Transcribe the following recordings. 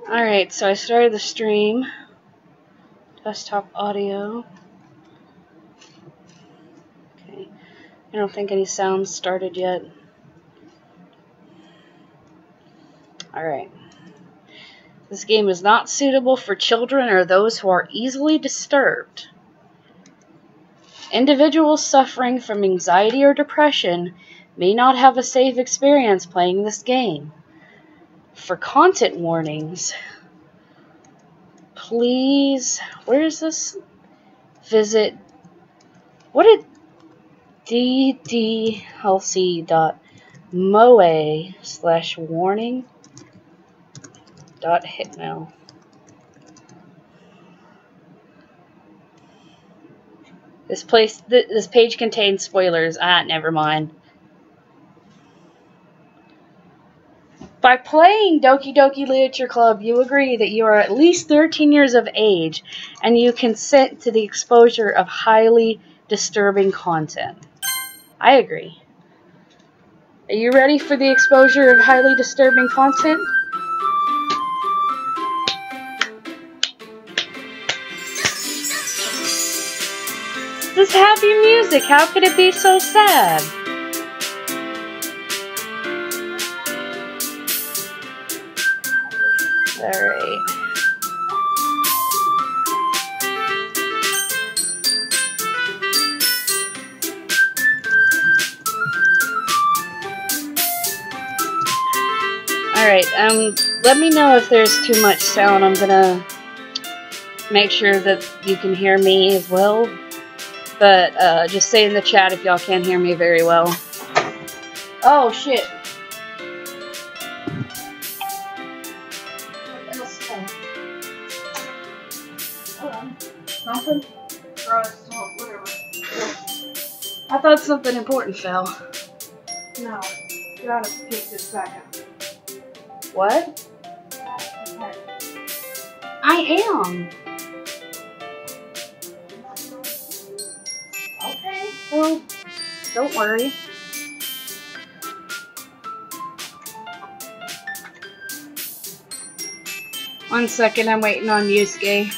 Alright, so I started the stream. Desktop audio. Okay. I don't think any sounds started yet. Alright. This game is not suitable for children or those who are easily disturbed. Individuals suffering from anxiety or depression may not have a safe experience playing this game. For content warnings, please, where is this? Visit, what did ddlc.moe/warning.hitmail. This page contains spoilers. Never mind. By playing Doki Doki Literature Club, you agree that you are at least 13 years of age and you consent to the exposure of highly disturbing content. I agree. Are you ready for the exposure of highly disturbing content? This is happy music. How could it be so sad? Alright. Alright, let me know if there's too much sound. I'm gonna make sure that you can hear me as well. But, just say in the chat if y'all can't hear me very well. Oh, shit. Nothing? Whatever. I thought something important fell. No. You gotta pick this back up. What? Okay. I am. Okay. Well, don't worry. One second, I'm waiting on Yusuke.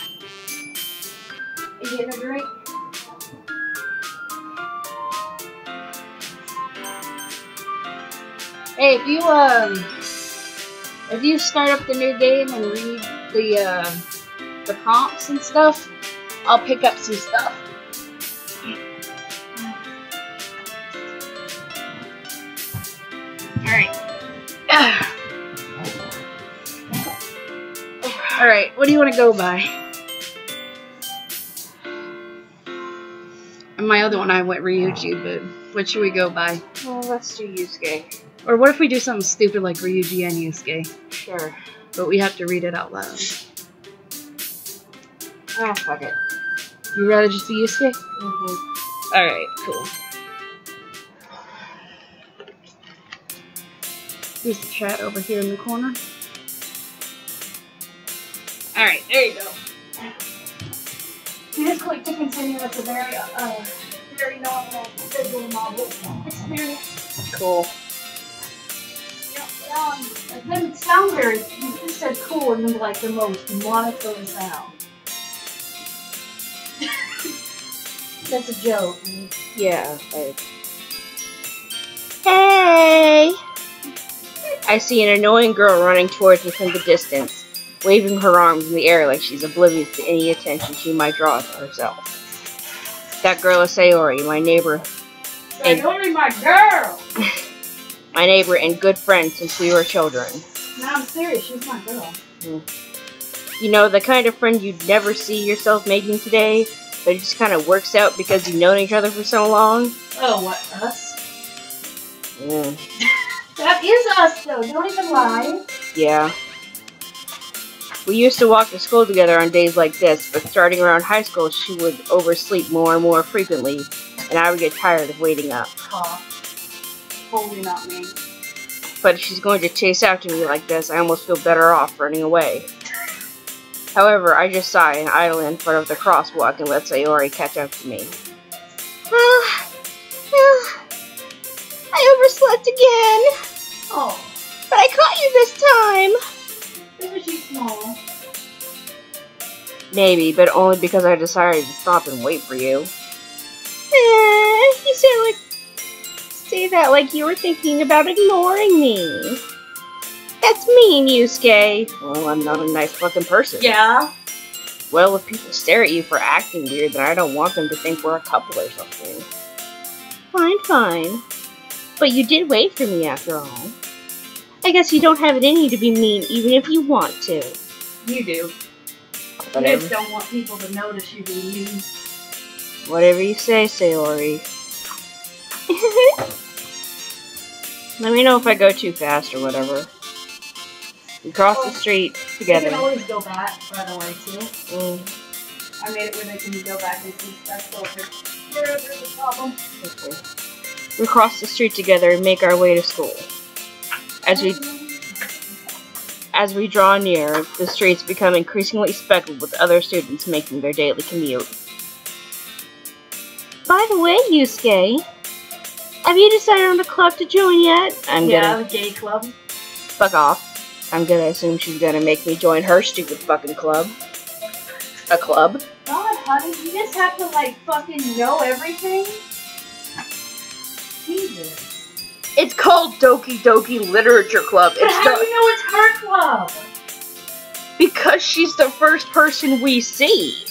You getting a drink? Hey, if you start up the new game and read the prompts and stuff, I'll pick up some stuff. Alright. Alright, what do you want to go by? And my other one I went Ryuji, but what should we go by? Well, let's do Yusuke. Or what if we do something stupid like Ryuji and Yusuke? Sure. But we have to read it out loud. Ah, fuck it. You rather just do Yusuke? Mm-hmm. Alright, cool. Here's the chat over here in the corner. Alright, there you go. You just click to continue with the very normal visual novel experience. Cool. It didn't sound very, you just said cool and then like the most monotone sound. That's a joke. Yeah. Hey! I see an annoying girl running towards me from the distance, waving her arms in the air like she's oblivious to any attention she might draw to herself. That girl is Sayori, my neighbor. Sayori, my girl! My neighbor and good friend since we were children. No, I'm serious, she's my girl. You know, the kind of friend you'd never see yourself making today, but it just kind of works out because you've known each other for so long. Oh, what, us? Yeah. That is us, though, don't even lie. Yeah. We used to walk to school together on days like this, but starting around high school, she would oversleep more and more frequently, and I would get tired of waiting up. Aw. Totally not me. But if she's going to chase after me like this, I almost feel better off running away. However, I just sigh and idle in front of the crosswalk and let Sayori catch up to me. I overslept again. Oh. But I caught you this time. Isn't she small? Maybe, but only because I decided to stop and wait for you. You say that like you were thinking about ignoring me. That's mean, Yusuke. Well, I'm not a nice fucking person. Yeah. Well, if people stare at you for acting weird, then I don't want them to think we're a couple or something. Fine, fine. But you did wait for me after all. I guess you don't have it in you to be mean even if you want to. You do. Whatever. You just don't want people to notice you being mean. Whatever you say, Sayori. Let me know if I go too fast or whatever. We cross the street together. You can always go back, by the way, too. I made it where they can go back and see stuff filtered. There's a problem. Okay. We cross the street together and make our way to school. As we draw near, the streets become increasingly speckled with other students making their daily commute. By the way, Yusuke, have you decided on the club to join yet? The gay club. Fuck off. I'm gonna assume she's gonna make me join her stupid fucking club. A club? God, honey, you just have to, like, fucking know everything? Jesus. It's called Doki Doki Literature Club. But how do you know it's her club? Because she's the first person we see.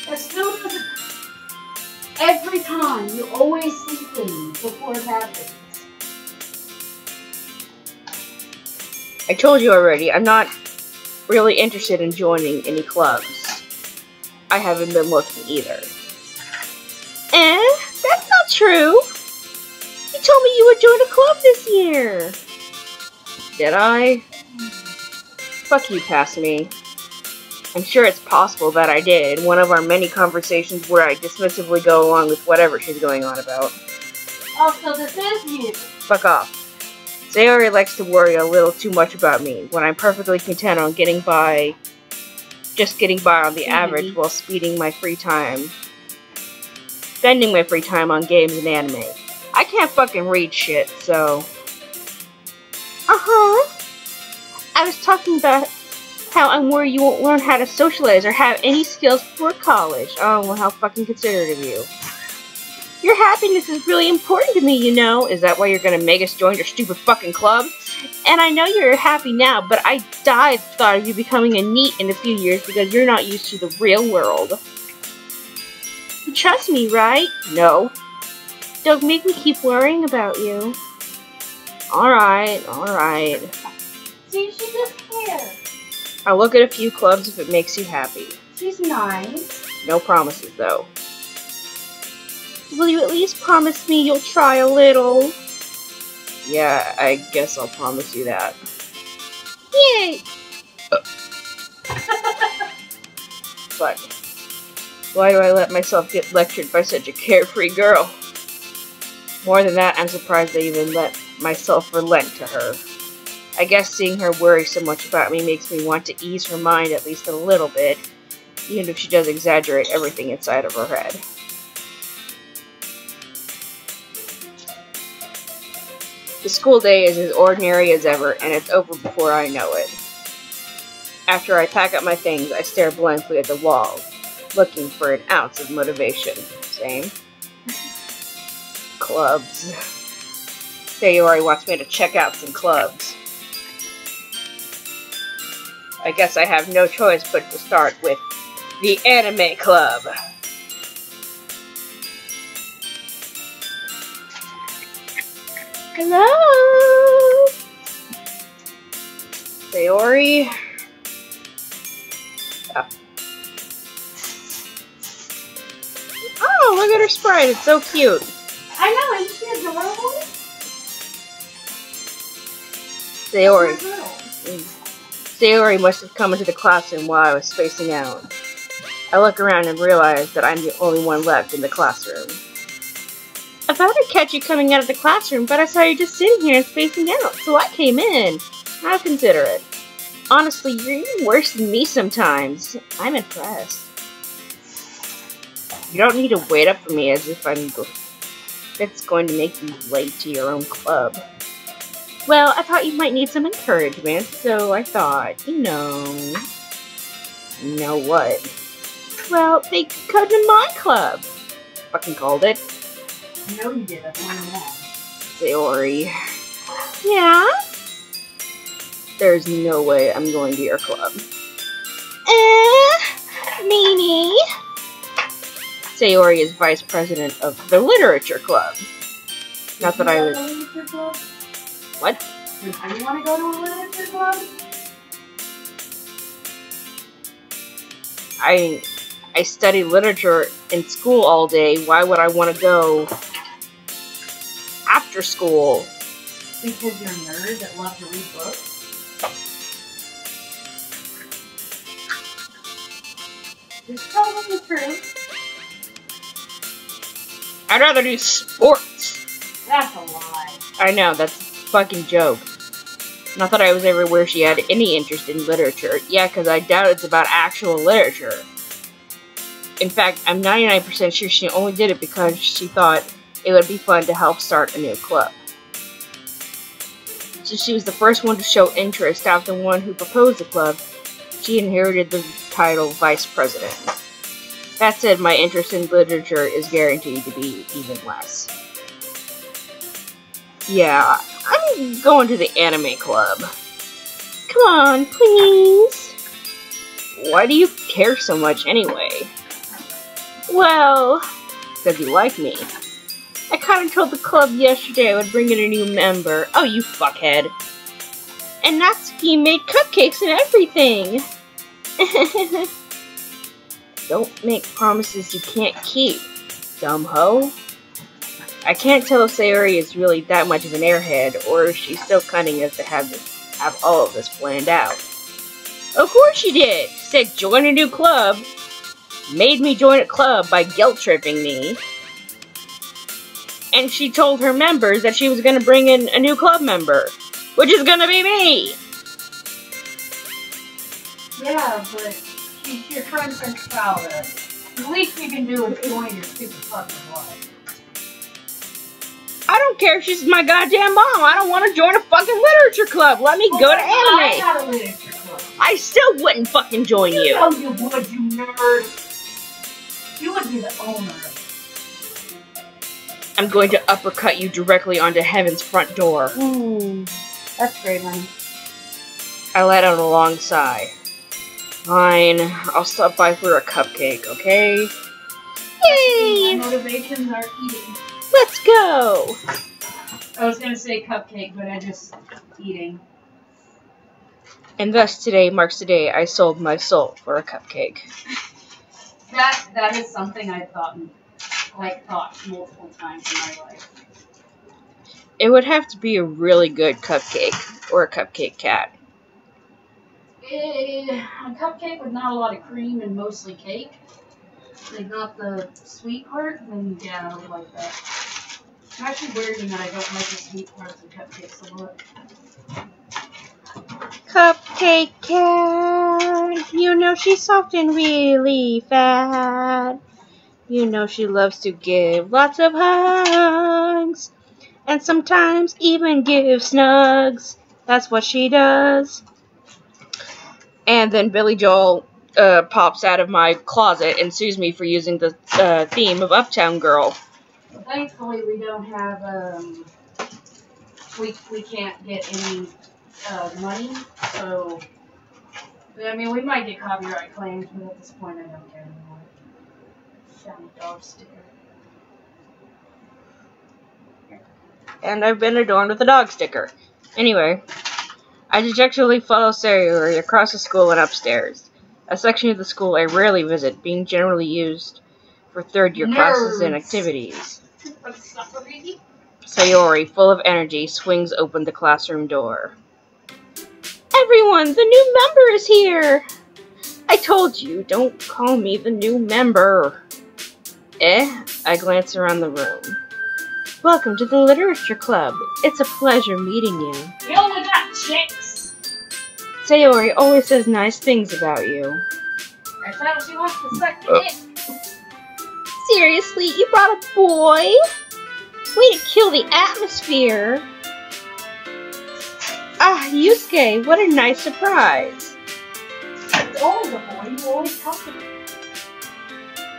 That still doesn't... Every time, you always see things before it happens. I told you already, I'm not really interested in joining any clubs. I haven't been looking either. That's not true. You told me you would join a club this year. Did I? Fuck you, past me. I'm sure it's possible that I did, in one of our many conversations where I dismissively go along with whatever she's going on about. Oh, so this is you. Fuck off. Sayori likes to worry a little too much about me, when I'm perfectly content on getting by on the average while spending my free time on games and anime. I can't fucking read shit, so... I was talking about how I'm worried you won't learn how to socialize or have any skills before college. Oh, well, how fucking considerate of you. Your happiness is really important to me, you know. Is that why you're gonna make us join your stupid fucking club? And I know you're happy now, but I died the thought of you becoming a NEET in a few years because you're not used to the real world. You trust me, right? No. Don't make me keep worrying about you. Alright. See, she just cares. I'll look at a few clubs if it makes you happy. She's nice. No promises, though. Will you at least promise me you'll try a little? Yeah, I guess I'll promise you that. Yay! But why do I let myself get lectured by such a carefree girl? More than that, I'm surprised I even let myself relent to her. I guess seeing her worry so much about me makes me want to ease her mind at least a little bit, even if she does exaggerate everything inside of her head. The school day is as ordinary as ever, and it's over before I know it. After I pack up my things, I stare blankly at the wall, looking for an ounce of motivation. Same. Clubs. Sayori wants me to check out some clubs. I guess I have no choice but to start with the anime club. Hello? Sayori? Oh, look at her sprite. It's so cute. I know, isn't she adorable? Sayori. Sayori must have come into the classroom while I was spacing out. I look around and realize that I'm the only one left in the classroom. I thought I'd catch you coming out of the classroom, but I saw you just sitting here and spacing out, so I came in. How considerate. Honestly, you're even worse than me sometimes. I'm impressed. You don't need to wait up for me as if it's going to make you late to your own club. Well, I thought you might need some encouragement, so I thought, you know... Know what? Well, they could come to my club. Fucking called it. I know you did. That's why I'm wrong. Sayori. Yeah? There's no way I'm going to your club. Meanie. Sayori is vice president of the literature club. Not that I would. Literature club? What? Do you want to go to a literature club? I study literature in school all day. Why would I want to go after school? Because you're a nerd that loves to read books? Just tell them the truth. I'd rather do sports. That's a lie. I know, that's a fucking joke. Not that I was ever where she had any interest in literature. Yeah, because I doubt it's about actual literature. In fact, I'm 99% sure she only did it because she thought it would be fun to help start a new club. So she was the first one to show interest after the one who proposed the club. She inherited the title Vice President. That said, my interest in literature is guaranteed to be even less. Yeah, I'm going to the anime club. Come on, please. Why do you care so much anyway? Well, because you like me. I kind of told the club yesterday I would bring in a new member. Oh, you fuckhead. And Natsuki made cupcakes and everything. Don't make promises you can't keep, dumb hoe. I can't tell if Sayori is really that much of an airhead, or if she's so cunning as to have all of this planned out. Of course she did! She said join a new club. Made me join a club by guilt-tripping me. And she told her members that she was going to bring in a new club member, which is going to be me! Yeah, but she's your friend since childhood. The least you can do is join your stupid fucking life. I don't care if she's my goddamn mom. I don't want to join a fucking literature club. Let me go to anime. I got a literature club. I still wouldn't fucking join you. You know you would, you nerd. You would be the owner. I'm going to uppercut you directly onto heaven's front door. That's great, honey. I let out a long sigh. Fine, I'll stop by for a cupcake, okay? Yay! My motivations are eating. Let's go! I was gonna say cupcake, but I just eating. And thus today marks the day I sold my soul for a cupcake. That is something I've thought multiple times in my life. It would have to be a really good cupcake, or a cupcake cat. A cupcake with not a lot of cream and mostly cake. Like not the sweet part, then yeah, I would like that. It's actually weird in that I don't like the sweet parts of cupcakes a lot. Cupcake cat, you know she's soft and really fat. You know she loves to give lots of hugs. And sometimes even give snugs. That's what she does. And then Billy Joel pops out of my closet and sues me for using the theme of Uptown Girl. Well, thankfully, we don't have, we can't get any money, so, I mean, we might get copyright claims, but at this point, I don't care anymore. Found a dog sticker. And I've been adorned with a dog sticker. Anyway, I dejectedly follow Sayori across the school and upstairs. A section of the school I rarely visit, being generally used for third-year classes and activities. Sayori, full of energy, swings open the classroom door. Everyone, the new member is here! I told you, don't call me the new member. I glance around the room. Welcome to the Literature Club. It's a pleasure meeting you. We only got chicks! Sayori always says nice things about you. I thought she wants to suck the dick. Seriously, you brought a boy? Way to kill the atmosphere. Ah, Yusuke, what a nice surprise. always a boy. You always talk to me.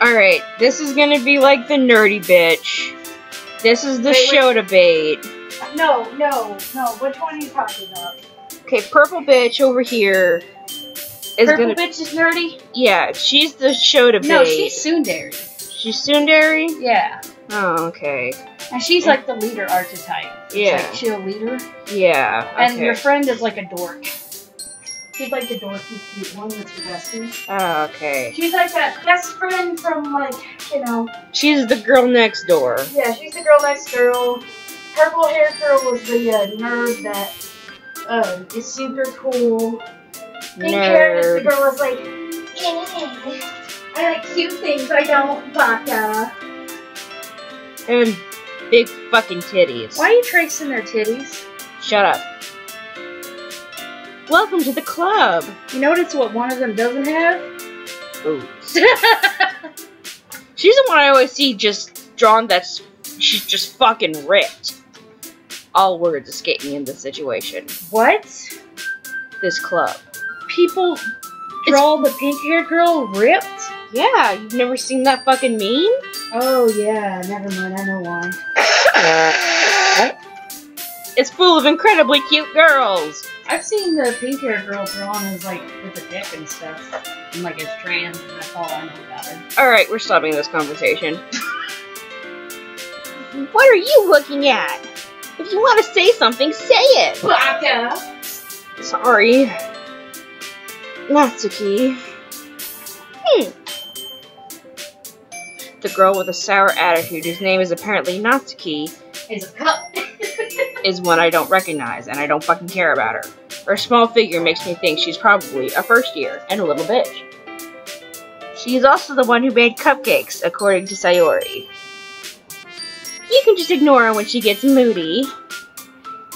Alright, this is gonna be like the nerdy bitch. This is the show debate. No. Which one are you talking about? Okay, purple bitch over here is Purple gonna. bitch is nerdy? Yeah, she's the show debate. No, she's tsundere. She's tsundere? Yeah. Oh, okay. And she's like the leader archetype. Yeah. Like chill leader. Yeah. Okay. And your friend is like a dork. She's like the dorky cute one that's your bestie. Oh, okay. She's like that best friend from, like, you know. She's the girl next door. Yeah, she's the girl next girl. Purple hair girl was the nerd that is super cool. Pink hair is the girl was like, I like cute things, I don't, baka. And big fucking titties. Why are you tracing their titties? Shut up. Welcome to the club. You notice what one of them doesn't have? Boobs. She's the one I always see just drawn that's she's just fucking ripped. All words escape me in this situation. What? This club. People draw the pink-haired girl ripped? Yeah, you've never seen that fucking meme? Oh yeah, never mind, I know why. It's full of incredibly cute girls. I've seen the pink-haired girl drawn as like with a dick and stuff. And like as trans, and that's all I know about her. Alright, we're stopping this conversation. What are you looking at? If you want to say something, say it! Baka. Sorry. Natsuki. The girl with a sour attitude, whose name is apparently Natsuki, Is a cup. is one I don't recognize, and I don't fucking care about her. Her small figure makes me think she's probably a first year, and a little bitch. She is also the one who made cupcakes, according to Sayori. You can just ignore her when she gets moody.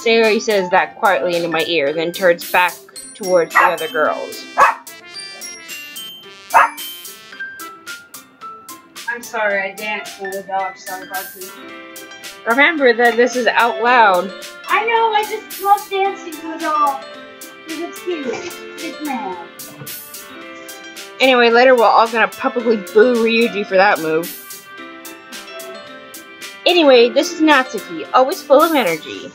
Sayori says that quietly into my ear, then turns back towards the other girls. I'm sorry, I danced when the dog started barking. Remember that this is out loud. I know, I just love dancing to the dog. Because it's cute. It's mad. Anyway, later we're all gonna publicly boo Ryuji for that move. Anyway, this is Natsuki, always full of energy.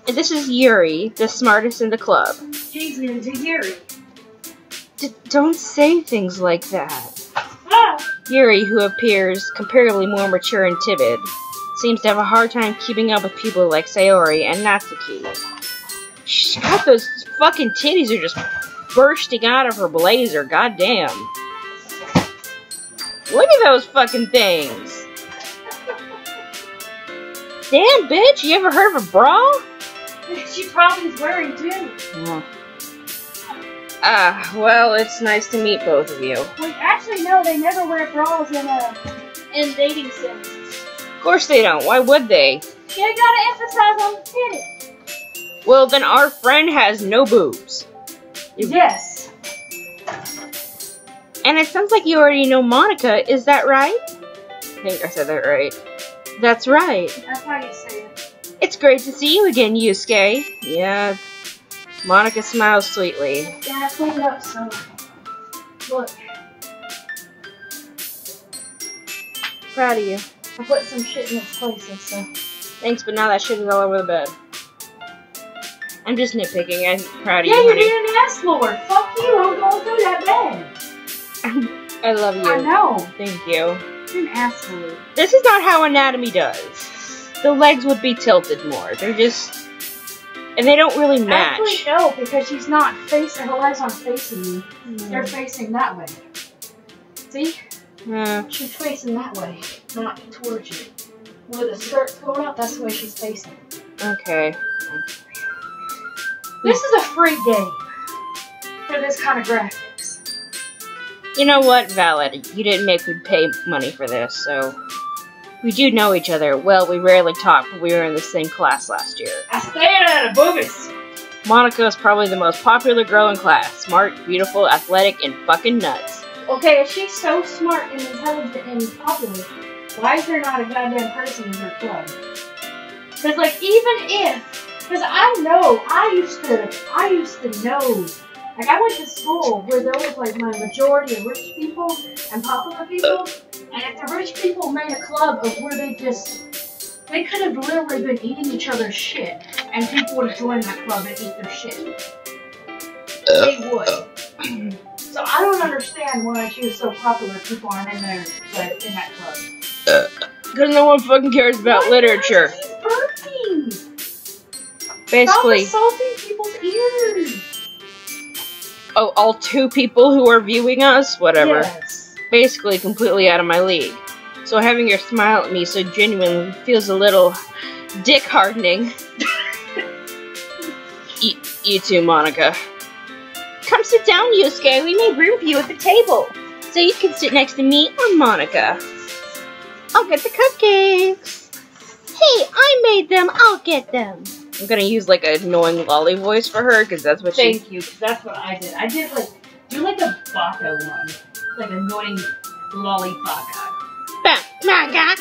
And this is Yuri, the smartest in the club. She's into Yuri. Don't say things like that. Ah! Yuri, who appears comparatively more mature and timid, seems to have a hard time keeping up with people like Sayori and Natsuki. She's got those fucking titties are just bursting out of her blazer, goddamn. Look at those fucking things. Damn, bitch, you ever heard of a bra? She probably is wearing too. Well, it's nice to meet both of you. Well, actually, no, they never wear bras in dating sims. Of course they don't. Why would they? You gotta emphasize on the titties. Well, then our friend has no boobs. Yes. And it sounds like you already know Monica, is that right? I think I said that right. That's right. That's how you say it. It's great to see you again, Yusuke. Yeah. Monica smiles sweetly. Yeah, I cleaned up, so look. Proud of you. I put some shit in its places, so. Thanks, but now that shit is all over the bed. I'm just nitpicking. I'm proud of Yeah, you, you're honey. being an ass lord. Fuck you, I'm going through that bed. I love you. I know. Thank you. You're an ass lord. This is not how anatomy does. The legs would be tilted more. They're just... And they don't really match. Actually, no, because she's not facing, her legs aren't facing you. They're facing that way. See? She's facing that way, not towards you. Where the skirt's going up, that's the way she's facing. Okay. This is a free game for this kind of graphics. You know what, Valid? You didn't make me pay money for this, so... We do know each other. Well, we rarely talk, but we were in the same class last year. I stand at a boobies. Monica is probably the most popular girl in class. Smart, beautiful, athletic, and fucking nuts. Okay, if she's so smart and intelligent and popular, why is there not a goddamn person in her club? Because, like, even if, because I used to know Like, I went to school where there was, like, my majority of rich people and popular people. And if the rich people made a club of where they could have literally been eating each other's shit. And people would join that club and eat their shit. They would. So I don't understand why she was so popular. People aren't in there, like, in that club. Because no one fucking cares about literature. She's burping. Basically. Stop assaulting people's ears. Oh, all 2 people who are viewing us? Whatever. Yes. Basically completely out of my league. So having her smile at me so genuinely feels a little dick hardening. You too, Monica. Come sit down, Yusuke. We made room for you at the table. So you can sit next to me or Monica. I'll get the cupcakes. Hey, I made them. I'll get them. I'm gonna use like an annoying lolly voice for her because that's what Thank you, because that's what I did. I did like, do like a baka one. Like annoying lolly baka. Baka.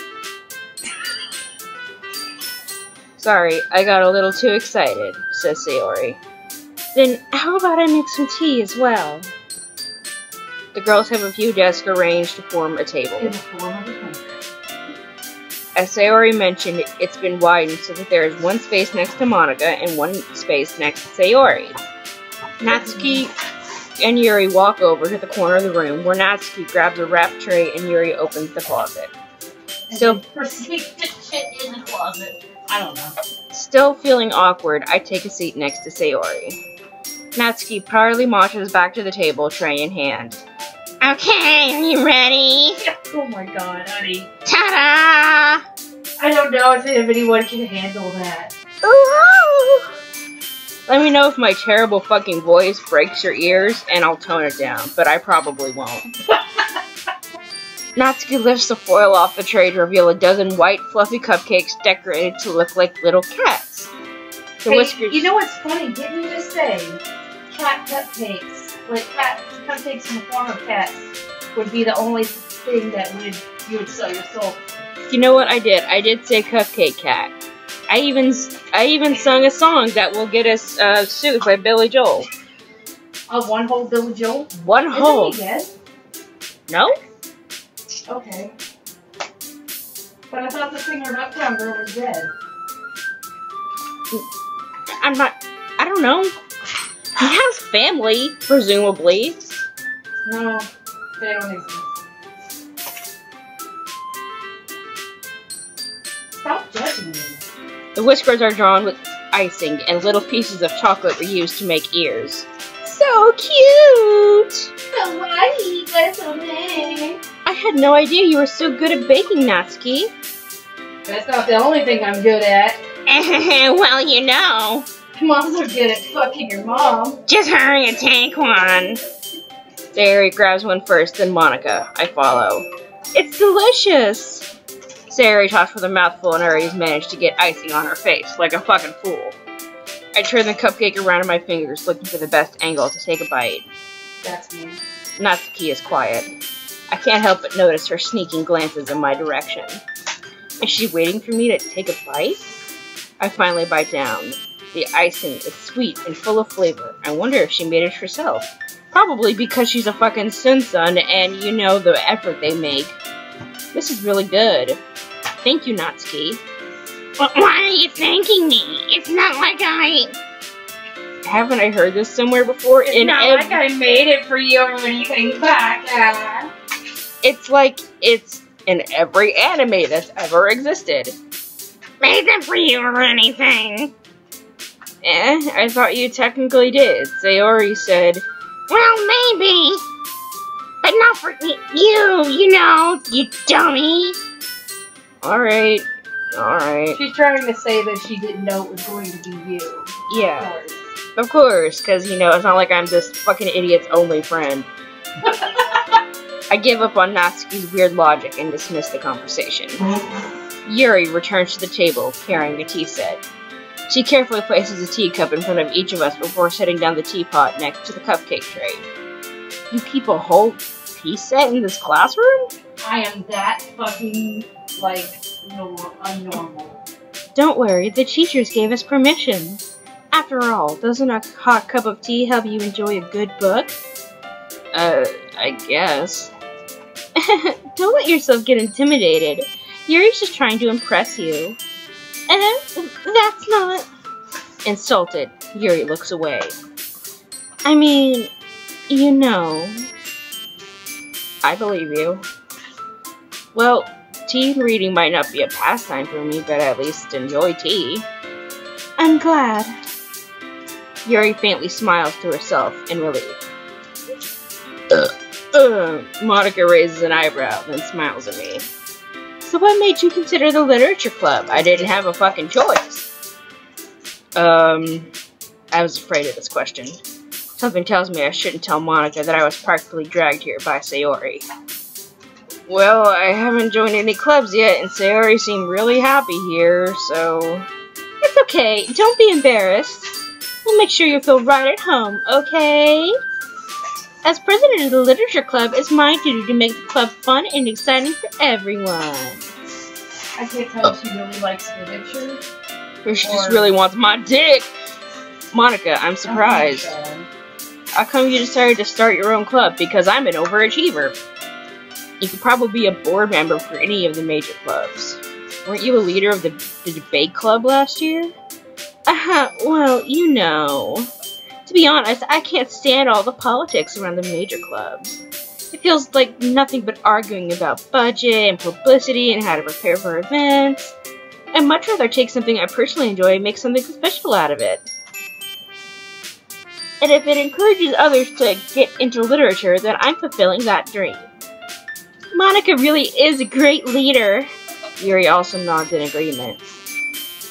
Sorry, I got a little too excited, says Sayori. Then how about I make some tea as well? The girls have a few desks arranged to form a table. In the form of a country. As Sayori mentioned, it's been widened so that there is one space next to Monica and one space next to Sayori. Natsuki and Yuri walk over to the corner of the room where Natsuki grabs a wrap tray and Yuri opens the closet. Still proceeds to shit in the closet. I don't know. Still feeling awkward, I take a seat next to Sayori. Natsuki proudly marches back to the table, tray in hand. Okay, are you ready? Oh my god, honey. Ta-da! I don't know if anyone can handle that. Ooh! Let me know if my terrible fucking voice breaks your ears, and I'll tone it down, but I probably won't. Natsuki lifts the foil off the tray to reveal a dozen white, fluffy cupcakes decorated to look like little cats. The whiskers. You know what's funny? Didn't you just say cat cupcakes? Like cat cupcakes in the form of cats would be the only thing that you would sell your soul. You know what I did? I did say cupcake cat. I even sung a song that will get us sued by Billy Joel. One whole Billy Joel? One whole. Isn't he dead? No? Okay. But I thought the singer of Uptown Girl was dead. I don't know. He has family, presumably. No, they don't exist. Stop judging me. The whiskers are drawn with icing, and little pieces of chocolate were used to make ears. So cute! Kawaii, that's okay. I had no idea you were so good at baking, Natsuki. That's not the only thing I'm good at. Well, you know. I'm also good at fucking your mom. Just hurry and take one. Sayori grabs one first, then Monica. I follow. It's delicious! Sayori talks with a mouthful and already managed to get icing on her face, like a fucking fool. I turn the cupcake around in my fingers, looking for the best angle to take a bite. That's me. Natsuki is quiet. I can't help but notice her sneaking glances in my direction. Is she waiting for me to take a bite? I finally bite down. The icing is sweet and full of flavor. I wonder if she made it herself. Probably because she's a fucking Sun and you know the effort they make. This is really good. Thank you, Natsuki. But why are you thanking me? It's not like Haven't I heard this somewhere before? It's not like I made it for you or anything back. It's like it's in every anime that's ever existed. Made them for you or anything. I thought you technically did. Sayori said, well, maybe. But not for you know, you dummy. Alright. She's trying to say that she didn't know it was going to be you. Yeah. Of course, because, you know, it's not like I'm this fucking idiot's only friend. I give up on Natsuki's weird logic and dismiss the conversation. Yuri returns to the table, carrying a tea set. She carefully places a teacup in front of each of us before setting down the teapot next to the cupcake tray. You keep a whole tea set in this classroom? I am that fucking, like, unnormal. Don't worry, the teachers gave us permission. After all, doesn't a hot cup of tea help you enjoy a good book? I guess. Don't let yourself get intimidated. Yuri's just trying to impress you. That's not... Insulted, Yuri looks away. I mean, you know... I believe you. Well, tea and reading might not be a pastime for me, but I at least enjoy tea. I'm glad. Yuri faintly smiles to herself in relief. Monica raises an eyebrow, then smiles at me. So what made you consider the literature club? I didn't have a fucking choice. I was afraid of this question. Something tells me I shouldn't tell Monica that I was practically dragged here by Sayori. Well, I haven't joined any clubs yet, and Sayori seemed really happy here, so... It's okay, don't be embarrassed. We'll make sure you feel right at home, okay? As president of the literature club, it's my duty to make the club fun and exciting for everyone. I can't tell if she really likes literature. Or she just really wants my dick. Monica, I'm surprised. How come you decided to start your own club? Because I'm an overachiever. You could probably be a board member for any of the major clubs. Weren't you a leader of the debate club last year? Well, you know. To be honest, I can't stand all the politics around the major clubs. It feels like nothing but arguing about budget and publicity and how to prepare for events. I'd much rather take something I personally enjoy and make something special out of it. And if it encourages others to get into literature, then I'm fulfilling that dream. Monica really is a great leader. Yuri also nods in agreement.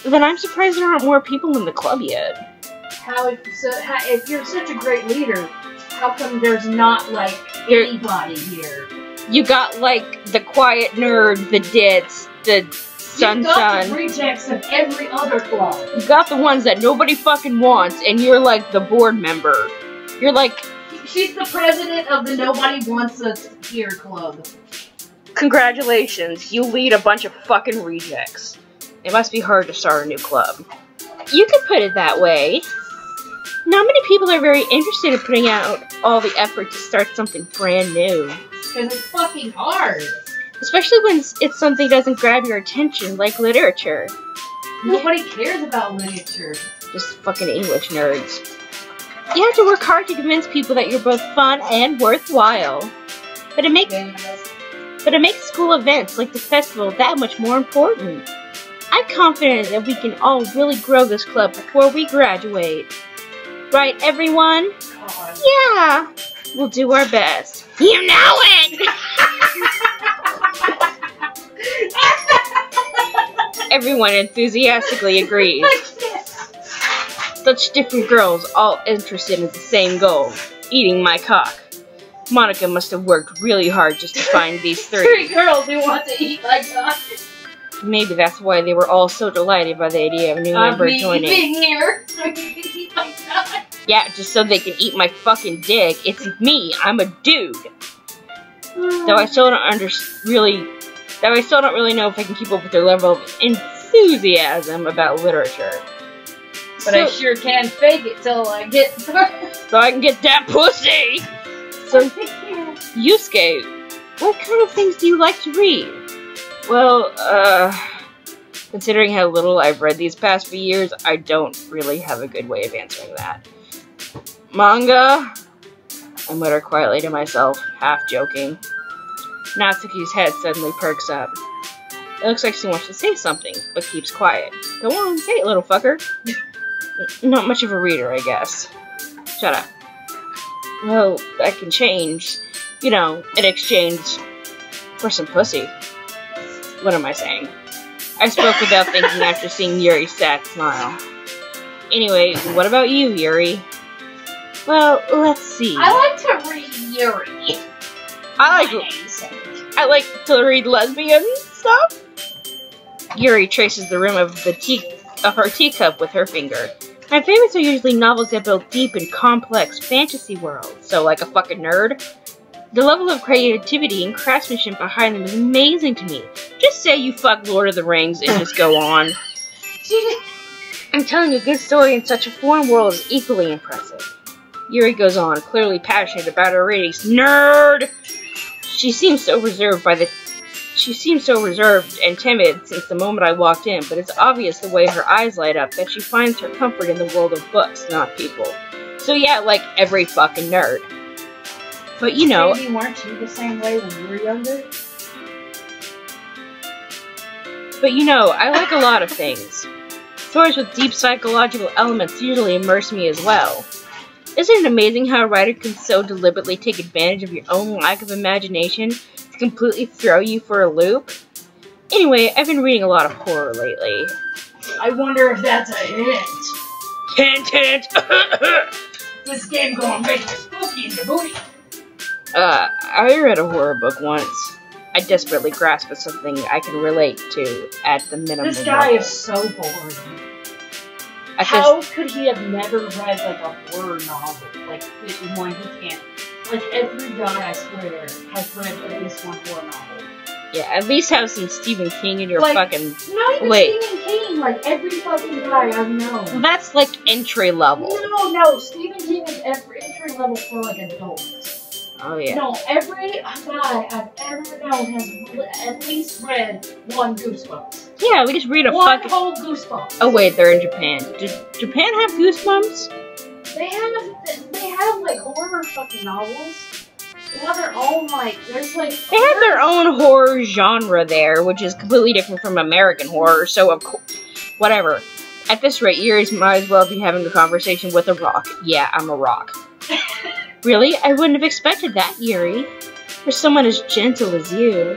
Then I'm surprised there aren't more people in the club yet. If you're such a great leader, how come there's not, like, anybody here? You got, like, the quiet nerd, the ditz, the sun. You got the rejects of every other club. You got the ones that nobody fucking wants, and you're, like, the board member. You're, like... She's the president of the Nobody Wants Us Here club. Congratulations, you lead a bunch of fucking rejects. It must be hard to start a new club. You could put it that way. Not many people are very interested in putting out all the effort to start something brand new. Because it's fucking hard. Especially when it's something that doesn't grab your attention, like literature. Nobody cares about literature. Just fucking English nerds. You have to work hard to convince people that you're both fun and worthwhile. But it makes school events like the festival that much more important. I'm confident that we can all really grow this club before we graduate. Right, everyone? God. Yeah! We'll do our best. You know it! Everyone enthusiastically agrees. Such different girls, all interested in the same goal. Eating my cock. Monica must have worked really hard just to find these three. Three girls who want to eat my cock. Maybe that's why they were all so delighted by the idea of a new member joining. Being here, so you can eat my cock. Yeah, just so they can eat my fucking dick. It's me. I'm a dude. Though I still don't really know if I can keep up with their level of enthusiasm about literature. But I sure can fake it till I get so I can get that pussy. So, Yusuke, what kind of things do you like to read? Well, considering how little I've read these past few years, I don't really have a good way of answering that. Manga? I mutter quietly to myself, half joking. Natsuki's head suddenly perks up. It looks like she wants to say something, but keeps quiet. Go on, say it, little fucker. Not much of a reader, I guess. Shut up. Well, that can change. You know, in exchange for some pussy. What am I saying? I spoke without thinking after seeing Yuri's sad smile. Anyway, what about you, Yuri? Well, let's see. I like to read Yuri. I like to read lesbian stuff. Yuri traces the rim of her teacup with her finger. My favorites are usually novels that build deep and complex fantasy worlds. So, like a fucking nerd. The level of creativity and craftsmanship behind them is amazing to me. Just say you fuck Lord of the Rings and just go on. And telling a good story in such a foreign world is equally impressive. Yuri goes on, clearly passionate about her ratings. Nerd! She seems so reserved and timid since the moment I walked in, but it's obvious the way her eyes light up that she finds her comfort in the world of books, not people. So yeah, like every fucking nerd. But you know... Maybe weren't you the same way when you were younger? But you know, I like a lot of things. Stories with deep psychological elements usually immerse me as well. Isn't it amazing how a writer can so deliberately take advantage of your own lack of imagination to completely throw you for a loop? Anyway, I've been reading a lot of horror lately. I wonder if that's a hint. Hint, hint! This game gonna make you spooky in the booty. I read a horror book once. I desperately grasp at something I can relate to at the minimum. This guy is so boring. How could he have never read, like, a horror novel? Like, one he can't. Like, every guy, I swear, has read at least one horror novel. Yeah, at least have some Stephen King in your like, fucking... Not even Stephen King, like, every fucking guy I've known. Well, that's, like, entry level. No, Stephen King is entry level for, like, adults. Oh, yeah. No, every guy I've ever known has at least read one Goosebumps. Yeah, we just read a one whole Goosebumps. Oh, wait, they're in Japan. Did Japan have Goosebumps? They have, like, horror fucking novels. They have their own, like, there's, like... They have their own horror genre there, which is completely different from American horror, so, of course, whatever. At this rate, Yuri's might as well be having a conversation with a rock. Yeah, I'm a rock. Really? I wouldn't have expected that, Yuri. For someone as gentle as you.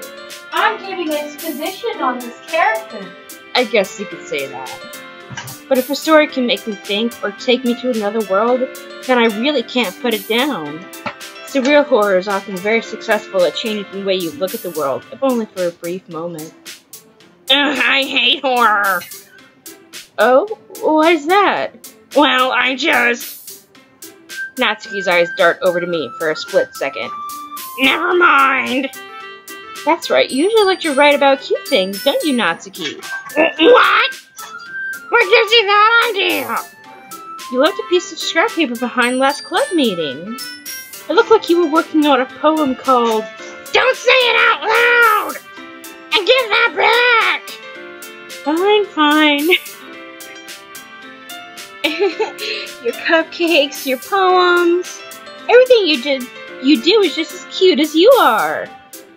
I'm giving exposition on this character. I guess you could say that. But if a story can make me think or take me to another world, then I really can't put it down. Surreal horror is often very successful at changing the way you look at the world, if only for a brief moment. Ugh, I hate horror! Oh? What is that? Well, I just... Natsuki's eyes dart over to me for a split second. Never mind! That's right, you usually like to write about cute things, don't you, Natsuki? What? What gives you that idea? You left a piece of scrap paper behind last club meeting. It looked like you were working on a poem called Don't Say It Out Loud! And give that back! Fine. Your cupcakes, your poems, everything you do is just as cute as you are.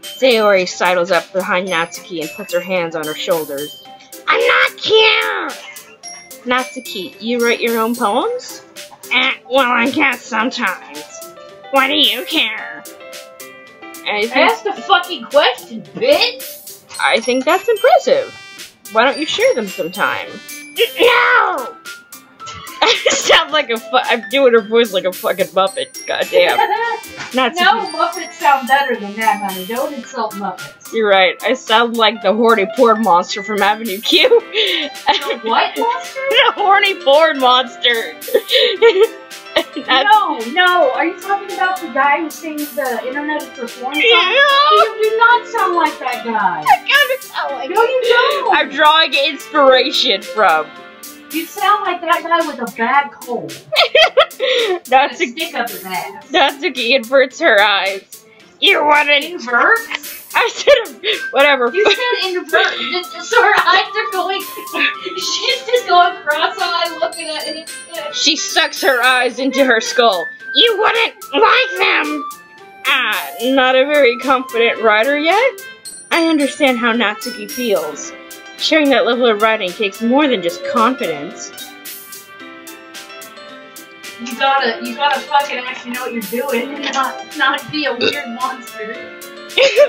Sayori sidles up behind Natsuki and puts her hands on her shoulders. I'm not cute! Natsuki, you write your own poems? Well, I guess sometimes. Why do you care? Ask the fucking question, bitch! I think that's impressive. Why don't you share them sometime? No! I sound like I'm doing her voice like a fucking Muppet. Goddamn. No, Muppets sound better than that, honey. Don't insult Muppets. You're right. I sound like the horny porn monster from Avenue Q. The what monster? The horny porn monster. No. Are you talking about the guy who sings the Internet is for Porn song? Yeah. You do not sound like that guy. I kind of sound like No, you don't. I'm drawing inspiration from. You sound like that guy with a bad cold. That's a stick up his ass. Natsuki inverts her eyes. You wouldn't invert? I said whatever. You said invert. So her eyes are going. She's just going cross-eyed, looking at it. She sucks her eyes into her skull. You wouldn't like them. Not a very confident writer yet. I understand how Natsuki feels. Sharing that level of writing takes more than just confidence. You gotta fucking actually know what you're doing and not be a weird monster.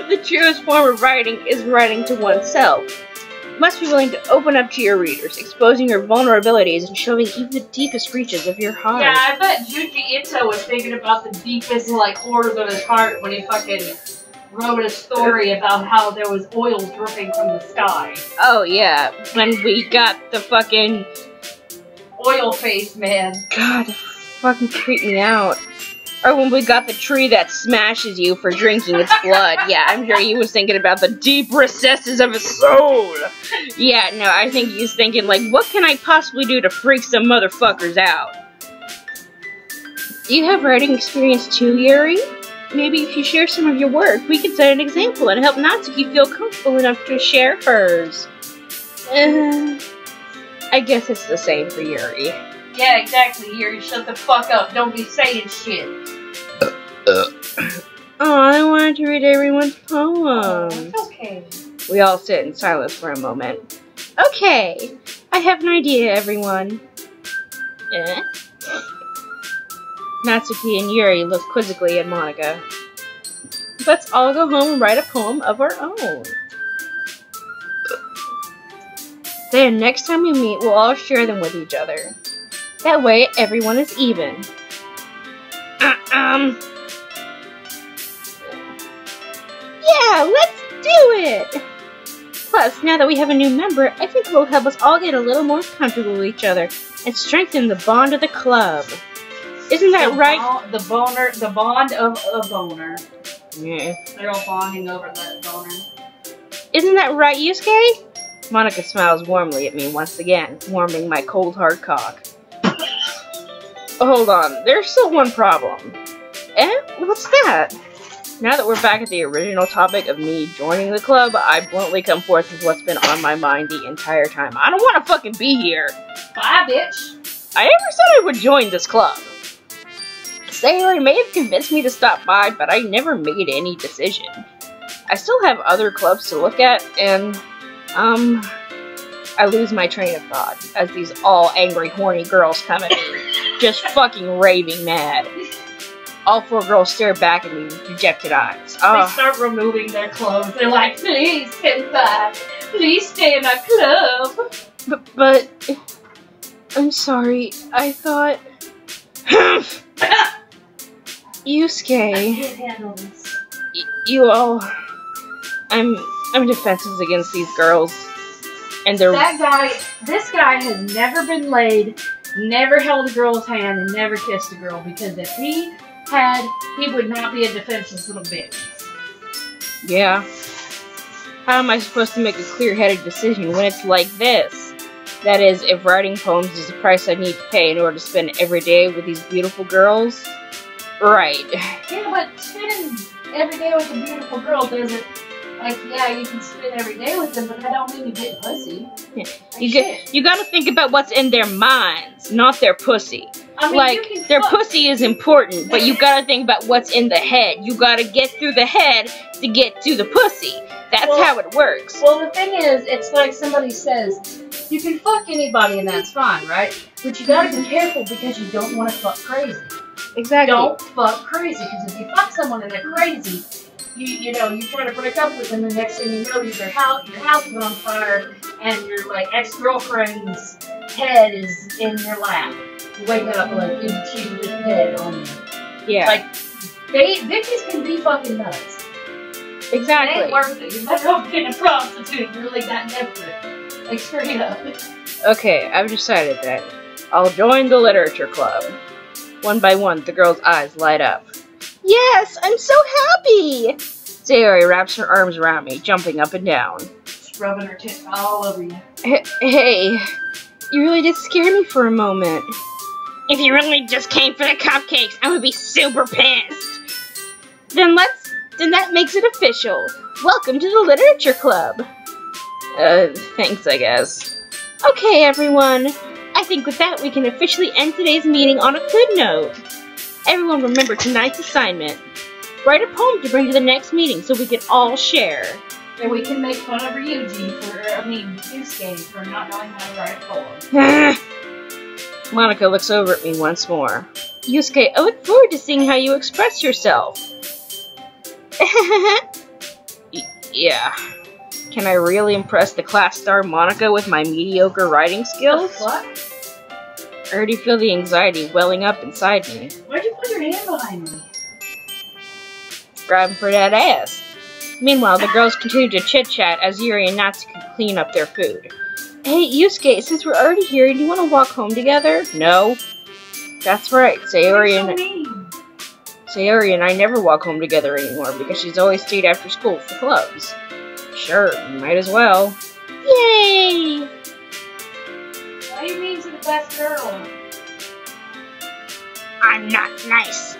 The truest form of writing is writing to oneself. You must be willing to open up to your readers, exposing your vulnerabilities and showing even the deepest reaches of your heart. Yeah, I bet Junji Ito was thinking about the deepest, like, horrors of his heart when he fucking wrote a story about how there was oil dripping from the sky. Oh yeah, when we got the fucking oil face man. God, that fucking creeped me out. Or when we got the tree that smashes you for drinking its blood. Yeah, I'm sure he was thinking about the deep recesses of his soul. Yeah, no, I think he's thinking, like, what can I possibly do to freak some motherfuckers out? Do you have writing experience too, Yuri? Maybe if you share some of your work, we can set an example and help Natsuki feel comfortable enough to share hers. I guess it's the same for Yuri. Yeah, exactly, Yuri. Shut the fuck up. Don't be saying shit. Oh, I wanted to read everyone's poems. It's okay. We all sit in silence for a moment. Okay, I have an idea, everyone. Natsuki and Yuri look quizzically at Monika. Let's all go home and write a poem of our own. Then, next time we meet, we'll all share them with each other. That way, everyone is even. Yeah, let's do it! Plus, now that we have a new member, I think it will help us all get a little more comfortable with each other and strengthen the bond of the club. Isn't that right? The bond of a boner. Yeah. They're all bonding over that boner. Isn't that right, Yusuke? Monika smiles warmly at me once again, warming my cold hard cock. Hold on, there's still one problem. What's that? Now that we're back at the original topic of me joining the club, I bluntly come forth with what's been on my mind the entire time. I don't want to fucking be here. Bye, bitch. I never said I would join this club. Sayori may have convinced me to stop by, but I never made any decision. I still have other clubs to look at, and, I lose my train of thought as these all angry, horny girls come at me, just fucking raving mad. All four girls stare back at me with dejected eyes. They start removing their clothes. They're like, please, senpai, please stay in our club. But, I'm sorry, I thought... Yusuke, I can't handle this. You all... I'm defenseless against these girls. And they're... This guy has never been laid, never held a girl's hand, and never kissed a girl, because if he had, he would not be a defenseless little bitch. Yeah. How am I supposed to make a clear-headed decision when it's like this? That is, if writing poems is the price I need to pay in order to spend every day with these beautiful girls? Right. Yeah, but spending every day with a beautiful girl doesn't... Like, yeah, you can spend every day with them, but that don't mean you get pussy. Yeah. You gotta think about what's in their minds, not their pussy. I mean, like, their pussy is important, but you gotta think about what's in the head. You gotta get through the head to get to the pussy. That's how it works. Well, the thing is, it's like somebody says, you can fuck anybody and that's fine, right? But you gotta be careful because you don't want to fuck crazy. Exactly. Don't fuck crazy, because if you fuck someone and they're crazy, you know, you try to break up with them, and the next thing you know, your house is on fire, and your, like, ex-girlfriend's head is in your lap. You wake up, like, she's just dead on you. Yeah. Like, bitches can be fucking nuts. Exactly. It ain't worth it. You're better off getting a prostitute. You're really that desperate. Like, straight up. Okay, I've decided that I'll join the literature club. One by one, the girl's eyes light up. Yes, I'm so happy! Sayori wraps her arms around me, jumping up and down. Just rubbing her tits all over you. Hey, you really did scare me for a moment. If you really just came for the cupcakes, I would be super pissed. Then that makes it official. Welcome to the literature club. Thanks, I guess. Okay, everyone. I think with that, we can officially end today's meeting on a good note. Everyone remember tonight's assignment. Write a poem to bring to the next meeting so we can all share. And we can make fun of Yusuke for not knowing how to write a poem. Monika looks over at me once more. Yusuke, I look forward to seeing how you express yourself. Yeah. Can I really impress the class star Monika with my mediocre writing skills? What? I already feel the anxiety welling up inside me. Why'd you put your hand behind me? Grabbing for that ass. Meanwhile, the girls continue to chit-chat as Yuri and Natsuki clean up their food. Hey, Yusuke, since we're already here, do you want to walk home together? No. That's right, Sayori and... Sayori and I never walk home together anymore because she's always stayed after school for clubs. Sure, might as well. Yay! What do you mean to the best girl? I'm not nice.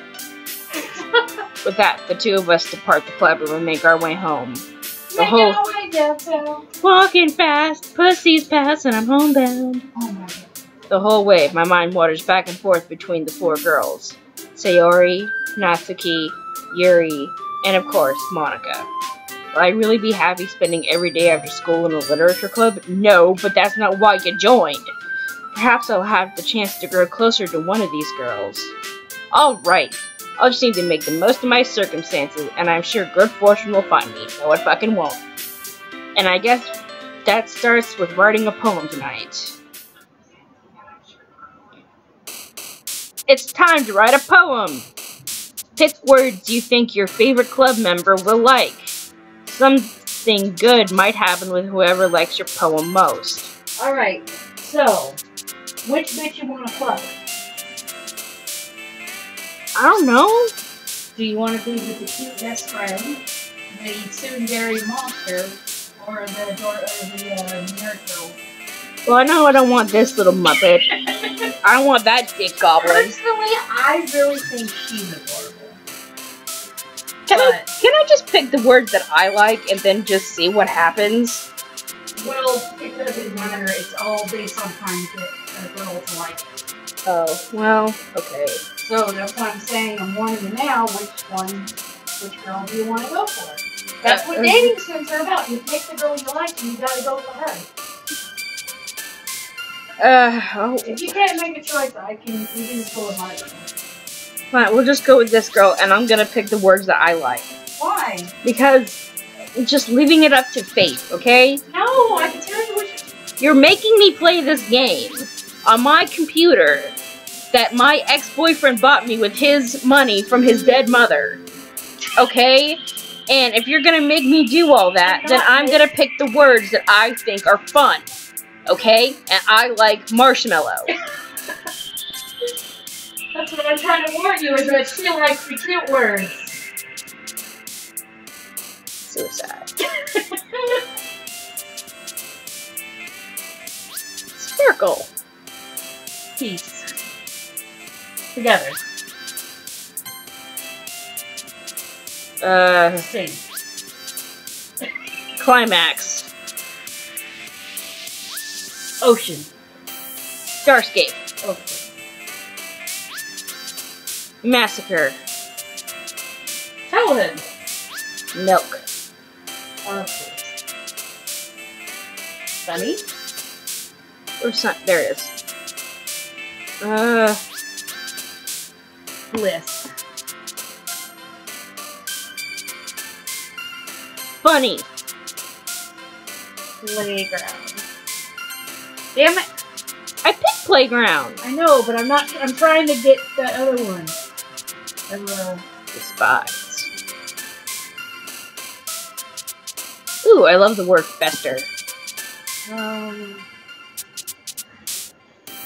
With that, the two of us depart the club and make our way home. Making our way downtown. Walking fast, pussies pass, and I'm homebound. Oh my god. The whole way, my mind wanders back and forth between the four girls. Sayori, Natsuki, Yuri, and of course, Monica. Will I really be happy spending every day after school in a literature club? No, but that's not why you joined. Perhaps I'll have the chance to grow closer to one of these girls. Alright, I'll just need to make the most of my circumstances, and I'm sure good fortune will find me. No, it fucking won't. And I guess that starts with writing a poem tonight. It's time to write a poem! Pick words you think your favorite club member will like. Something good might happen with whoever likes your poem most. Alright, so, which bitch you want to fuck? I don't know. Do you want to be with the cute best friend, the tsundere monster, or the nerd girl? Well, I know I don't want this little muppet. I don't want that dick goblin. Personally, I really think she's adorable. Can I just pick the words that I like and then just see what happens? Well, it doesn't matter. It's all based on trying to get a girl to like it. Oh, well, okay. So that's why I'm saying I'm warning you now. Which girl do you want to go for? That's what dating sims are about. You pick the girl you like and you gotta go for her. If you can't make a choice, we can just go with my girl. Fine, we'll just go with this girl, and I'm gonna pick the words that I like. Why? Because just leaving it up to fate, okay? No, I can tell you what You're making me play this game on my computer that my ex-boyfriend bought me with his money from his dead mother. Okay? And if you're gonna make me do all that, then I'm gonna pick the words that I think are fun. Okay? And I like marshmallow. That's what I'm trying to warn you, is that she likes the cute words. Suicide. Sparkle. Peace. Together. Sing. Climax. Ocean. Starscape. Okay. Massacre. Childhood. Milk. Okay. Sunny. Or sun. There it is. Bliss. Funny. Playground. Damn it! I picked playground. I know, but I'm trying to get that other one. Despise. Ooh, I love the word fester.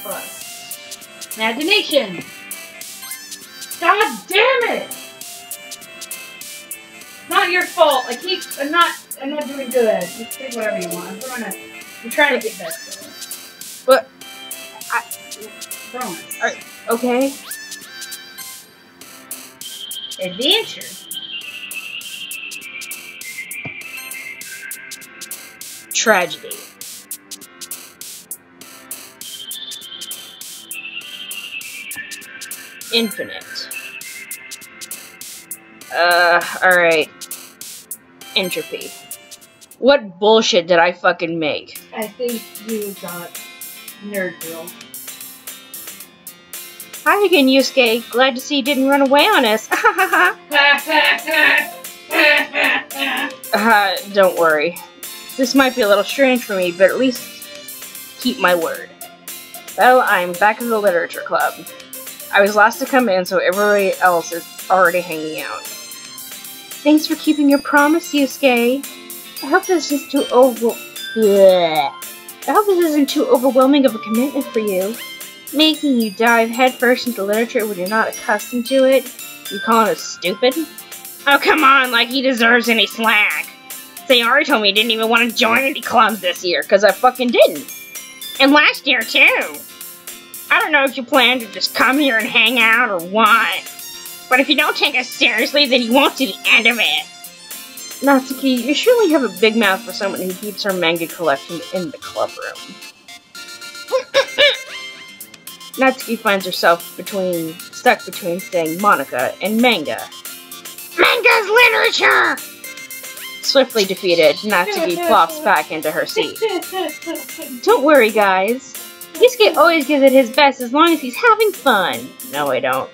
Plus. Imagination. God damn it! Not your fault. I'm not doing good. Just pick whatever you want. I'm trying to get best. What? Bonus. Alright, okay. Adventure. Tragedy. Infinite. Alright. Entropy. What bullshit did I fucking make? I think you got Nerd Girl. Hi again, Yusuke. Glad to see you didn't run away on us. Don't worry. This might be a little strange for me, but at least keep my word. Well, I'm back at the literature club. I was last to come in, so everybody else is already hanging out. Thanks for keeping your promise, Yusuke. I hope this isn't too overwhelming of a commitment for you. Making you dive headfirst into literature when you're not accustomed to it. You calling us stupid? Oh, come on, like he deserves any slack. Sayori told me he didn't even want to join any clubs this year, because I fucking didn't. And last year, too. I don't know if you plan to just come here and hang out or what. But if you don't take us seriously, then you won't see the end of it. Natsuki, you surely have a big mouth for someone who keeps her manga collection in the club room. Natsuki finds herself stuck between saying Monica and manga. Manga's literature! Swiftly defeated, Natsuki plops back into her seat. Don't worry, guys. Yusuke always gives it his best as long as he's having fun. No, I don't.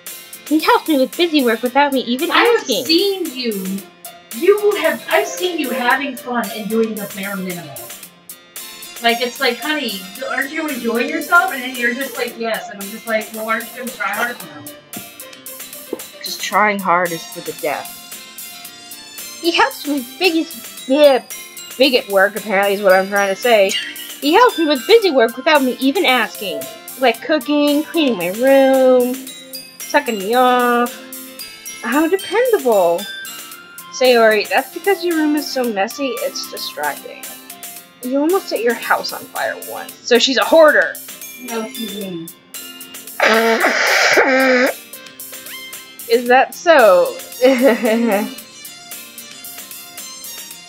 He helps me with busy work without me even asking. I've seen you. I've seen you having fun and doing the bare minimum. Like, it's like, honey, aren't you enjoying yourself? And then you're just like, yes. And I'm just like, well, aren't you going to try hard now? Just trying hard is for the deaf. He helps me with bigot work, apparently is what I'm trying to say. He helps me with busy work without me even asking. Like cooking, cleaning my room, sucking me off. How dependable. Sayori, that's because your room is so messy, it's distracting. You almost set your house on fire once. So she's a hoarder. No, she's mean. Is that so?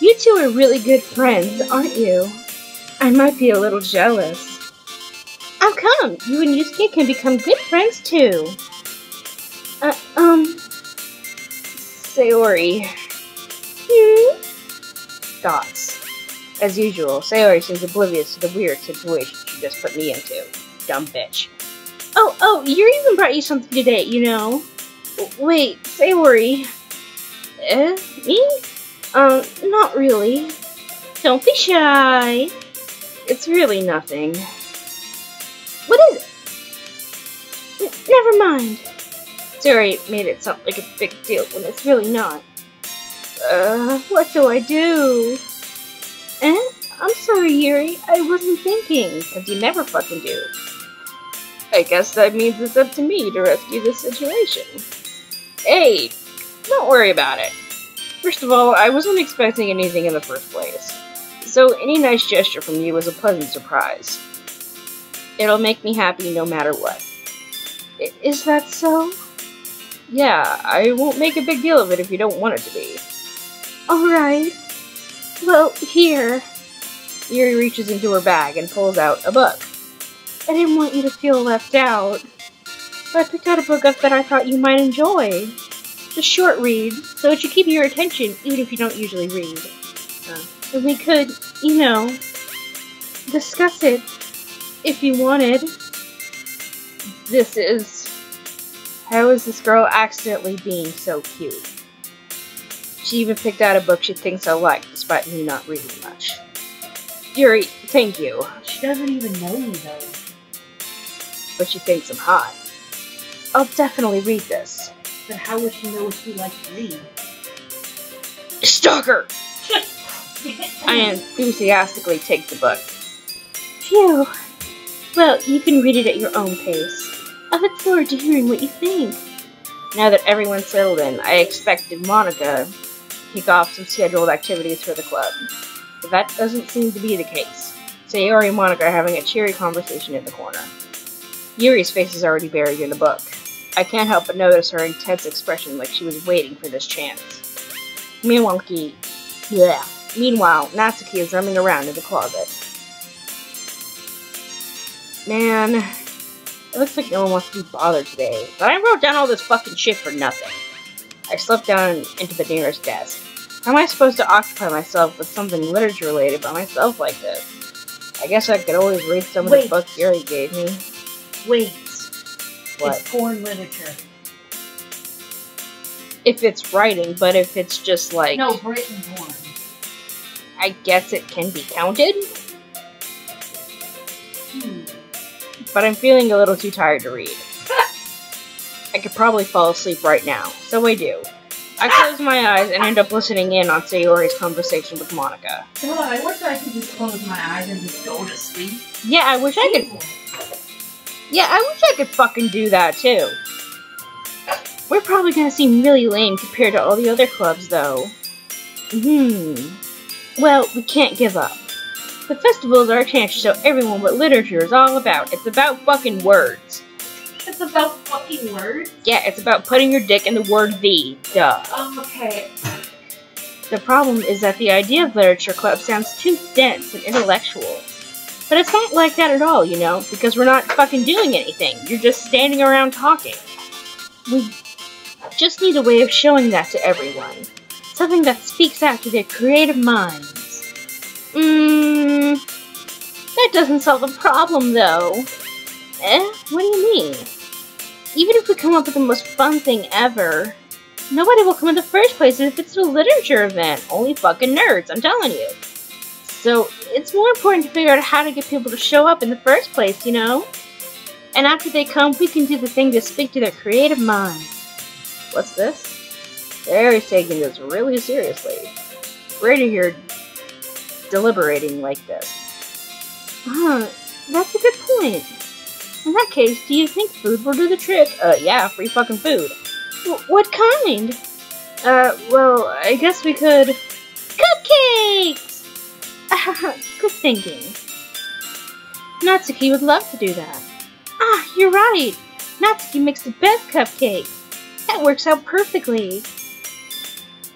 You two are really good friends, aren't you? I might be a little jealous. How come? You and Yusuke can become good friends too. Sayori. Dots. As usual, Sayori seems oblivious to the weird situation she just put me into. Dumb bitch. Oh, Yuri even brought you something today, you know. Wait, Sayori. Me? Not really. Don't be shy. It's really nothing. What is it? Never mind. Sayori made it sound like a big deal when it's really not. What do I do? I'm sorry, Yuri. I wasn't thinking, because you never fucking do. I guess that means it's up to me to rescue this situation. Hey, don't worry about it. First of all, I wasn't expecting anything in the first place. So any nice gesture from you was a pleasant surprise. It'll make me happy no matter what. Is that so? Yeah, I won't make a big deal of it if you don't want it to be. Alright. Well, here. Yuri reaches into her bag and pulls out a book. I didn't want you to feel left out. So I picked out a book that I thought you might enjoy. It's a short read, so it should keep your attention even if you don't usually read. And we could, you know, discuss it if you wanted. This is... How is this girl accidentally being so cute? She even picked out a book she thinks I like, despite me not reading much. Yuri, thank you. She doesn't even know me, though. But she thinks I'm hot. I'll definitely read this. But how would she know what you like to read? Stalker! I enthusiastically take the book. Phew. Well, you can read it at your own pace. I look forward to hearing what you think. Now that everyone's settled in, I expected Monica to kick off some scheduled activities for the club. But that doesn't seem to be the case. Sayori and Monica are having a cheery conversation in the corner. Yuri's face is already buried in the book. I can't help but notice her intense expression like she was waiting for this chance. Meanwhile, Natsuki is roaming around in the closet. Man, it looks like no one wants to be bothered today, but I wrote down all this fucking shit for nothing. I slipped down into the nearest desk. How am I supposed to occupy myself with something literature-related by myself like this? I guess I could always read some of the books Yuri gave me. Wait. What? It's porn literature. If it's writing, but if it's just like... No, written porn. I guess it can be counted? But I'm feeling a little too tired to read. I could probably fall asleep right now, so I do. I close my eyes and end up listening in on Sayori's conversation with Monica. God, I wish I could just close my eyes and just go to sleep. Yeah, I wish I could... Yeah, I wish I could fucking do that, too. We're probably gonna seem really lame compared to all the other clubs, though. Well, we can't give up. The festival is our chance to show everyone what literature is all about. It's about fucking words. It's about fucking words? Yeah, it's about putting your dick in the word the. Duh. Okay. The problem is that the idea of literature club sounds too dense and intellectual. But it's not like that at all, you know, because we're not fucking doing anything. You're just standing around talking. We just need a way of showing that to everyone. Something that speaks out to their creative minds. That doesn't solve the problem, though. What do you mean? Even if we come up with the most fun thing ever, nobody will come in the first place if it's a literature event. Only fucking nerds, I'm telling you. So, it's more important to figure out how to get people to show up in the first place, you know? And after they come, we can do the thing to speak to their creative minds. What's this? They're taking this really seriously. Great to hear deliberating like this. That's a good point. In that case, do you think food will do the trick? Yeah, free fucking food. What kind? Well, I guess we could... Cupcakes! Good thinking. Natsuki would love to do that. You're right. Natsuki makes the best cupcakes. That works out perfectly.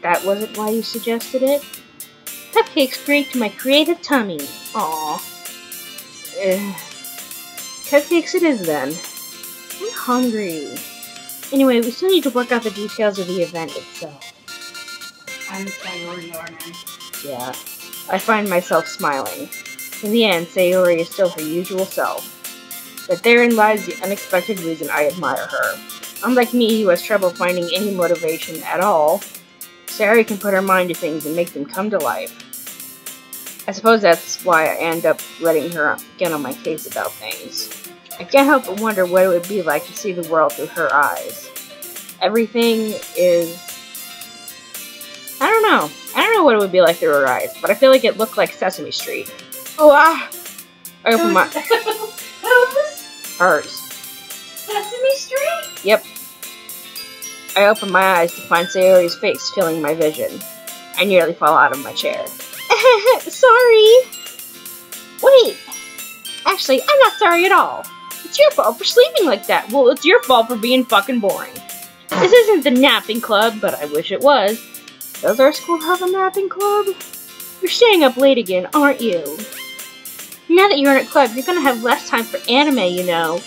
That wasn't why you suggested it? Cupcakes break to my creative tummy. Aw. Cupcakes it is then. I'm hungry. Anyway, we still need to work out the details of the event itself. I'm Sayori, aren't I? Yeah. I find myself smiling. In the end, Sayori is still her usual self. But therein lies the unexpected reason I admire her. Unlike me, who has trouble finding any motivation at all, Sayori can put her mind to things and make them come to life. I suppose that's why I end up letting her get on my case about things. I can't help but wonder what it would be like to see the world through her eyes. Everything is... I don't know what it would be like through her eyes, but I feel like it looked like Sesame Street. I opened my... Who's? Hers. Sesame Street? Yep. I opened my eyes to find Sayori's face filling my vision. I nearly fell out of my chair. Sorry. Wait. Actually, I'm not sorry at all. It's your fault for sleeping like that. Well, it's your fault for being fucking boring. This isn't the napping club, but I wish it was. Does our school have a napping club? You're staying up late again, aren't you? Now that you're in a club, you're gonna have less time for anime, you know.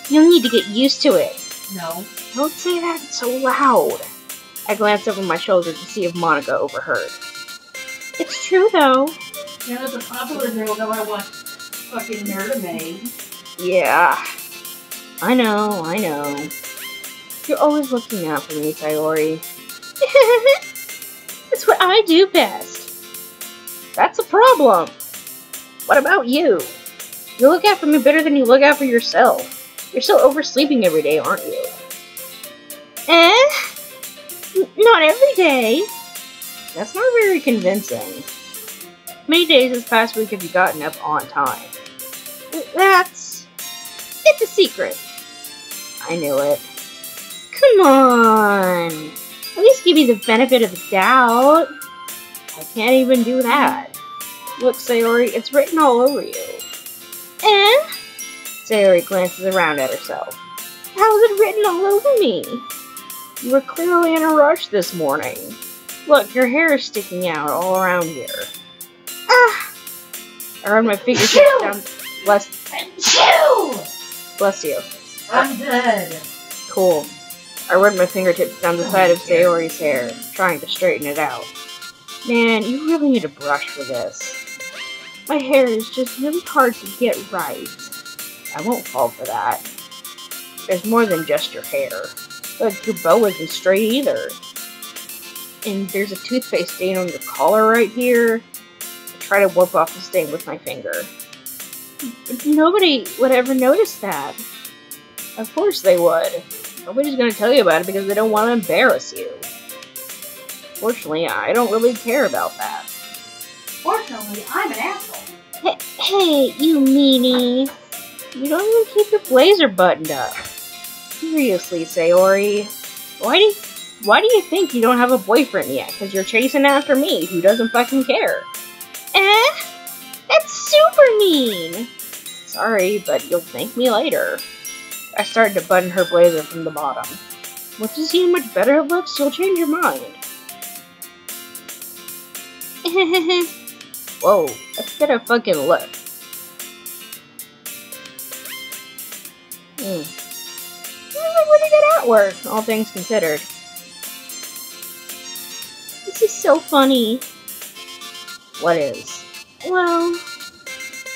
You'll need to get used to it. No. Don't say that so loud. I glanced over my shoulder to see if Monica overheard. It's true, though. You know, the popular girl that I watch fucking Nerdame. Yeah. I know. You're always looking out for me, Sayori. That's what I do best. That's a problem. What about you? You look out for me better than you look out for yourself. You're still oversleeping every day, aren't you? Not every day. That's not very convincing. How many days this past week have you gotten up on time? It's a secret. I knew it. Come on. At least give me the benefit of the doubt. I can't even do that. Look, Sayori, it's written all over you. Sayori glances around at herself. How is it written all over me? You were clearly in a rush this morning. Look, your hair is sticking out all around here. I run my fingertips down. Bless you. I'm dead. Cool. I run my fingertips down the side of Sayori's hair, trying to straighten it out. Man, you really need a brush for this. My hair is just really hard to get right. I won't fall for that. There's more than just your hair. But your bow isn't straight either. And there's a toothpaste stain on your collar right here. I try to wipe off the stain with my finger. Nobody would ever notice that. Of course they would. Nobody's gonna tell you about it because they don't want to embarrass you. Fortunately, I don't really care about that. Fortunately, I'm an asshole. Hey, you meanie. You don't even keep your blazer buttoned up. Seriously, Sayori. Why do you think you don't have a boyfriend yet? Because you're chasing after me, who doesn't fucking care. That's super mean! Sorry, but you'll thank me later. I started to button her blazer from the bottom. Once you see how much better it looks, you'll change your mind. Whoa, let's get a fucking look. Pretty good artwork, all things considered. This is so funny. What is? Well,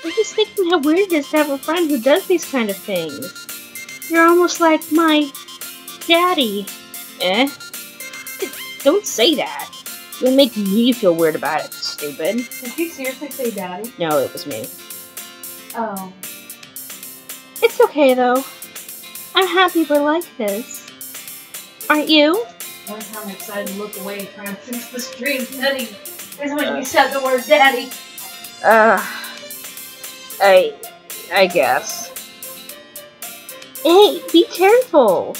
I'm just thinking how weird it is to have a friend who does these kind of things. You're almost like my daddy. Don't say that. You'll make me feel weird about it, stupid. Did you seriously say daddy? No, it was me. Oh. It's okay, though. I'm happy we're like this. Aren't you? One time I decided to look away trying to fix the stream setting is when you said the word daddy. I guess. Hey, be careful!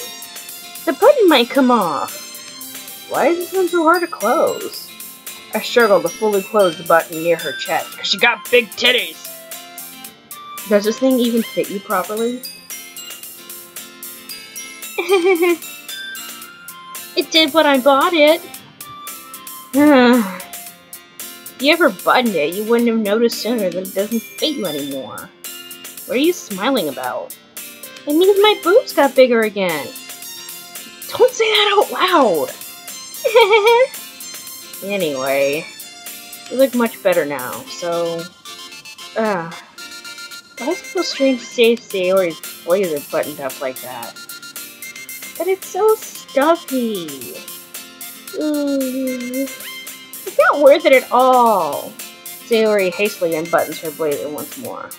The button might come off. Why is this one so hard to close? I struggled to fully close the button near her chest, because she got big titties! Does this thing even fit you properly? It did when I bought it. If you ever buttoned it, you wouldn't have noticed sooner that it doesn't fit you anymore. What are you smiling about? It means my boobs got bigger again. Don't say that out loud. Anyway, you look much better now, so... Why is it so strange to say Sayori's blazer buttoned up like that? But it's so stuffy. It's not worth it at all. Sayori hastily unbuttons her blazer once more.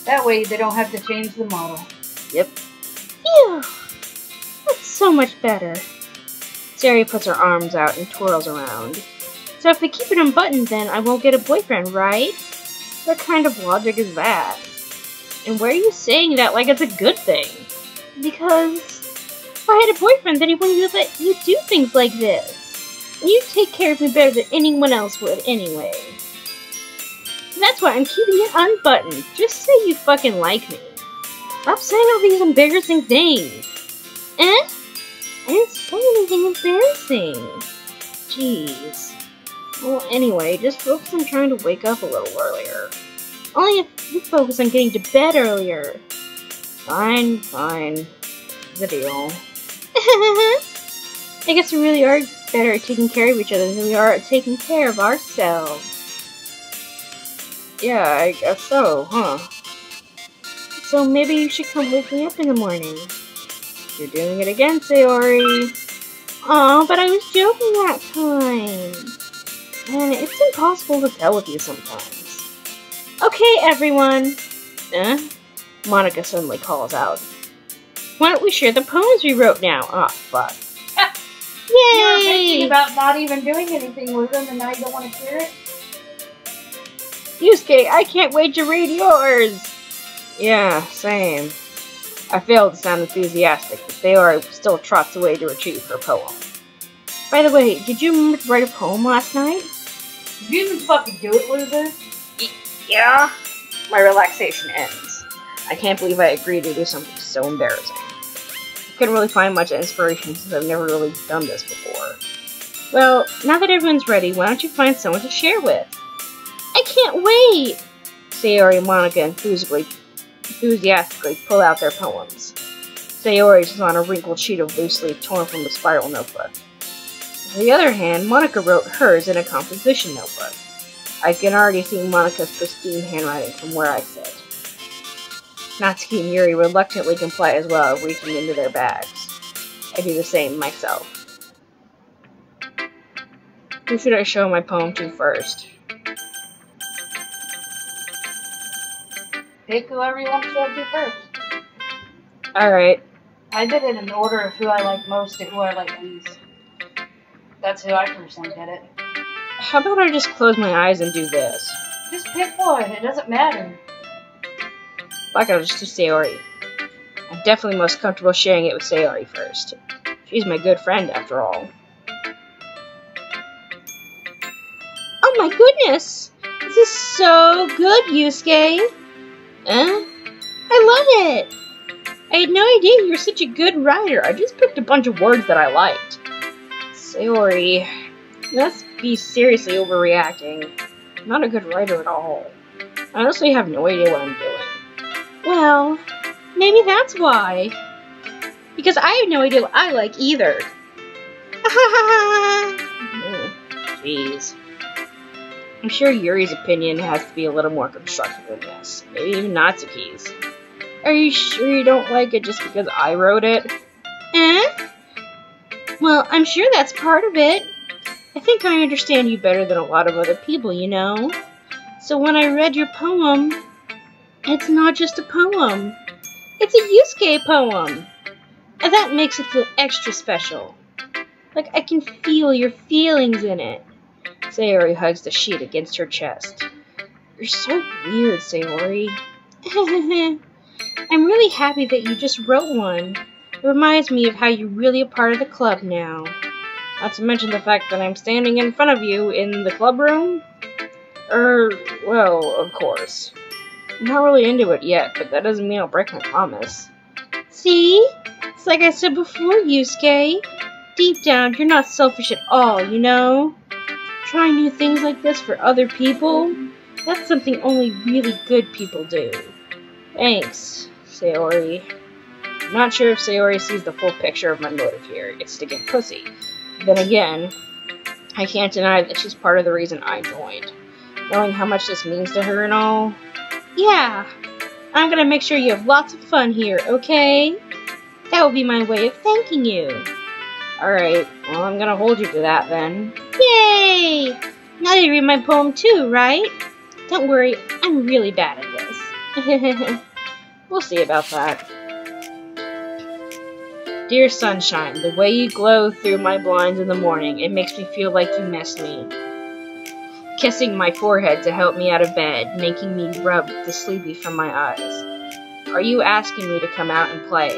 That way they don't have to change the model. Yep. Phew! That's so much better. Sayori puts her arms out and twirls around. So if I keep it unbuttoned, then I won't get a boyfriend, right? What kind of logic is that? And why are you saying that like it's a good thing? Because if I had a boyfriend, then he wouldn't let you do things like this. And you take care of me better than anyone else would anyway. And that's why I'm keeping it unbuttoned. Just say you fucking like me. Stop saying all these embarrassing things. I didn't say anything embarrassing. Jeez. Well, anyway, just focus on trying to wake up a little earlier. Only if you focus on getting to bed earlier. Fine. The deal. I guess we really are better at taking care of each other than we are at taking care of ourselves. Yeah, I guess so, huh? So maybe you should come wake me up in the morning. You're doing it again, Sayori. Aw, but I was joking that time. And it's impossible to tell with you sometimes. Okay, everyone. Monica suddenly calls out. Why don't we share the poems we wrote now? Ah, fuck. Yay! You were thinking about not even doing anything with them and now you don't want to share it? Yusuke, I can't wait to read yours! Yeah, same. I failed to sound enthusiastic, but Sayori still trots away to retrieve her poem. By the way, did you remember to write a poem last night? Did you even fucking do it, loser? Yeah. My relaxation ends. I can't believe I agreed to do something so embarrassing. I couldn't really find much inspiration since I've never really done this before. Well, now that everyone's ready, why don't you find someone to share with? I can't wait! Sayori and Monica enthusiastically pull out their poems. Sayori's is on a wrinkled sheet of loose leaf torn from the spiral notebook. On the other hand, Monica wrote hers in a composition notebook. I can already see Monica's pristine handwriting from where I sit. Natsuki and Yuri reluctantly comply as well, reaching into their bags. I do the same myself. Who should I show my poem to first? Pick whoever you want to show it to first. Alright. I did it in order of who I like most to who I like least. That's who I personally did it. How about I just close my eyes and do this? Just pick one. It doesn't matter. Like I'll just do Sayori. I'm definitely most comfortable sharing it with Sayori first. She's my good friend, after all. Oh my goodness! This is so good, Yusuke! I love it! I had no idea you were such a good writer. I just picked a bunch of words that I liked. Sayori, you must be seriously overreacting. I'm not a good writer at all. I honestly have no idea what I'm doing. Well, maybe that's why. Because I have no idea what I like either. Jeez. I'm sure Yuri's opinion has to be a little more constructive than this. Maybe even Natsuki's. Are you sure you don't like it just because I wrote it? Well, I'm sure that's part of it. I think I understand you better than a lot of other people, you know? So when I read your poem, it's not just a poem. It's a Yusuke poem. And that makes it feel extra special. Like I can feel your feelings in it. Sayori hugs the sheet against her chest. You're so weird, Sayori. I'm really happy that you just wrote one. It reminds me of how you're really a part of the club now. Not to mention the fact that I'm standing in front of you in the club room. Well, of course. I'm not really into it yet, but that doesn't mean I'll break my promise. See? It's like I said before, Yusuke. Deep down, you're not selfish at all, you know? Trying new things like this for other people, that's something only really good people do. Thanks, Sayori. I'm not sure if Sayori sees the full picture of my motive here. It's to get pussy. Then again, I can't deny that she's part of the reason I joined. Knowing how much this means to her and all. Yeah, I'm gonna make sure you have lots of fun here, okay? That will be my way of thanking you. Alright, well I'm gonna hold you to that then. Yay! Now you read my poem too, right? Don't worry, I'm really bad at this. We'll see about that. Dear sunshine, the way you glow through my blinds in the morning, it makes me feel like you miss me. Kissing my forehead to help me out of bed, making me rub the sleepy from my eyes. Are you asking me to come out and play?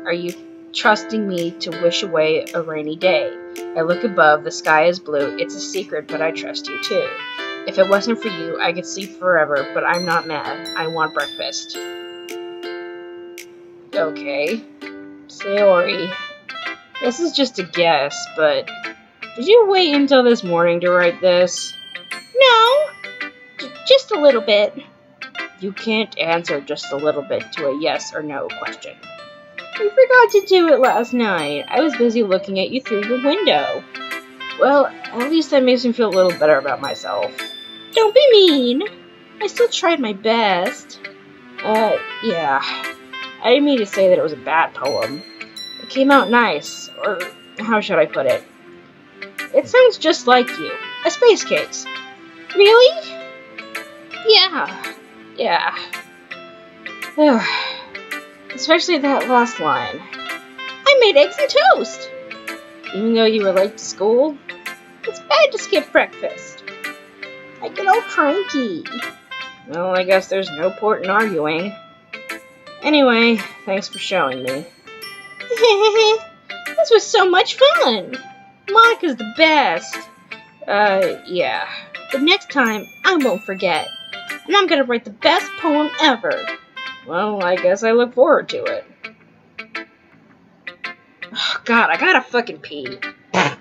Are you trusting me to wish away a rainy day? I look above, the sky is blue, it's a secret, but I trust you too. If it wasn't for you, I could sleep forever, but I'm not mad. I want breakfast. Okay. Sayori. This is just a guess, but did you wait until this morning to write this? No, just a little bit. You can't answer just a little bit to a yes or no question. I forgot to do it last night. I was busy looking at you through your window. Well, at least that makes me feel a little better about myself. Don't be mean. I still tried my best. Yeah. I didn't mean to say that it was a bad poem. It came out nice, or how should I put it? It sounds just like you. A space case. Really? Yeah. Especially that last line. I made eggs and toast! Even though you were late to school, it's bad to skip breakfast. I get all cranky. Well, I guess there's no point in arguing. Anyway, thanks for showing me. This was so much fun! Monica's the best. Yeah. But next time, I won't forget. And I'm gonna write the best poem ever. Well, I guess I look forward to it. Oh, God, I gotta fucking pee. I'm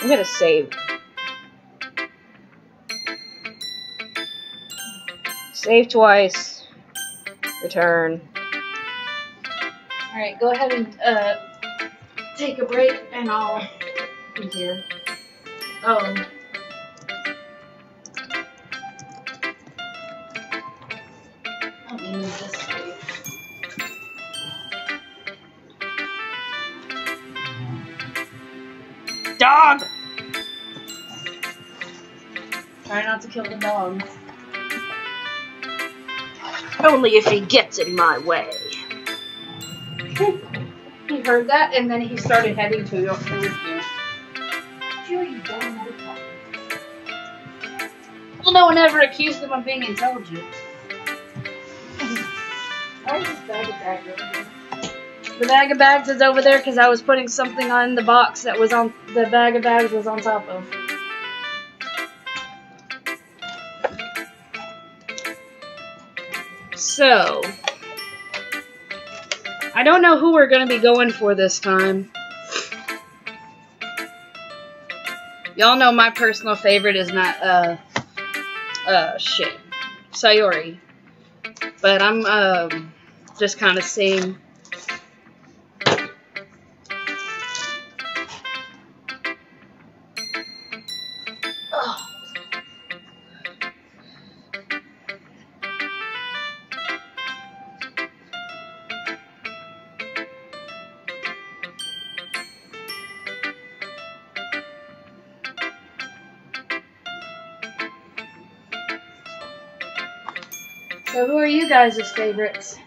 gonna save. Save twice. Return. Alright, go ahead and take a break and I'll be here. Let me move this for you. Dog! Try not to kill the dog. Only if he gets in my way. He heard that and then he started heading towards you. Sure, you dumb motherfucker. Well, no one ever accused him of being intelligent. Why is this bag of over here? The bag of bags is over there because I was putting something on the box that was on the bag of bags was on top of. So, I don't know who we're going to be going for this time. Y'all know my personal favorite is not, Sayori. But I'm, just kind of seeing. So who are you guys' favorites?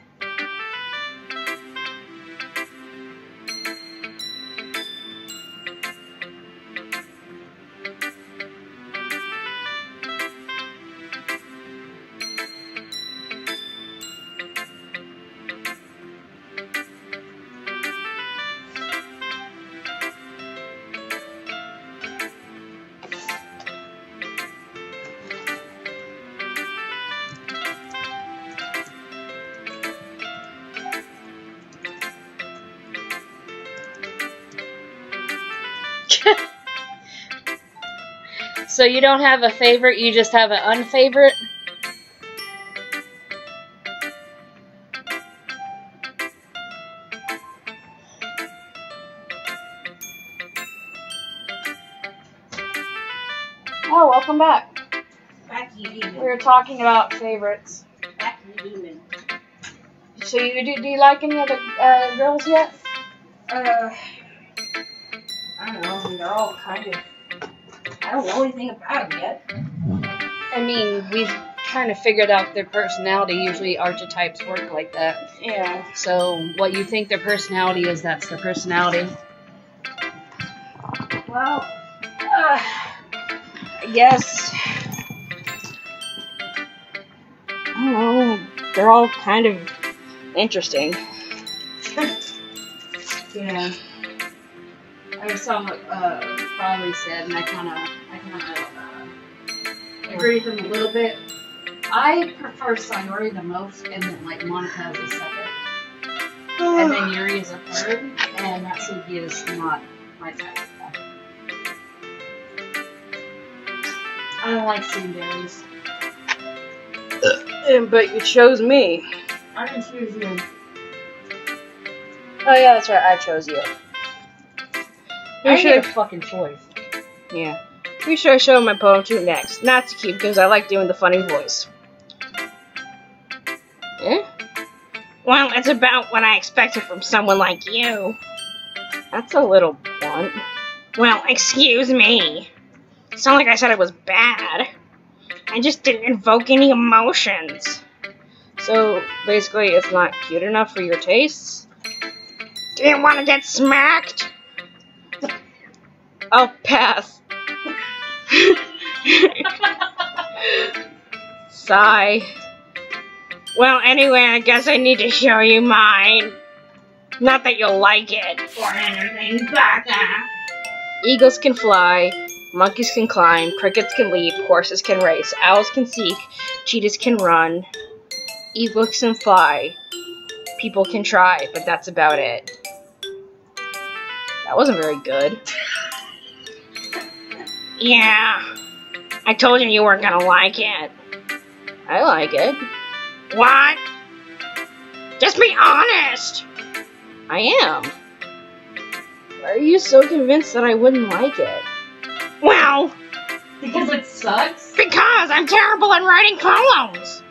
So you don't have a favorite, you just have an unfavorite? Oh, welcome back. Back you demon. We were talking about favorites. Back you demon. So do you like any of the girls yet? I don't know. I mean, they're all kind of. I don't know anything about them yet. I mean, we've kind of figured out their personality. Usually archetypes work like that. Yeah. So what you think their personality is, that's their personality. Well, I guess. I don't know. They're all kind of interesting. Yeah. I saw what probably said, and I kind of agree with him a little bit. I prefer Sayori the most, and then like Monica is the second, and then Yuri is a third, and Natsuki is not my type. I don't like tsunderes. But you chose me. I didn't choose you. Oh yeah, that's right. I chose you. I should have fucking choice. Yeah. Who should I show my poem to next? Natsuki, because I like doing the funny voice. Eh? Well, it's about what I expected from someone like you. That's a little blunt. Well, excuse me. It's not like I said it was bad. I just didn't invoke any emotions. So, basically, it's not cute enough for your tastes? Do you want to get smacked? I'll pass. Sigh. Well, anyway, I guess I need to show you mine. Not that you'll like it. Or anything but that. Eagles can fly, monkeys can climb, crickets can leap, horses can race, owls can seek, cheetahs can run, eagles can fly, people can try, but that's about it. That wasn't very good. Yeah, I told you weren't gonna like it. I like it. What? Just be honest! I am. Why are you so convinced that I wouldn't like it? Well, Because it sucks? because I'm terrible at writing poems.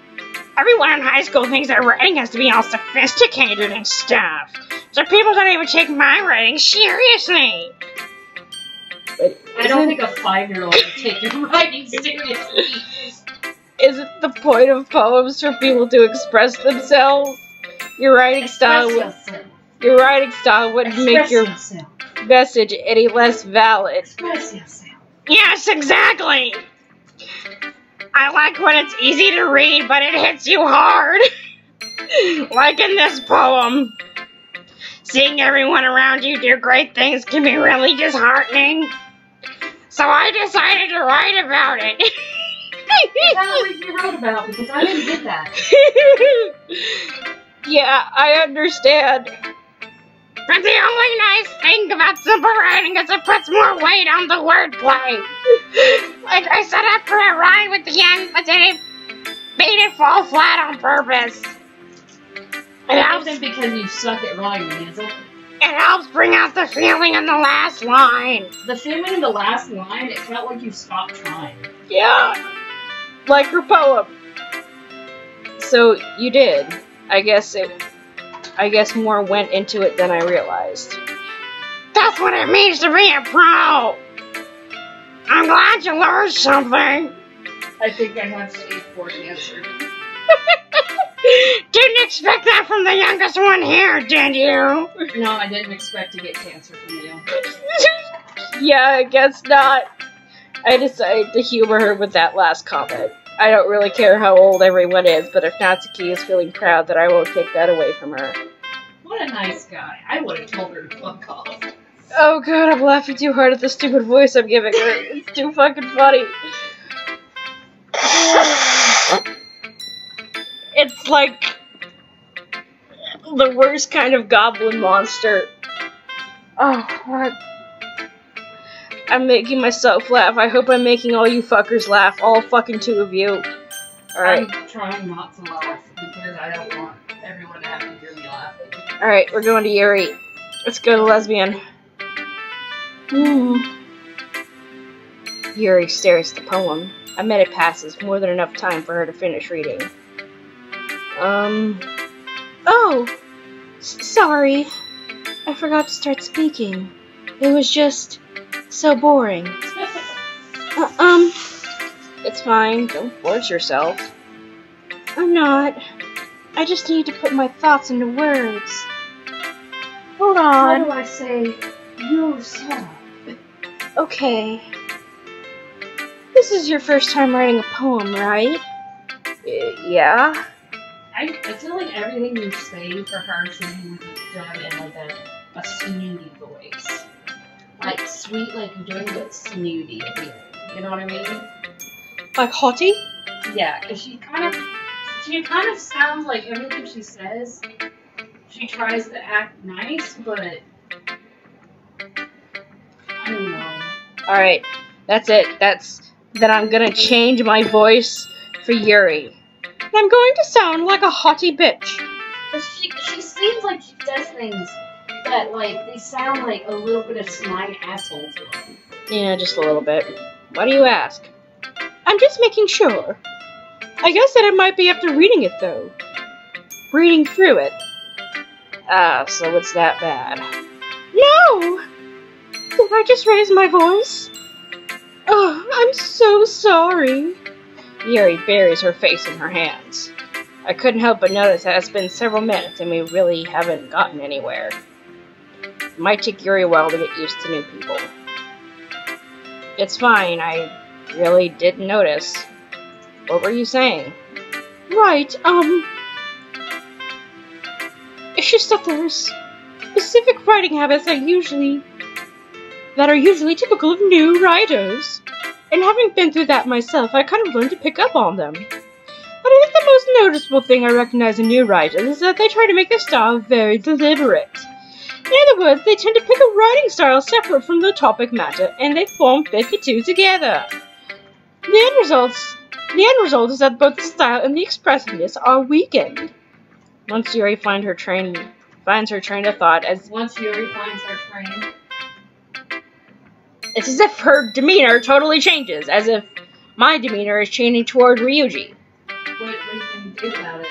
Everyone in high school thinks that writing has to be all sophisticated and stuff. So people don't even take my writing seriously. But I don't think a 5-year-old would take your writing seriously. Isn't the point of poems for people to express themselves? Your writing style wouldn't make your message any less valid. Express yourself. Yes, exactly. I like when it's easy to read, but it hits you hard. Like in this poem. seeing everyone around you do great things can be really disheartening. So I decided to write about it. That's not what you wrote about, because I didn't get that. Yeah, I understand. But the only nice thing about simple writing is it puts more weight on the wordplay. Like I set up for a rhyme with the end, but then it made it fall flat on purpose. It isn't because you suck at rhyming, is it? It helps bring out the feeling in the last line. The feeling in the last line, it felt like you stopped trying. Yeah, like her poem. So you did. I guess more went into it than I realized. That's what it means to be a pro. I'm glad you learned something. I think I have stage 4 cancer. Didn't expect that from the youngest one here, did you? No, I didn't expect to get cancer from you. Yeah, I guess not. I decided to humor her with that last comment. I don't really care how old everyone is, but if Natsuki is feeling proud, then I won't take that away from her. What a nice guy. I would have told her to fuck off. Oh god, I'm laughing too hard at the stupid voice I'm giving her. It's too fucking funny. It's like the worst kind of goblin monster. Oh, what? I'm making myself laugh. I hope I'm making all you fuckers laugh. All fucking 2 of you. Alright. I'm trying not to laugh because I don't want everyone to have to hear me laughing. Alright, we're going to Yuri. Let's go to Lesbian. Yuri stares at the poem. A minute passes, more than enough time for her to finish reading. Oh! Sorry. I forgot to start speaking. It was just so boring. It's fine. Don't force yourself. I'm not. I just need to put my thoughts into words. Hold on. How do I say yourself? Okay. This is your first time writing a poem, right? Yeah. I feel like everything you say for her should be done in like a snooty voice. Like sweet, like you're doing but snooty. You know what I mean? Like haughty? Yeah, because she kind of sounds like everything she says. She tries to act nice, but I don't know. Alright, that's it. Then I'm gonna change my voice for Yuri. I'm going to sound like a haughty bitch. Because she seems like she does things that, like, they sound like a little bit of snide asshole to them. Yeah, just a little bit. Why do you ask? I'm just making sure. I guess that it might be after reading it, though. Reading through it. Ah, so it's that bad. No! Did I just raise my voice? Oh, I'm so sorry. Yuri buries her face in her hands. I couldn't help but notice that it's been several minutes and we really haven't gotten anywhere. It might take Yuri a while to get used to new people. It's fine, I really didn't notice. What were you saying? Right, it's just that there's specific writing habits that are usually typical of new writers. And having been through that myself, I kind of learned to pick up on them. But I think the most noticeable thing I recognize in new writers is that they try to make their style very deliberate. In other words, they tend to pick a writing style separate from the topic matter, and they form fit the two together. The end result is that both the style and the expressiveness are weakened. Once Yuri finds her train of thought, it's as if her demeanor totally changes, as if my demeanor is changing toward Ryuji. What are you going to do about it?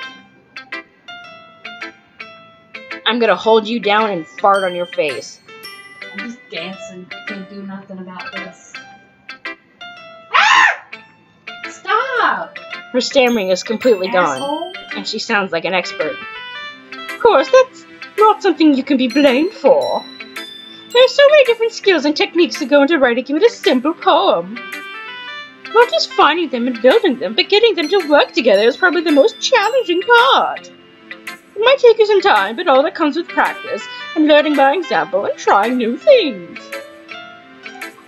I'm gonna hold you down and fart on your face. I'm just dancing. Can't do nothing about this. Stop! Her stammering is completely Asshole. gone, and she sounds like an expert. Of course, that's not something you can be blamed for. There are so many different skills and techniques that go into writing even a simple poem. Not just finding them and building them, but getting them to work together is probably the most challenging part. And might take you some time, but all that comes with practice, and learning by example, and trying new things.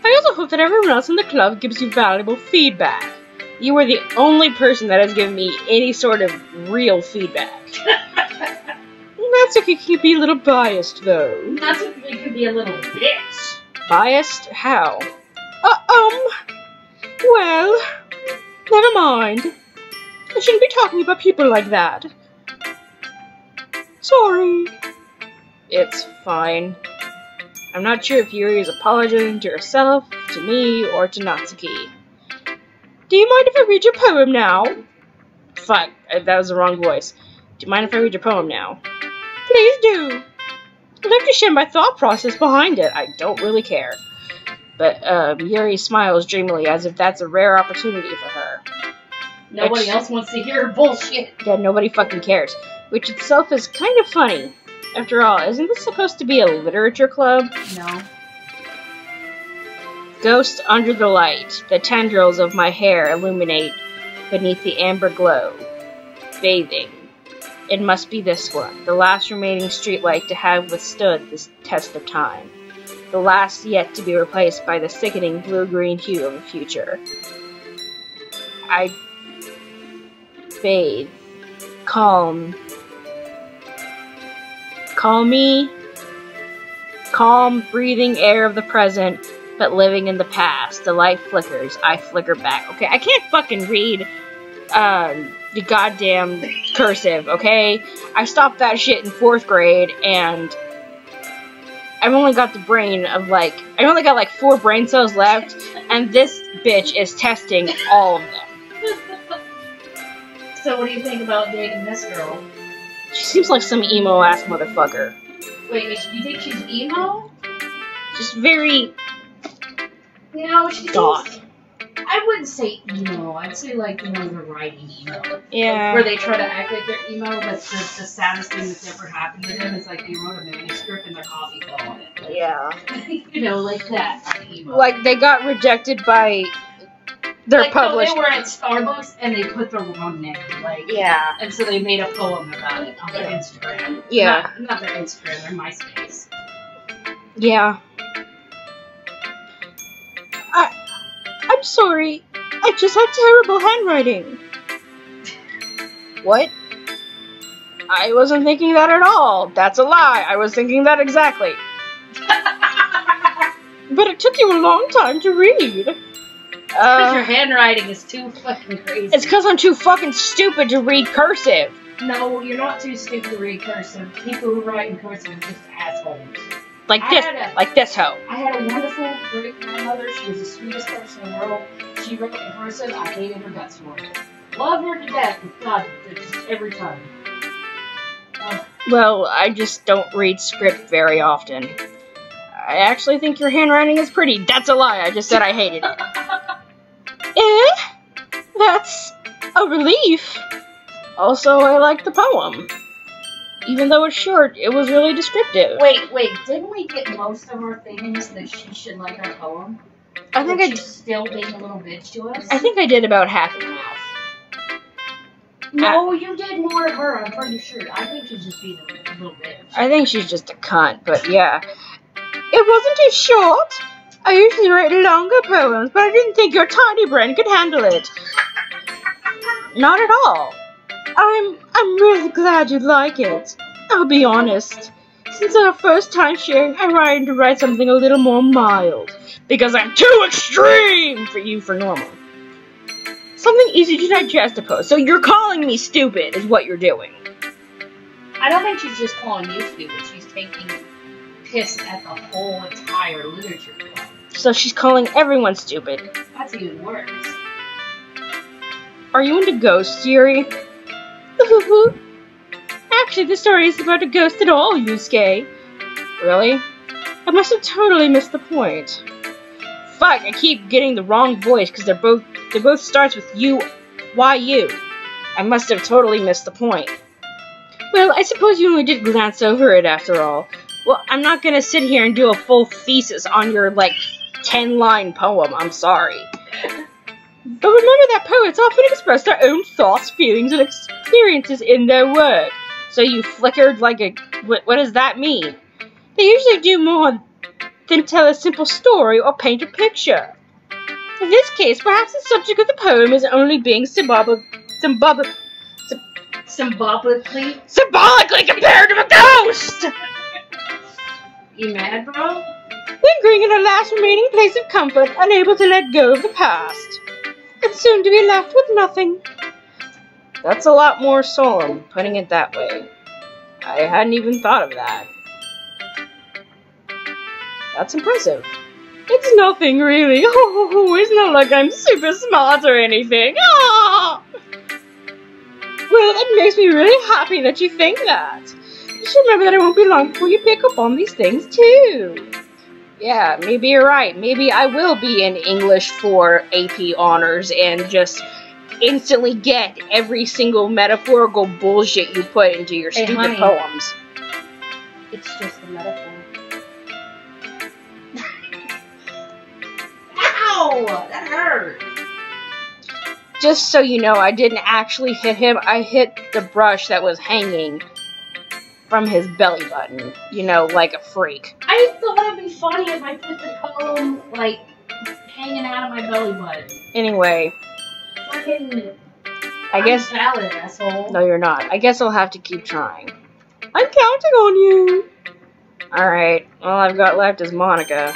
I also hope that everyone else in the club gives you valuable feedback. You are the only person that has given me any sort of real feedback. Natsuki can be a little biased, though. Natsuki can be a little bitch. Biased? How? Well, never mind. I shouldn't be talking about people like that. Sorry. It's fine. I'm not sure if Yuri is apologizing to herself, to me, or to Natsuki. Do you mind if I read your poem now? Fuck, that was the wrong voice. Do you mind if I read your poem now? Please do. I'd like to share my thought process behind it. I don't really care. But Yuri smiles dreamily as if that's a rare opportunity for her. Nobody else wants to hear bullshit. Yeah, nobody fucking cares. Which itself is kind of funny. After all, isn't this supposed to be a literature club? No. Ghost under the light. The tendrils of my hair illuminate beneath the amber glow. Bathing. It must be this one, the last remaining streetlight to have withstood this test of time. The last yet to be replaced by the sickening blue-green hue of the future. I bathe. Calm, breathing air of the present, but living in the past. The light flickers. I flicker back. Okay, I can't fucking read the goddamn cursive, okay? I stopped that shit in 4th grade, and I've only got the brain of, like, I only got, like, 4 brain cells left, and this bitch is testing all of them. So what do you think about dating this girl? She seems like some emo-ass motherfucker. Wait, do you think she's emo? Just very... No, she's... goth. I wouldn't say emo. I'd say, like, the writing emo. Yeah. Where they try to act like they're emo, but the saddest thing that's ever happened to them is, like, they wrote a manuscript and their coffee fell on it. Like, yeah. You know, like that kind of emo. Like, they got rejected by their like, published... No, they were at Starbucks and they put the wrong name. Like, yeah. And so they made a poem about it on their Instagram. Yeah. Not their Instagram, their MySpace. Yeah. I'm sorry. I just have terrible handwriting. What? I wasn't thinking that at all. That's a lie. I was thinking that exactly. But it took you a long time to read. Because your handwriting is too fucking crazy. It's because I'm too fucking stupid to read cursive. No, you're not too stupid to read cursive. People who write in cursive are just assholes. Like this hoe. I had a wonderful great-grandmother. She was the sweetest person in the world. She wrote in cursive. I hated her guts for it. Love her to death, but God, just every time. Well, I just don't read script very often. I actually think your handwriting is pretty. That's a lie. I just said I hated it. That's a relief. Also, I like the poem. Even though it's short, it was really descriptive. Wait, didn't we get most of our things that she should like our poem? I think she's still being a little bitch to us? I think I did about half and half. No, you did more of her, I'm pretty sure. I think she's just being a little bitch. I think she's just a cunt, but yeah. It wasn't too short. I usually write longer poems, but I didn't think your tiny brain could handle it. Not at all. I'm really glad you like it. I'll be honest. Since our first time sharing, I'm trying to write something a little more mild. Because I'm too extreme for you for normal. Something easy to digest, I suppose. So you're calling me stupid, is what you're doing. I don't think she's just calling you stupid. She's taking piss at the whole entire literature club. So she's calling everyone stupid. That's even worse. Are you into ghosts, Yuri? Actually, the story isn't about a ghost at all, Yusuke. Really? I must have totally missed the point. Fuck, I keep getting the wrong voice because they both starts with you. Why you? I must have totally missed the point. Well, I suppose you only did glance over it after all. Well, I'm not gonna sit here and do a full thesis on your, like, 10-line poem, I'm sorry. But remember that poets often express their own thoughts, feelings, and experiences in their work. So you flickered like a... What does that mean? They usually do more than tell a simple story or paint a picture. In this case, perhaps the subject of the poem is only being symbolically compared to a ghost! You mad, bro? Lingering in a last remaining place of comfort, unable to let go of the past, and soon to be left with nothing. That's a lot more solemn, putting it that way. I hadn't even thought of that. That's impressive. It's nothing, really. Oh, it's not like I'm super smart or anything. Oh. Well, that makes me really happy that you think that. Just remember that it won't be long before you pick up on these things, too. Yeah, maybe you're right. Maybe I will be in English for AP honors and just instantly get every single metaphorical bullshit you put into your stupid poems. It's just a metaphor. Ow! That hurt! Just so you know, I didn't actually hit him. I hit the brush that was hanging from his belly button. You know, like a freak. I thought it'd be funny if I put the poem, like, hanging out of my belly button. Anyway. I guess... I'm valid, asshole. No, you're not. I guess I'll have to keep trying. I'm counting on you. Alright. All I've got left is Monica.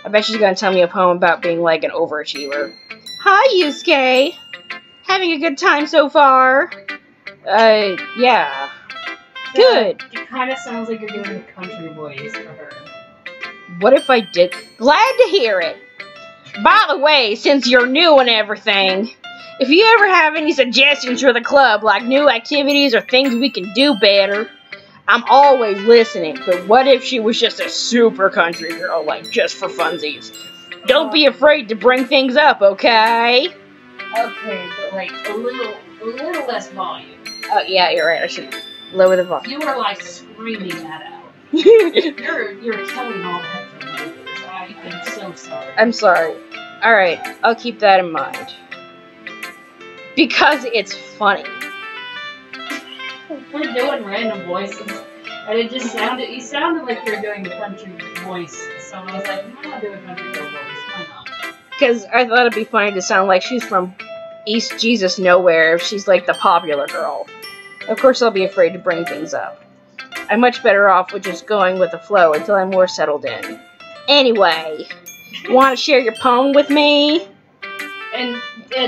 I bet she's gonna tell me a poem about being like an overachiever. Hi, Yusuke. Having a good time so far? Yeah. Good. It kind of sounds like you're doing a country voice for her. What if I did? Glad to hear it. By the way, since you're new and everything, if you ever have any suggestions for the club, like new activities or things we can do better, I'm always listening. But what if she was just a super country girl, like just for funsies? Don't be afraid to bring things up, okay? Okay, but like a little less volume. Oh yeah, you're right. I should lower the volume. You were like screaming that out. You're killing all the headphone makers. I am so sorry. I'm sorry. Alright, I'll keep that in mind. Because it's funny. We're doing random voices, and it just sounded, you sounded like you were doing a country voice, so I was like, I'm not doing a country girl voice, why not? Because I thought it'd be funny to sound like she's from East Jesus Nowhere if she's like the popular girl. Of course I'll be afraid to bring things up. I'm much better off with just going with the flow until I'm more settled in. Anyway, want to share your poem with me? And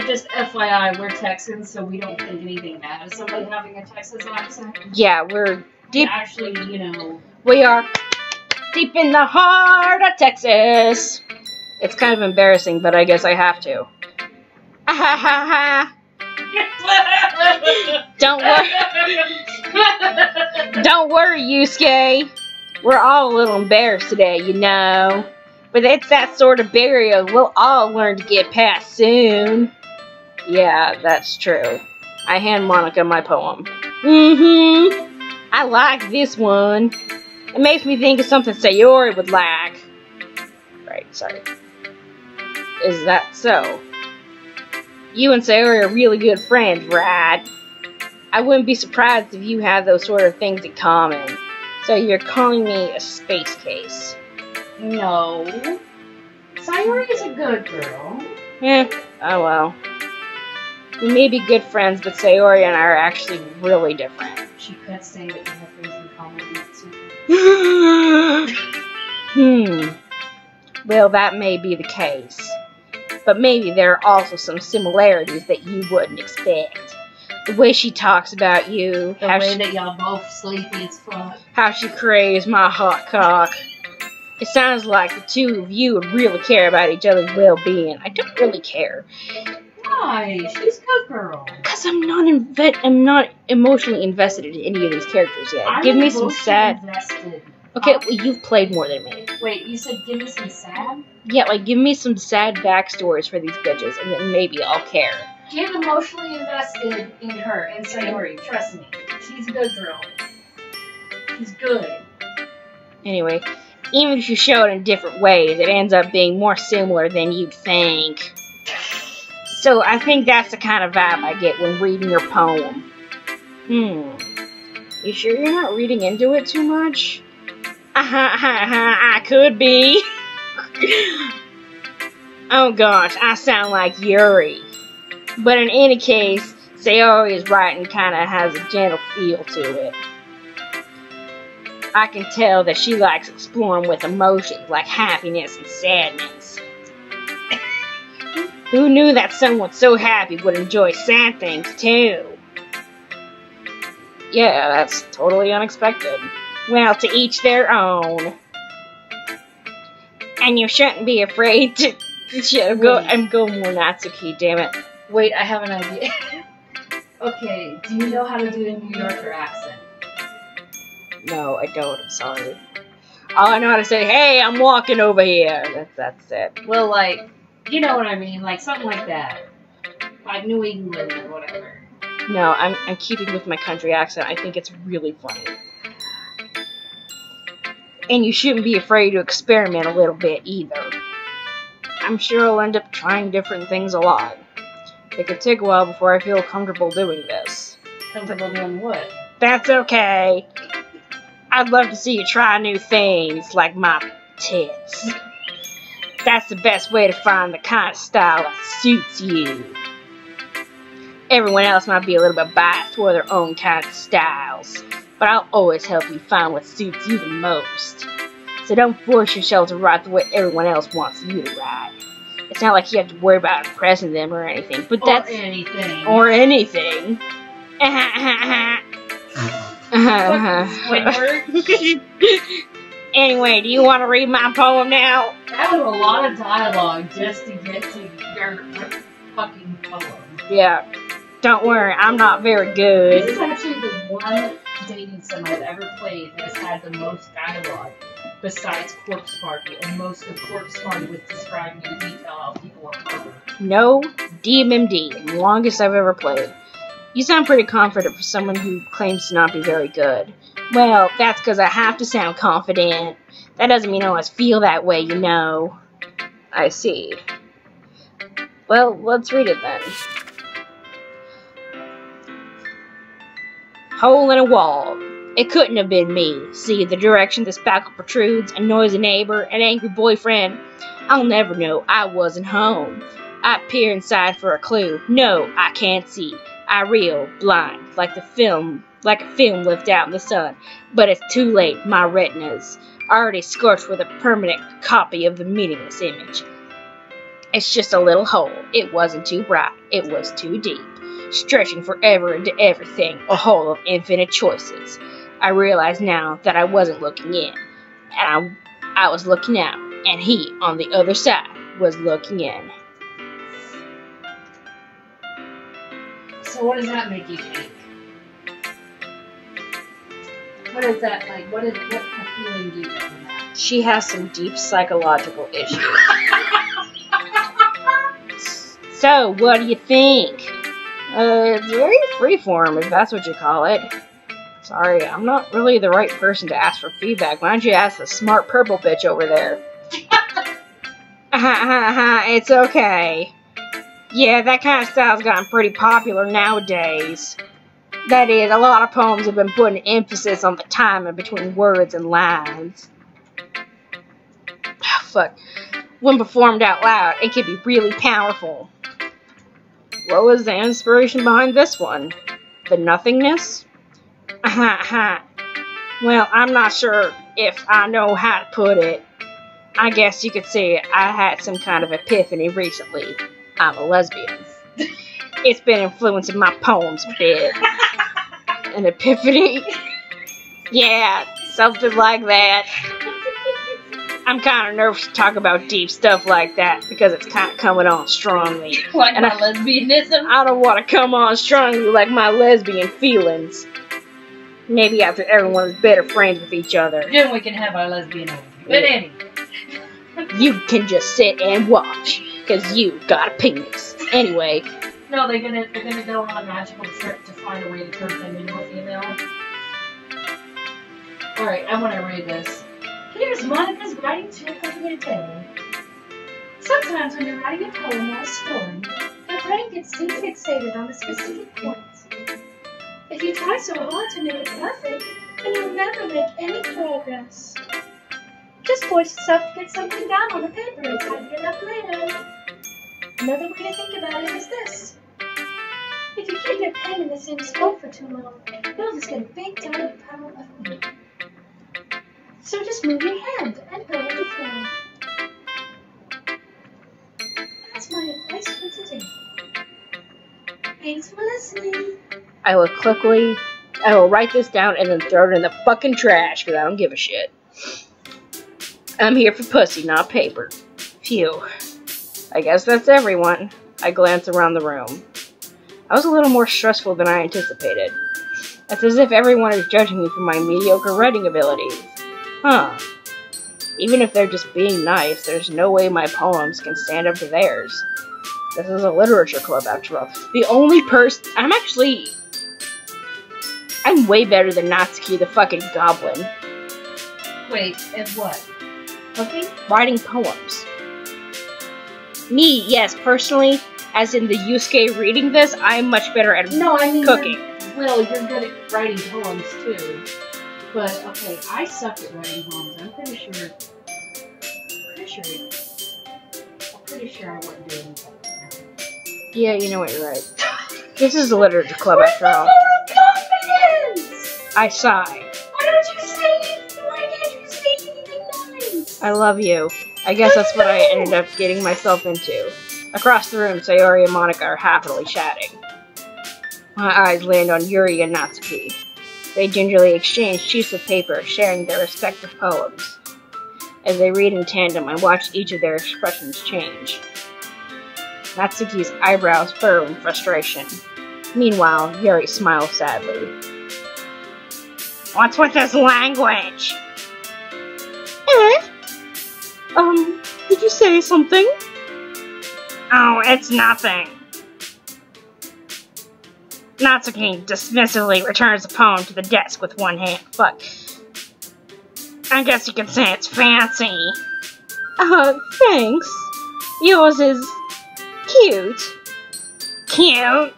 just FYI, we're Texans, so we don't think anything bad of somebody having a Texas accent. Yeah, we're deep. Actually, you know. We are deep in the heart of Texas. It's kind of embarrassing, but I guess I have to. Ah ha ha ha. Don't worry. Don't worry, Yusuke. We're all a little embarrassed today, you know. But it's that sort of barrier we'll all learn to get past soon. Yeah, that's true. I hand Monica my poem. I like this one. It makes me think of something Sayori would like. Right, sorry. Is that so? You and Sayori are really good friends, right? I wouldn't be surprised if you have those sort of things in common. So you're calling me a space case. No. Sayori is a good girl. Oh well. We may be good friends, but Sayori and I are actually really different. She could say that you have things in common. Well, that may be the case. But maybe there are also some similarities that you wouldn't expect. The way she talks about you. The way that y'all both sleepy as fuck. How she craves my hot cock. It sounds like the two of you would really care about each other's well-being. I don't really care. Why? She's a good girl. Because I'm not emotionally invested in any of these characters yet. Give me some sad... Invested. Okay, well, you've played more than me. Wait, you said give me some sad? Yeah, like, give me some sad backstories for these bitches, and then maybe I'll care. Get emotionally invested in her and Sayori. Trust me. She's a good girl. She's good. Anyway, even if you show it in different ways, it ends up being more similar than you'd think. So I think that's the kind of vibe I get when reading your poem. You sure you're not reading into it too much? I could be. Oh gosh, I sound like Yuri. But in any case, Sayori's writing kinda has a gentle feel to it. I can tell that she likes exploring with emotions like happiness and sadness. Who knew that someone so happy would enjoy sad things too? Yeah, that's totally unexpected. Well, to each their own. And you shouldn't be afraid to go more Natsuki, damn it. Wait, I have an idea. Okay, do you know how to do a New Yorker accent? No, I don't, I'm sorry. All I know how to say, hey, I'm walking over here. That's it. Well, like, you know what I mean, like something like that. Like New England or whatever. No, I'm keeping with my country accent. I think it's really funny. And you shouldn't be afraid to experiment a little bit either. I'm sure I'll end up trying different things a lot. It could take a while before I feel comfortable doing this. Comfortable doing what? That's okay. I'd love to see you try new things, like my tits. That's the best way to find the kind of style that suits you. Everyone else might be a little bit biased toward their own kind of styles, but I'll always help you find what suits you the most. So don't force yourself to write the way everyone else wants you to write. It's not like you have to worry about impressing them or anything, but that's... Or anything. Squidward? Anyway, do you want to read my poem now? That was a lot of dialogue just to get to your fucking poem. Yeah. Don't worry, I'm not very good. This is actually the one dating sim I've ever played that has had the most dialogue besides Corpse Party, and most of Corpse Party was describing in detail how people were murdered. No, DMMD, the longest I've ever played. You sound pretty confident for someone who claims to not be very good. Well, that's because I have to sound confident. That doesn't mean I always feel that way, you know. I see. Well, let's read it then. Hole in a wall. It couldn't have been me. See the direction the spackle protrudes, a noisy neighbor, an angry boyfriend. I'll never know. I wasn't home. I peer inside for a clue. No, I can't see. I reel, blind, like a film left out in the sun. But it's too late. My retina's already scorched with a permanent copy of the meaningless image. It's just a little hole. It wasn't too bright. It was too deep. Stretching forever into everything, a hole of infinite choices. I realize now that I wasn't looking in, and I was looking out, and he, on the other side, was looking in. So what does that make you think? What is that like? What feeling do you get from that? She has some deep psychological issues. So, what do you think? It's very freeform, if that's what you call it. Sorry, I'm not really the right person to ask for feedback. Why don't you ask the smart purple bitch over there? It's okay. Yeah, that kind of style's gotten pretty popular nowadays. That is, a lot of poems have been putting emphasis on the timing between words and lines. Fuck. When performed out loud, it can be really powerful. What was the inspiration behind this one? The nothingness? Well, I'm not sure if I know how to put it. I guess you could say I had some kind of epiphany recently. I'm a lesbian. It's been influencing my poems a bit. An epiphany? Yeah, something like that. I'm kind of nervous to talk about deep stuff like that because it's kind of coming on strongly. Like and my lesbianism? I don't want to come on strongly like my lesbian feelings. Maybe after everyone is better friends with each other. Then we can have our lesbian over. But anyway. You can just sit and watch, because you got a penis. Anyway. No, they're gonna go on a magical trip to find a way to turn them into a female. Alright, I want to read this. Here's Monica's writing tip for the day. Sometimes when you're writing a poem or a story, your brain gets too fixated on a specific point. It If you try so hard to make it perfect, then you'll never make any progress. Just force yourself to get something down on the paper and type it up later. Another way to think about it is this. If you keep your pen in the same spot for too long, you'll just get a big giant pile of ink. So just move your hand and hold the flow. That's my advice for today. Thanks for listening. I will write this down and then throw it in the fucking trash because I don't give a shit. I'm here for pussy, not paper. Phew. I guess that's everyone. I glance around the room. I was a little more stressful than I anticipated. It's as if everyone is judging me for my mediocre writing abilities. Huh. Even if they're just being nice, there's no way my poems can stand up to theirs. This is a literature club, after all. The only person... I'm way better than Natsuki the fucking goblin. Wait, at what? Cooking? Writing poems. Me, yes, personally, as in the Yusuke reading this, I'm much better at cooking. Well, you're good at writing poems, too. But, okay, I suck at writing poems. I'm pretty sure I wouldn't do anything. Yeah, you know what, you're right. This is a literature club, after all. Confidence! I sigh. Why can't you say anything nice? I love you. I guess that's what I ended up getting myself into. Across the room, Sayori and Monica are happily chatting. My eyes land on Yuri and Natsuki. They gingerly exchange sheets of paper, sharing their respective poems. As they read in tandem, I watch each of their expressions change. Natsuki's eyebrows furrow in frustration. Meanwhile, Yuri smiles sadly. What's with this language? Did you say something? Oh, it's nothing. Natsuki dismissively returns the poem to the desk with one hand. Fuck. I guess you can say it's fancy. Thanks. Yours is cute. Cute?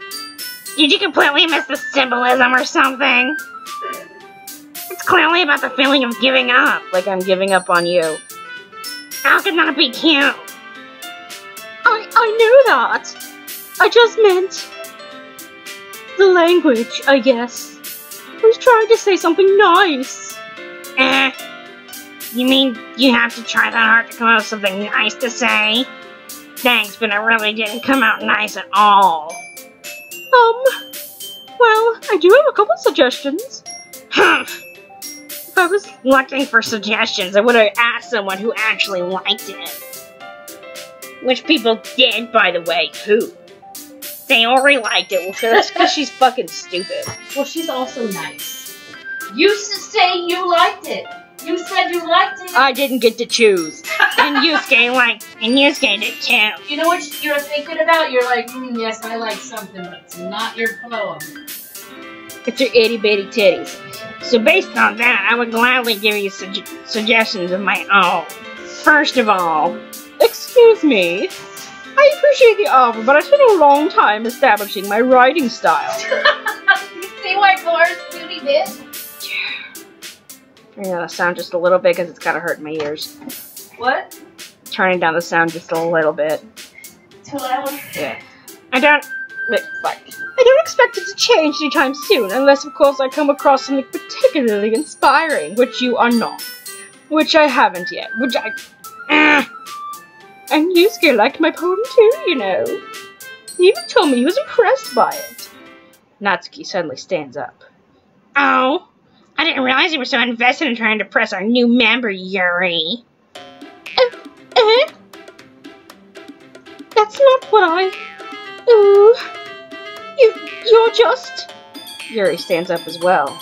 Did you completely miss the symbolism or something? It's clearly about the feeling of giving up. Like I'm giving up on you. How can that be cute? I knew that. I just meant the language, I guess. I was trying to say something nice. You mean you have to try that hard to come up with something nice to say? Thanks, but it really didn't come out nice at all. Well, I do have a couple suggestions. If I was looking for suggestions, I would have asked someone who actually liked it. Which people did, by the way. Who? Sayori liked it. Well, that's because she's fucking stupid. Well, she's also nice. You say you liked it. You said you liked it. I didn't get to choose. And Yusuke liked it. And Yusuke did too. You know what you're thinking about? You're like, yes, I like something, but it's not your poem. It's your itty bitty titties. So based on that, I would gladly give you suggestions of my own. First of all, excuse me. I appreciate the offer, but I spent a long time establishing my writing style. You see why Cars really did? Turning down the sound just a little bit because it's kind of hurting my ears. What? Turning down the sound just a little bit. Too loud? Yeah. I don't expect it to change anytime soon, unless of course I come across something particularly inspiring, which you are not. Which I haven't yet. And Yusuke liked my poem too, you know. He even told me he was impressed by it. Natsuki suddenly stands up. Oh, I didn't realize you were so invested in trying to impress our new member, Yuri. That's not what I... Ooh. You're just... Yuri stands up as well.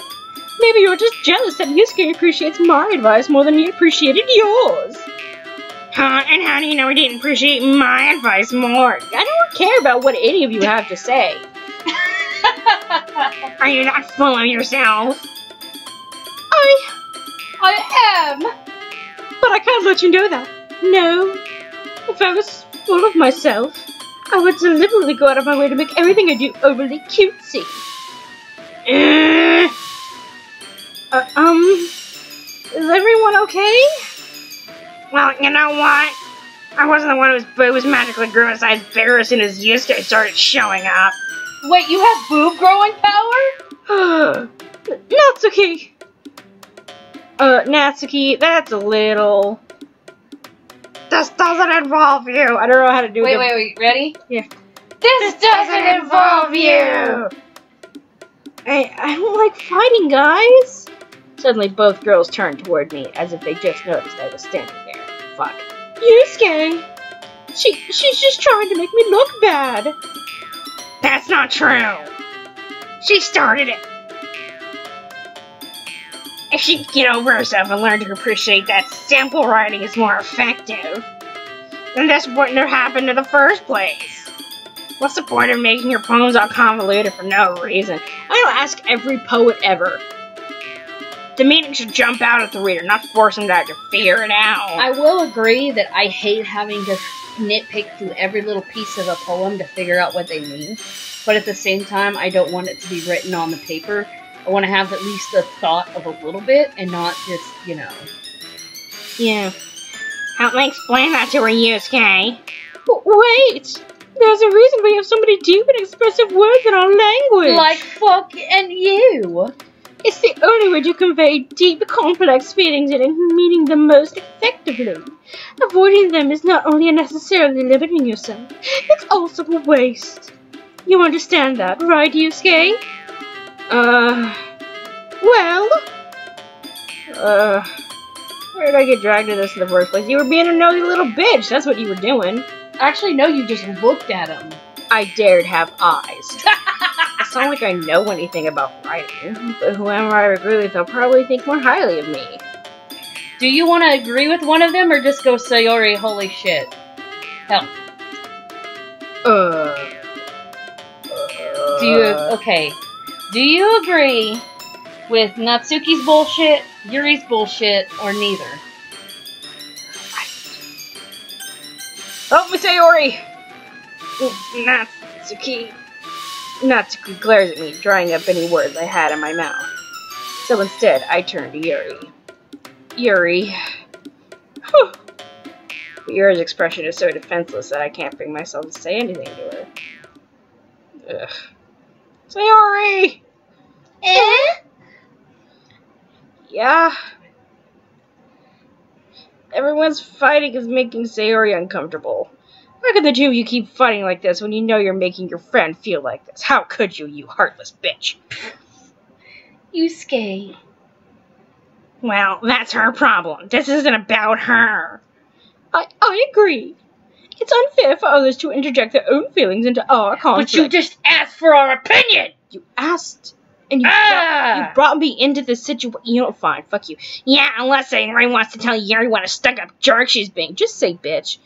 Maybe you're just jealous that Yusuke appreciates my advice more than he appreciated yours. And how do you know he didn't appreciate my advice more? I don't care about what any of you have to say. Are you not full of yourself? I am. But I can't let you know that. No. If I was full of myself, I would deliberately go out of my way to make everything I do overly cutesy. Is everyone okay? Well, you know what? I wasn't the one whose boob was magically grew a size bigger as soon as Yusuke started showing up. Wait, you have boob growing power? Natsuki! Natsuki, that's a little... This doesn't involve you! I don't know how to do it. Wait, ready? Yeah. This doesn't involve you! I don't like fighting, guys! Suddenly, both girls turned toward me, as if they just noticed I was standing there. Fuck. Yusuke! She's just trying to make me look bad! That's not true! She started it! If she could get over herself and learn to appreciate that simple writing is more effective, then this wouldn't have happened in the first place. What's the point of making your poems all convoluted for no reason? I don't ask every poet ever. The meaning should jump out at the reader, not force them to have to figure it out. I will agree that I hate having to nitpick through every little piece of a poem to figure out what they mean. But at the same time, I don't want it to be written on the paper. I want to have at least the thought of a little bit and not just, you know. Yeah. Help me explain that to her, Yusuke. Wait! There's a reason we have so many deep and expressive words in our language. Like fuck and you. It's the only way to convey deep, complex feelings and meaning them most effectively. Avoiding them is not only unnecessarily limiting yourself, it's also a waste. You understand that, right, Yusuke? Where did I get dragged into this in the first place? You were being a nosy little bitch, that's what you were doing. Actually, no, you just looked at him. I dared have eyes. It's not like I know anything about writing, but whoever I agree with, they'll probably think more highly of me. Do you want to agree with one of them, or just go Sayori, holy shit? Hell. Okay. Do you agree with Natsuki's bullshit, Yuri's bullshit, or neither? Help me, Sayori! Natsuki glares at me, drying up any words I had in my mouth. So instead, I turn to Yuri. Yuri. Whew. Yuri's expression is so defenseless that I can't bring myself to say anything to her. Ugh. Sayori! Yeah? Everyone's fighting is making Sayori uncomfortable. How could the two of you keep fighting like this when you know you're making your friend feel like this? How could you, you heartless bitch? Yusuke. Well, that's her problem. This isn't about her. I agree. It's unfair for others to interject their own feelings into our conflict. But you just asked for our opinion! You asked, and you brought me into this situation. You know, fine, fuck you. Yeah, unless Sayori wants to tell Yuri what a stuck-up jerk she's being. Just say bitch.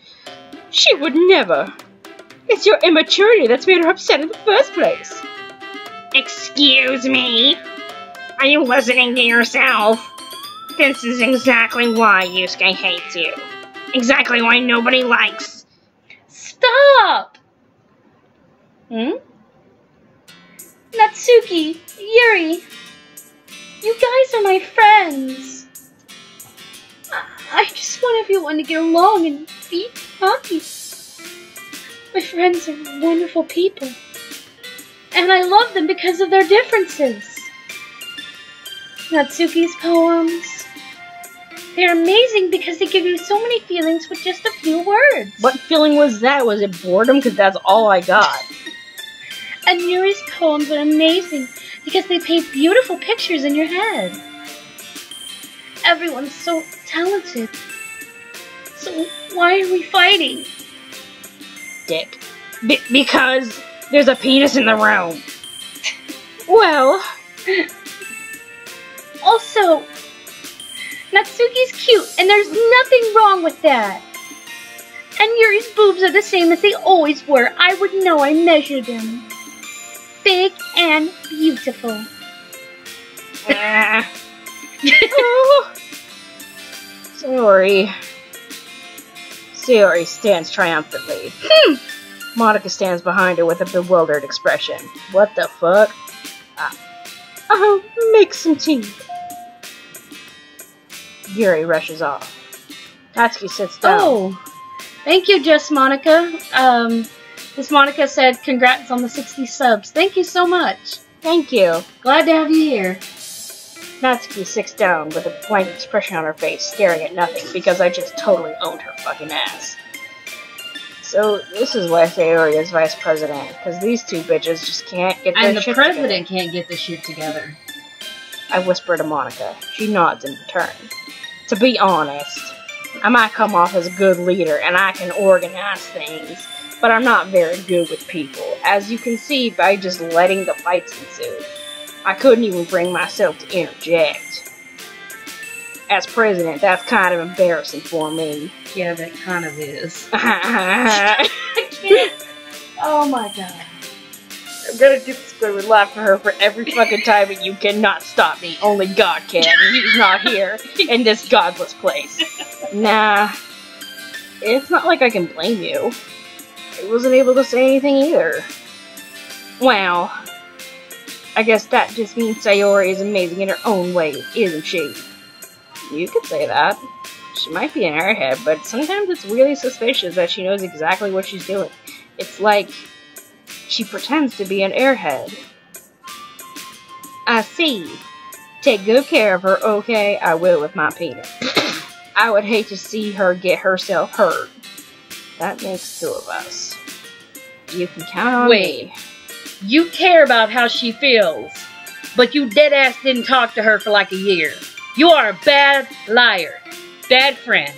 She would never. It's your immaturity that's made her upset in the first place. Excuse me? Are you listening to yourself? This is exactly why Yusuke hates you. Exactly why nobody likes. Stop! Natsuki, Yuri, you guys are my friends. I just want everyone to get along and be happy. My friends are wonderful people. And I love them because of their differences. Natsuki's poems, they're amazing because they give you so many feelings with just a few words. What feeling was that? Was it boredom? Because that's all I got. And Yuri's poems are amazing because they paint beautiful pictures in your head. Everyone's so talented. So why are we fighting? Dick. Because there's a penis in the room. Well. Also, Natsuki's cute, and there's nothing wrong with that. And Yuri's boobs are the same as they always were. I would know, I measured them. Big and beautiful. Oh. Sayori stands triumphantly. Monica stands behind her with a bewildered expression. What the fuck? I'll make some tea. Yuri rushes off. Natsuki sits down. Oh, thank you, Just Monica. Miss Monica said congrats on the 60 subs. Thank you so much. Thank you. Glad to have you here. Natsuki sits down with a blank expression on her face, staring at nothing, because I just totally owned her fucking ass. So, this is why Sayori is vice president, because these two bitches just can't get their shit together. And the president can't get the shit together. I whisper to Monica. She nods in return. To be honest, I might come off as a good leader, and I can organize things, but I'm not very good with people, as you can see by just letting the fights ensue. I couldn't even bring myself to interject. As president, that's kind of embarrassing for me. Yeah, that kind of is. I can't. Oh my god. I'm gonna do this squidward laugh for her for every fucking time, and you cannot stop me. Only God can, and he's not here in this godless place. Nah. It's not like I can blame you. I wasn't able to say anything either. Well, I guess that just means Sayori is amazing in her own way, isn't she? You could say that. She might be an airhead, but sometimes it's really suspicious that she knows exactly what she's doing. It's like she pretends to be an airhead. I see. Take good care of her, okay? I will with my penis. I would hate to see her get herself hurt. That makes two of us. You can count on me. You care about how she feels, but you deadass didn't talk to her for like a year. You are a bad liar. Bad friend.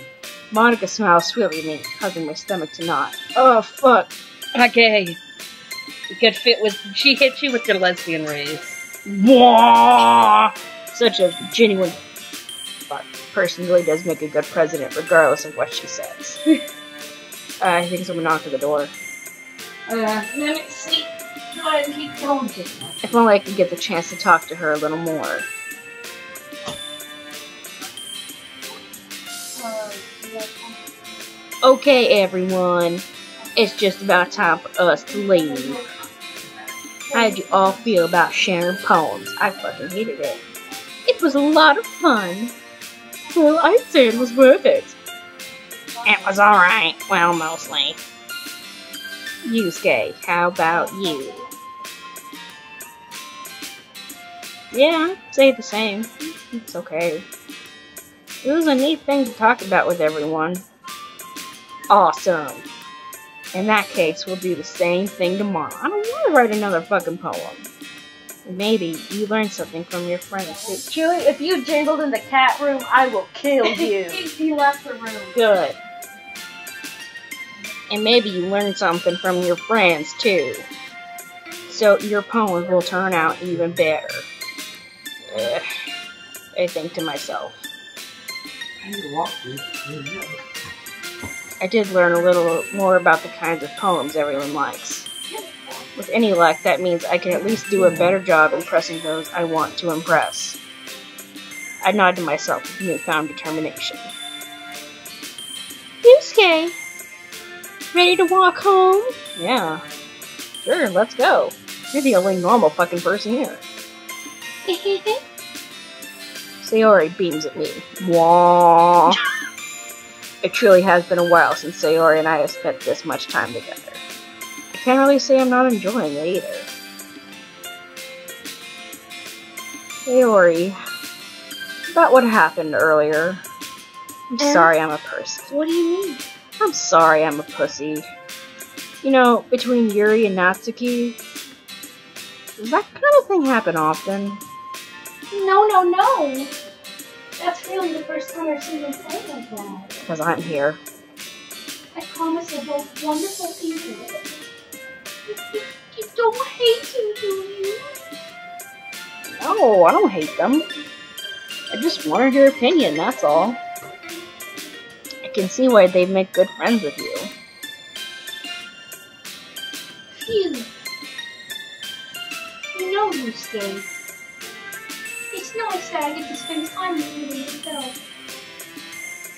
Monica smiles sweetly at me, causing my stomach to knot. Oh, fuck. Okay. You could fit with... She hit you with your lesbian race. Wah! Such a genuine person really does make a good president, regardless of what she says. I think someone knocked at the door. Let me see. Go ahead and keep going. If only I could get the chance to talk to her a little more. Okay, everyone. It's just about time for us to leave. How did you all feel about sharing poems? I fucking hated it. It was a lot of fun. Well, I'd say it was worth it. It was alright. Well, mostly. Yusuke, how about you? Yeah, say the same. It's okay. It was a neat thing to talk about with everyone. Awesome. In that case, we'll do the same thing tomorrow. I don't want to write another fucking poem. Maybe you learned something from your friends too. Chewie, if you jingled in the cat room, I will kill you. He left the room. Good. And maybe you learned something from your friends too. So your poems will turn out even better. I think to myself. I did learn a little more about the kinds of poems everyone likes. With any luck, that means I can at least do a better job impressing those I want to impress. I nod to myself with newfound determination. Yusuke! Ready to walk home? Yeah. Sure, let's go. You're the only normal fucking person here. Sayori beams at me. Wah. It truly has been a while since Sayori and I have spent this much time together. I can't really say I'm not enjoying it either. Sayori, about what happened earlier. I'm sorry I'm a person. What do you mean? I'm sorry I'm a pussy. You know, between Yuri and Natsuki, does that kind of thing happen often? No. That's really the first time I've seen them play like that. Because I'm here. I promise they're both wonderful people. You don't hate them, do you? No, I don't hate them. I just wanted your opinion, that's all. I can see why they'd make good friends with you. Phew. You know, Yusuke, it's nice that I get to spend time with you and yourself.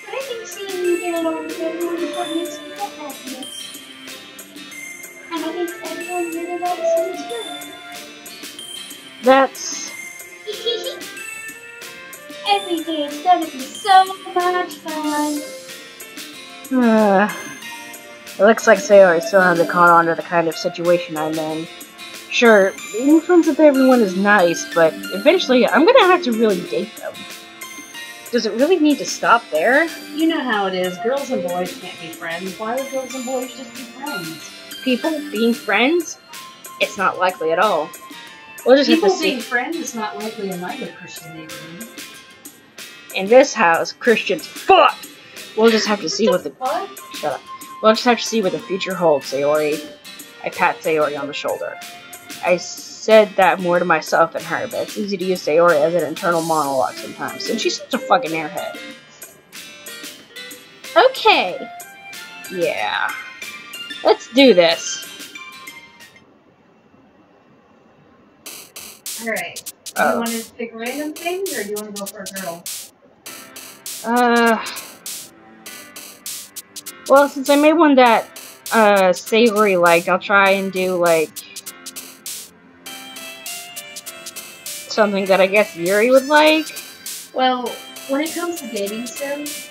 But I think seeing you get along with everyone is what makes me feel happiness. And I think everyone really likes you too. That's everything is gonna be so much fun. It looks like Sayori still hasn't caught on to the kind of situation I'm in. Sure, being friends with everyone is nice, but eventually I'm gonna have to really date them. Does it really need to stop there? You know how it is. Girls and boys can't be friends. Why would girls and boys just be friends? People being friends? It's not likely at all. We'll just have to People see. being friends is not likely in my good Christian neighborhood. In this house, Christians fuck! We'll just have to see what the... What? Shut up. We'll just have to see what the future holds, Sayori. I pat Sayori on the shoulder. I said that more to myself than her, but it's easy to use Sayori as an internal monologue sometimes, since she's such a fucking airhead. Okay. Yeah. Let's do this. Alright. Do you want to pick random things, or do you want to go for a girl? Well, since I made one that, Sayori liked, I'll try and do, like, something that I guess Yuri would like. Well, when it comes to dating sims,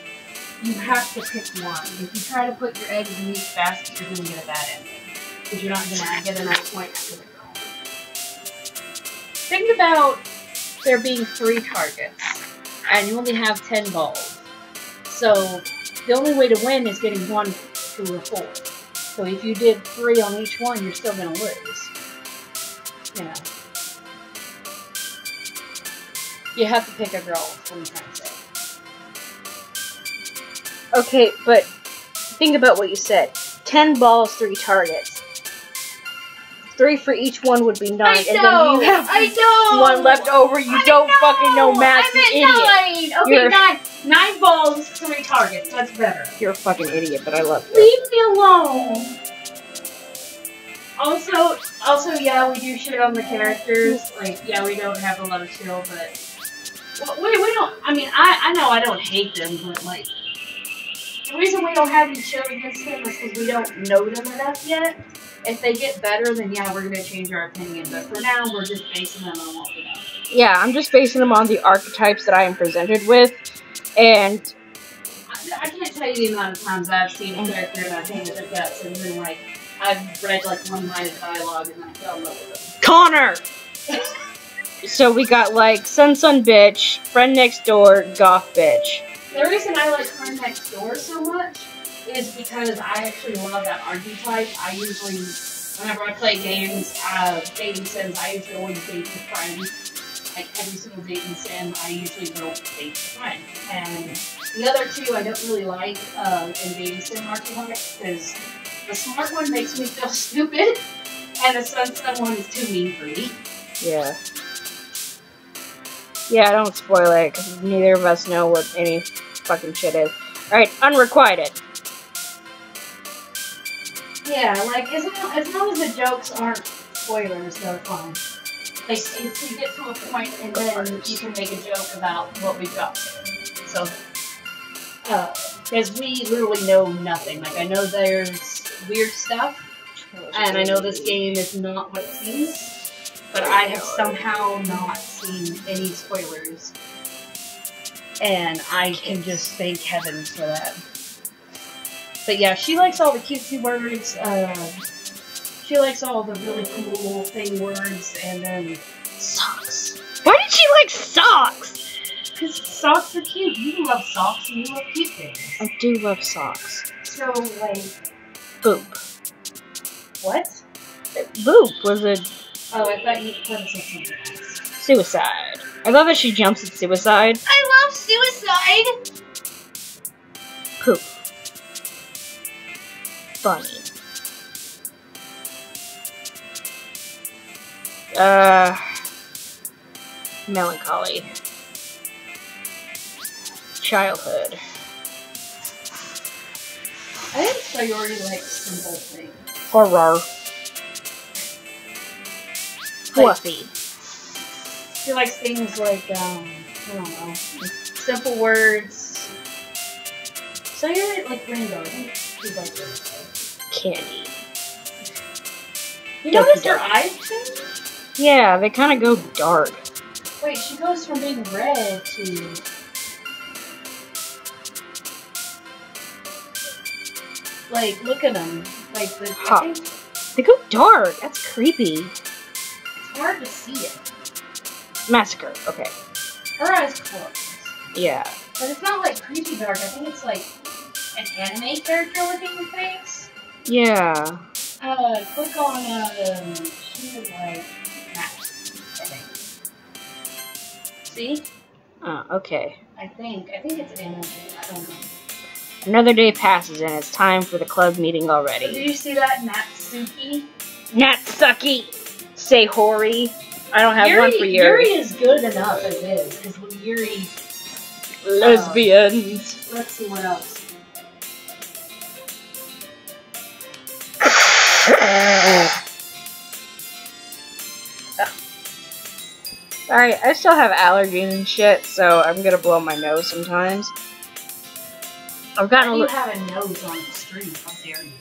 you have to pick one. If you try to put your eggs in each basket, you're going to get a bad ending. Because you're not going to get enough point after the girl. Think about there being 3 targets, and you only have 10 balls. So, the only way to win is getting 1 through a 4. So if you did 3 on each one, you're still going to lose. You know. You have to pick a girl, what I'm trying to say. Okay, but think about what you said. 10 balls, 3 targets. 3 for each one would be 9, and then you have one left over. You don't fucking know math, you idiot. 9! Okay, 9 balls, 3 targets. That's better. You're a fucking idiot, but I love you. Leave me alone. Also, yeah, we do shit on the characters. Like, yeah, we don't have a lot of chill, but... Well, we don't... I mean, I know I don't hate them, but, like... The reason we don't have any chill against them is because we don't know them enough yet. If they get better, then yeah, we're gonna change our opinion. But for now, we're just basing them on what we know. Yeah, I'm just basing them on the archetypes that I am presented with, and... I can't tell you the amount of times I've seen a character and I've hated their guts, and then, like, I've read, like, one-line dialogue and I fell in love with them. Connor! So we got, like, Sun Bitch, Friend Next Door, Goth Bitch. The reason I like Friend Next Door so much is because I actually love that archetype. I usually, whenever I play games, dating sims, I usually always date the friend. Like every single dating sim, I usually will date the friend. And the other 2 I don't really like in dating sim archetypes because the smart one makes me feel stupid, and the sunset one is too mean for me. Yeah. Yeah, don't spoil it, because neither of us know what any fucking shit is. Alright, unrequited. Yeah, like, as long as the jokes aren't spoilers, they're fine. Like, you get to a point, and then you can make a joke about what we've got. So, because we literally know nothing. Like, I know there's weird stuff, and I know this game is not what it seems, but I have somehow not seen any spoilers. And I can just thank heavens for that. But yeah, she likes all the cutesy words, she likes all the really cool thing words, and then socks. Why did she like socks? Because socks are cute. You love socks and you love cute things. I do love socks. So, like... Boop. What? Boop was a... Oh, I thought you said something else. Suicide. I love that she jumps at suicide. I love suicide. Poop. Funny. Melancholy. Childhood. I think Sayori likes simple things. Horror. Fluffy. She likes things like, I don't know, simple words. Sayori, like, rainbow. I think she likes it. Candy. You notice her eyes change? Yeah, they kind of go dark. Wait, she goes from being red to Like, look at them. Like, Huh. They go dark. That's creepy. It's hard to see it. Massacre. Okay. Her eyes closed. Yeah. But it's not like creepy dark. I think it's like an anime character looking face. Yeah. Click on human like maps, I think. See? Oh, okay. I think it's an anime. I don't know. Another day passes and it's time for the club meeting already. Did you see that Natsuki? Natsuki! Say Hori. I don't have one for Yuri. Yuri is good enough as is. Because Yuri... Lesbians. Let's see what else. Sorry, I still have allergies and shit, so I'm gonna blow my nose sometimes. I've gotten you have a nose on the stream. How dare you?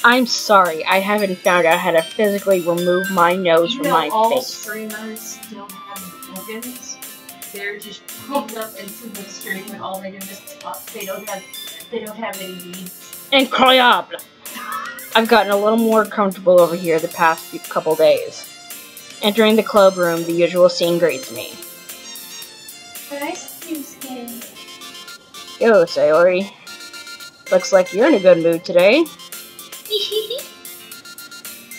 I'm sorry, I haven't found out how to physically remove my nose from my all face. streamers don't have organs. They're just pumped up into the stream and all they do is talk. They don't have any needs. Incroyable! I've gotten a little more comfortable over here the past couple days. Entering the club room, the usual scene greets me. Nice to skin. Yo, Sayori. Looks like you're in a good mood today.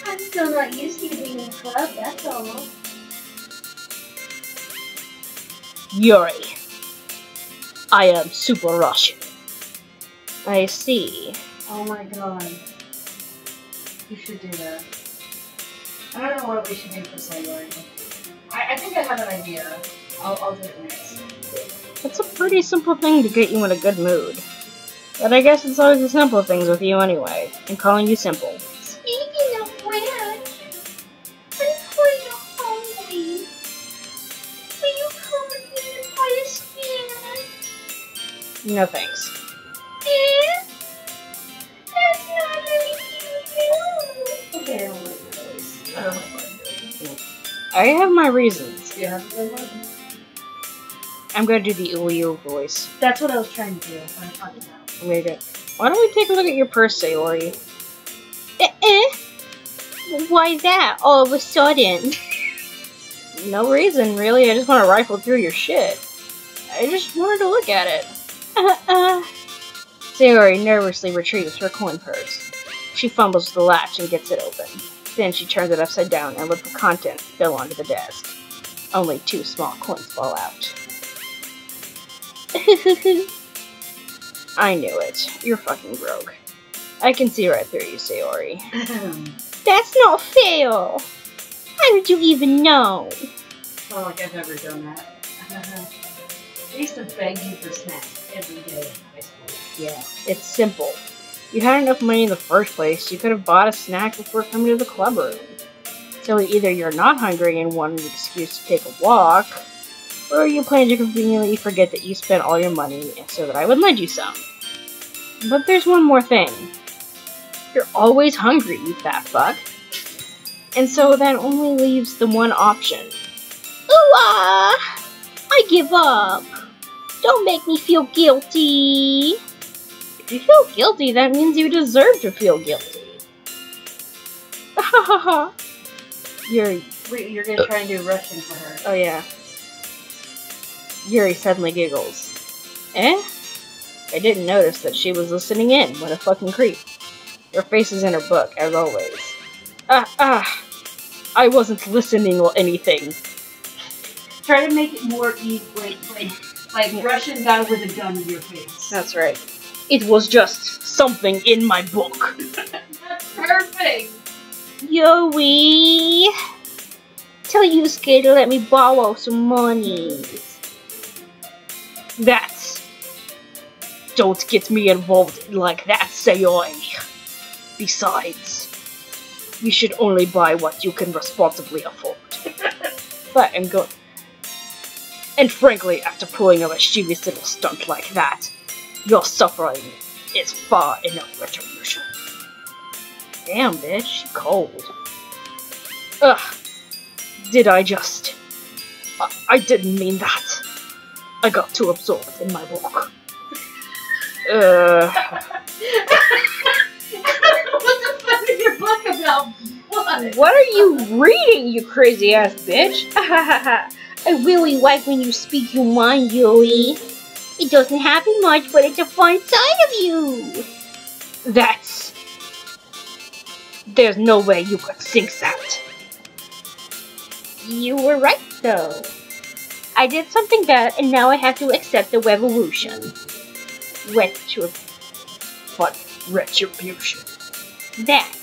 I'm still not used to being in a club, that's all. Yuri. I am super Russian. I see. Oh my god. You should do that. I don't know what we should do for Sayori. I think I have an idea. I'll do it next. It's a pretty simple thing to get you in a good mood. But I guess it's always the simple things with you anyway. I'm calling you simple. Speaking of which, I'm kind of hungry. Will you come with me to buy a snack? No thanks. That's not very cute. Okay, I don't like those. I don't like those. I have my reasons. Yeah. I'm gonna do the Uyu voice. That's what I was trying to do. I'm talking about. Why don't we take a look at your purse, Sayori? Why that, all of a sudden? No reason, really. I just want to rifle through your shit. I just wanted to look at it. Sayori nervously retrieves her coin purse. She fumbles the latch and gets it open. Then she turns it upside down and lets the contents spill onto the desk. Only 2 small coins fall out. I knew it. You're fucking broke. I can see right through you, Sayori. That's not fair! How did you even know? It's not like I've ever done that. I used to beg you for snacks every day in high school. Yeah, it's simple. You had enough money in the first place, you could have bought a snack before coming to the club room. So either you're not hungry and want an excuse to take a walk, or you plan to conveniently forget that you spent all your money so that I would lend you some. But there's one more thing. You're always hungry, you fat fuck. And so that only leaves the one option. Ooh-ah! I give up. Don't make me feel guilty. If you feel guilty, that means you deserve to feel guilty. Ha ha ha. Yuri. Wait, you're gonna try and do Russian for her. Oh yeah. Yuri suddenly giggles. Eh? I didn't notice that she was listening in. What a fucking creep. Her face is in her book, as always. I wasn't listening or anything. Try to make it more like Russian guy with a gun in your face. That's right. It was just something in my book. That's perfect! Yuri! Tell Yusuke to let me borrow some money. Don't get me involved like that, Sayori. Besides, you should only buy what you can responsibly afford. But I'm going. And frankly, after pulling a mischievous little stunt like that, your suffering is far enough retribution. Damn, bitch, she cold. Ugh. Did I just... I didn't mean that. I got too absorbed in my book. your book about what? What are you reading, you crazy ass bitch? I really like when you speak your mind, Yui. It doesn't happen much, but it's a fun side of you. There's no way you could think that. You were right, though. I did something bad, and now I have to accept the revolution. Retribution. That.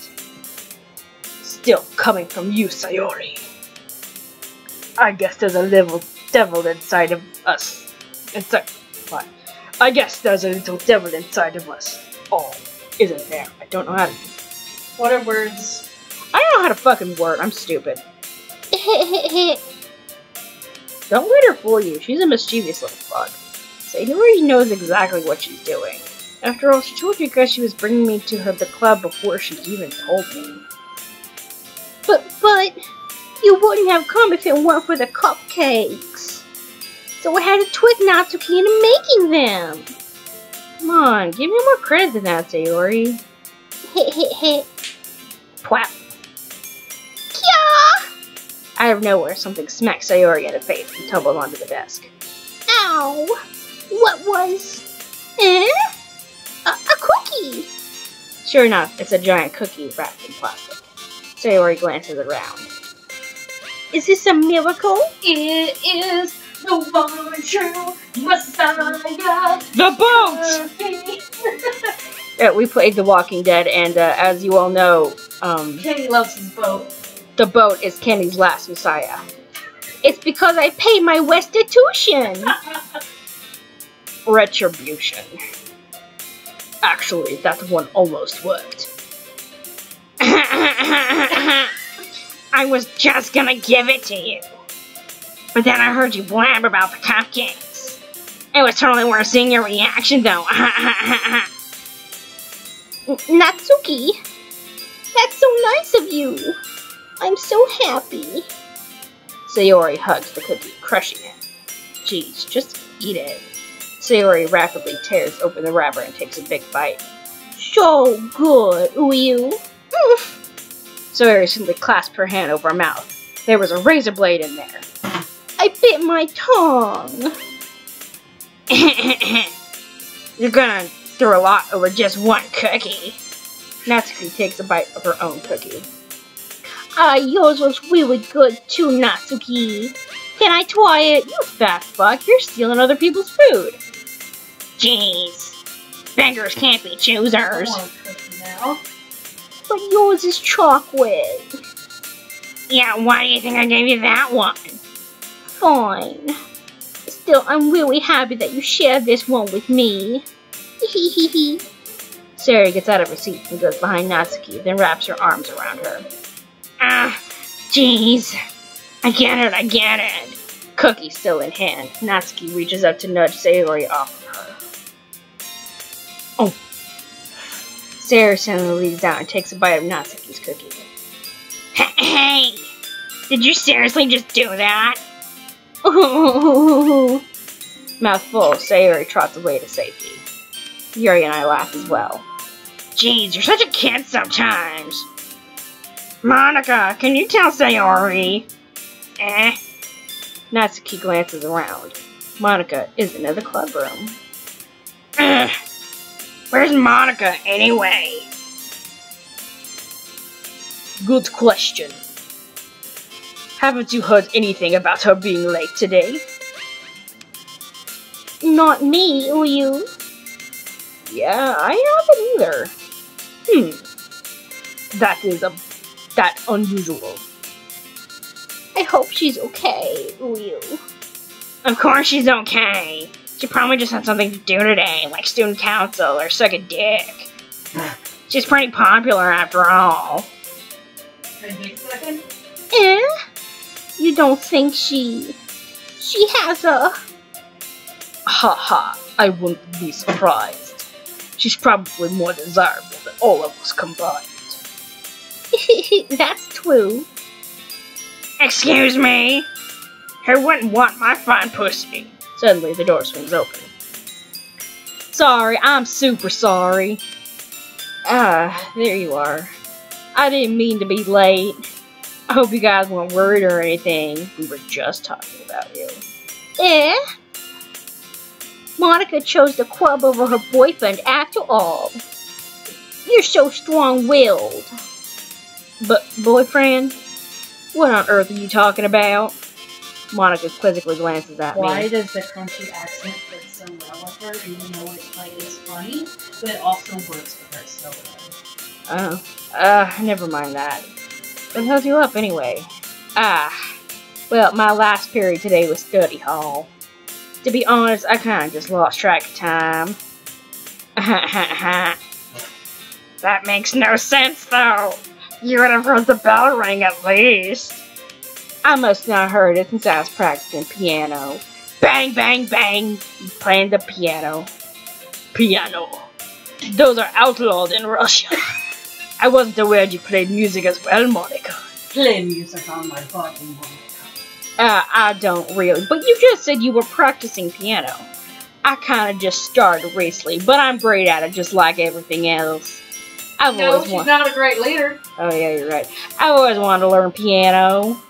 Still coming from you, Sayori. I guess there's a little devil inside of us. I guess there's a little devil inside of us. Oh, isn't there? I don't know how to... What are words? I don't know how to fucking word. I'm stupid. Don't let her fool you. She's a mischievous little fuck. Sayori knows exactly what she's doing. After all, she told you guys she was bringing me to the club before she even told me. But, you wouldn't have come if it weren't for the cupcakes. So I had to trick Natsuki into making them. Come on, give me more credit than that, Sayori. Twat. Kya! Out of nowhere, something smacked Sayori in the face and tumbled onto the desk. Ow! What was... A cookie! Sure enough, it's a giant cookie wrapped in plastic. Sayori glances around. Is this a miracle? It is the one true Messiah. The boat! We played The Walking Dead, and as you all know, Kenny loves his boat. The boat is Kenny's last Messiah. It's because I paid my restitution! Retribution. Actually, that one almost worked. I was just gonna give it to you. But then I heard you blab about the cupcakes. It was totally worth seeing your reaction, though. Natsuki, that's so nice of you. I'm so happy. Sayori hugs the cookie, crushing it. Jeez, just eat it. Sayori rapidly tears open the wrapper and takes a big bite. So good, Uyu. Sayori simply clasped her hand over her mouth. There was a razor blade in there. I bit my tongue. You're gonna throw a lot over just one cookie. Natsuki takes a bite of her own cookie. Yours was really good too, Natsuki. Can I try it? You fat fuck, you're stealing other people's food. Jeez. Beggars can't be choosers. I want a cookie now. But yours is chocolate. Yeah, why do you think I gave you that one? Fine. Still, I'm really happy that you shared this one with me. Hehehe. Sayori gets out of her seat and goes behind Natsuki, then wraps her arms around her. Jeez. I get it. Cookie still in hand. Natsuki reaches up to nudge Sayori off of her. Oh. Sayori suddenly leans down and takes a bite of Natsuki's cookie. Hey! Did you seriously just do that? Mouth full, Sayori trots away to safety. Yuri and I laugh as well. Jeez, you're such a kid sometimes. Monica, can you tell Sayori? Natsuki glances around. Monica isn't in the club room. Where's Monica, anyway? Good question. Haven't you heard anything about her being late today? Not me, Uyu. Yeah, I haven't either. That's unusual. I hope she's okay, Uyu. Of course she's okay. She probably just had something to do today, like student council or suck a dick. She's pretty popular after all. Wait a second. You don't think she has a... Haha, I wouldn't be surprised. She's probably more desirable than all of us combined. That's true. Excuse me? Who wouldn't want my fine pussy? Suddenly, the door swings open. Sorry, I'm super sorry. There you are. I didn't mean to be late. I hope you guys weren't worried or anything. We were just talking about you. Eh? Monica chose the club over her boyfriend after all. You're so strong-willed. But, boyfriend? What on earth are you talking about? Monica quizzically glances at me. Why does the country accent fit so well with her, even though it's funny, but it also works for her so well? Oh. Never mind that. What held you up anyway? Well, my last period today was study hall. To be honest, I kinda just lost track of time. That makes no sense, though. You would have heard the bell ring at least. I must not have heard it since I was practicing piano. Bang, bang, bang! Playing the piano. Piano. Those are outlawed in Russia. I wasn't aware you played music as well, Monica. Play music on my body, Monica. I don't really, but you just said you were practicing piano. I kinda just started recently, but I'm great at it just like everything else. She's not a great leader. Oh yeah, you're right. I've always wanted to learn piano.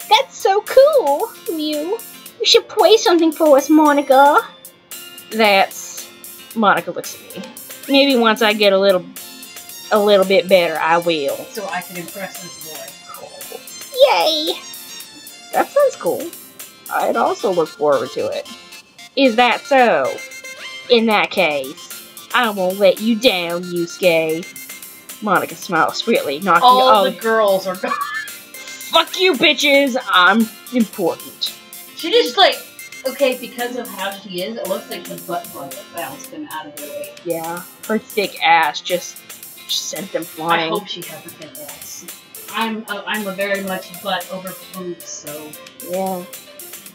That's so cool, Mew. You should play something for us, Monica. Monica looks at me. Maybe once I get a little bit better, I will. So I can impress this boy. Cool. Yay! That sounds cool. I'd also look forward to it. Is that so? In that case, I won't let you down, Yusuke. Monica smiles sweetly, knocking all the girls are gone. Fuck you, bitches! I'm important. She just okay, because of how she is, it looks like her butt bounced him out of the way. Yeah, her thick ass just sent them flying. I hope she has a thick ass. I'm a very much butt over boobs, so. Yeah.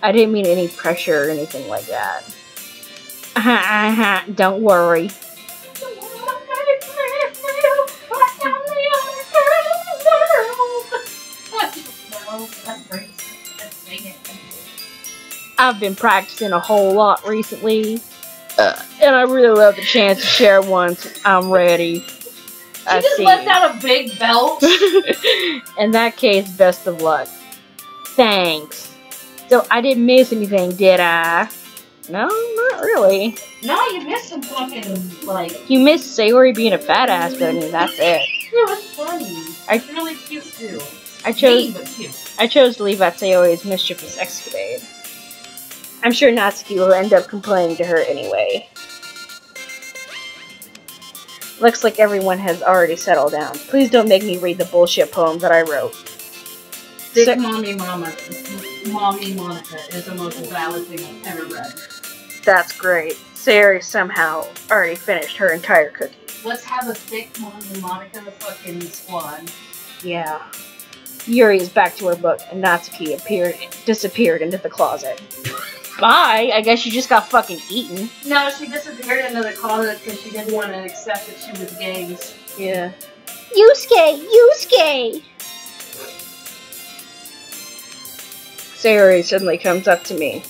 I didn't mean any pressure or anything like that. Don't worry. I've been practicing a whole lot recently, and I really love the chance to share once I'm ready. She just left out a big belt. In that case, best of luck. Thanks. So I didn't miss anything, did I? No, not really. No, you missed some fucking, You missed Sayori being a fat ass, but I mean, that's it. It was funny. It's really cute, too. I chose to leave out Sayori's mischievous escapade. I'm sure Natsuki will end up complaining to her anyway. Looks like everyone has already settled down. Please don't make me read the bullshit poem that I wrote. Dick Mommy Monica is the most valid thing I've ever read. That's great. Sayori somehow already finished her entire cookie. Let's have a Thick Mommy Monica fucking squad. Yeah. Yuri is back to her book, and Natsuki disappeared into the closet. Bye! I guess she just got fucking eaten. No, she disappeared into the closet because she didn't want to accept that she was gay. Yeah. Yusuke! Sayori suddenly comes up to me.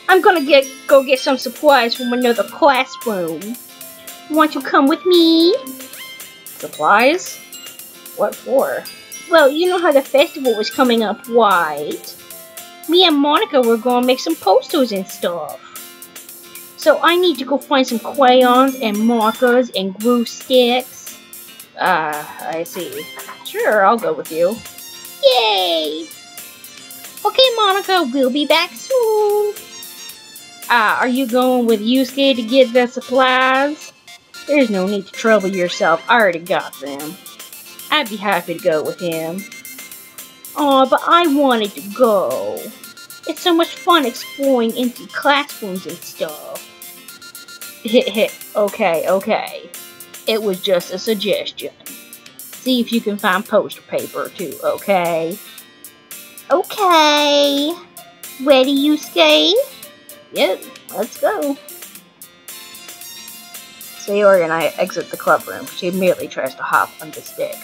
I'm gonna go get some supplies from another classroom. Want to come with me? Supplies? What for? Well, you know how the festival was coming up, right? Me and Monica were gonna make some posters and stuff. So I need to go find some crayons and markers and glue sticks. I see. Sure, I'll go with you. Yay! Okay, Monica, we'll be back soon. Are you going with Yusuke to get the supplies? There's no need to trouble yourself. I already got them. I'd be happy to go with him. Aw, but I wanted to go. It's so much fun exploring empty classrooms and stuff. Okay. It was just a suggestion. See if you can find poster paper too, okay? Okay. Ready, Yusuke? Yep, let's go. Sayori and I exit the club room. She immediately tries to hop on the stick.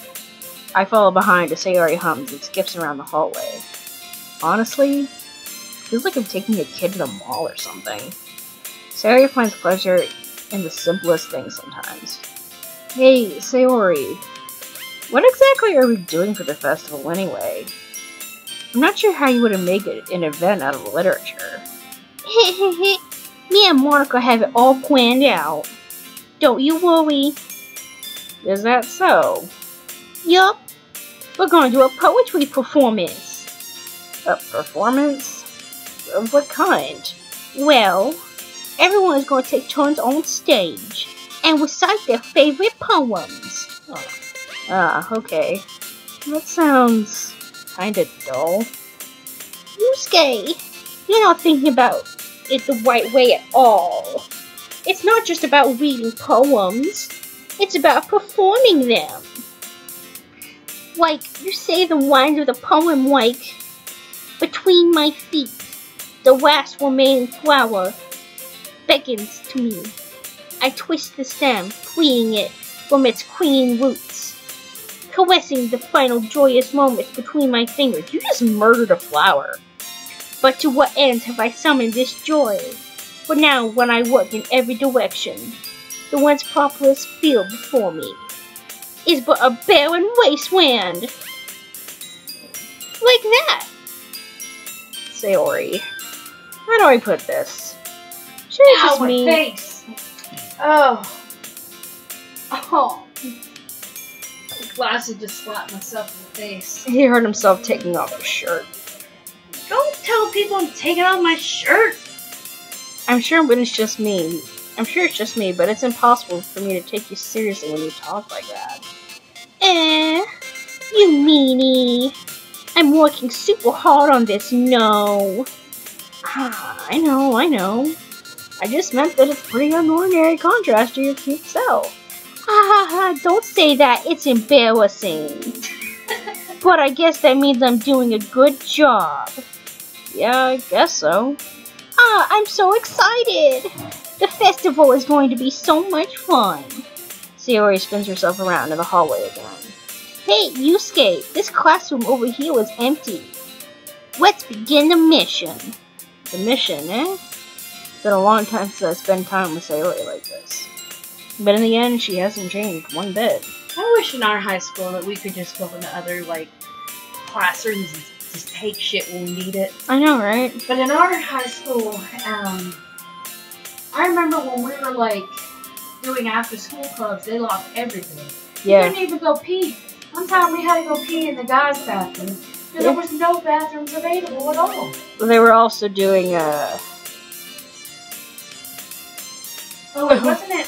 I follow behind as Sayori hums and skips around the hallway. Honestly, feels like I'm taking a kid to the mall or something. Sayori finds pleasure in the simplest things sometimes. Hey, Sayori. What exactly are we doing for the festival anyway? I'm not sure how you would have made it an event out of literature. Me and Monica have it all planned out. Don't you worry. Is that so? Yup. We're going to do a poetry performance. A performance? Of what kind? Well, everyone is going to take turns on stage and recite their favorite poems. Okay. That sounds kinda dull. Yusuke, you're not thinking about it the right way at all. It's not just about reading poems. It's about performing them. Like, you say the lines of the poem like, between my feet, the last remaining flower beckons to me. I twist the stem, freeing it from its clinging roots, caressing the final joyous moments between my fingers. You just murdered a flower. But to what ends have I summoned this joy? For now, when I look in every direction, the once populous field before me is but a barren wasteland. Like that. Sayori, how do I put this? Sure, it's just me. Face. Oh. The glasses just slapped myself in the face. He heard himself taking off his shirt. Don't tell people I'm taking off my shirt. I'm sure it's just me. But it's impossible for me to take you seriously when you talk like that. You meanie. I'm working super hard on this, no. I know. I just meant that it's pretty unordinary contrast to your cute self. Don't say that, it's embarrassing. But I guess that means I'm doing a good job. Yeah, I guess so. I'm so excited! The festival is going to be so much fun. Sayori spins herself around in the hallway again. Hey, Yusuke, this classroom over here is empty. Let's begin the mission. The mission, eh? It's been a long time since I spent time with Sayori like this. But in the end, she hasn't changed one bit. I wish in our high school that we could just go into other, classrooms and just take shit when we need it. I know, right? But in our high school, I remember when we were, doing after-school clubs, they locked everything. Yeah. You couldn't even go pee. One time we had to go pee in the guys' bathroom, because there was no bathrooms available at all. They were also doing, wasn't it,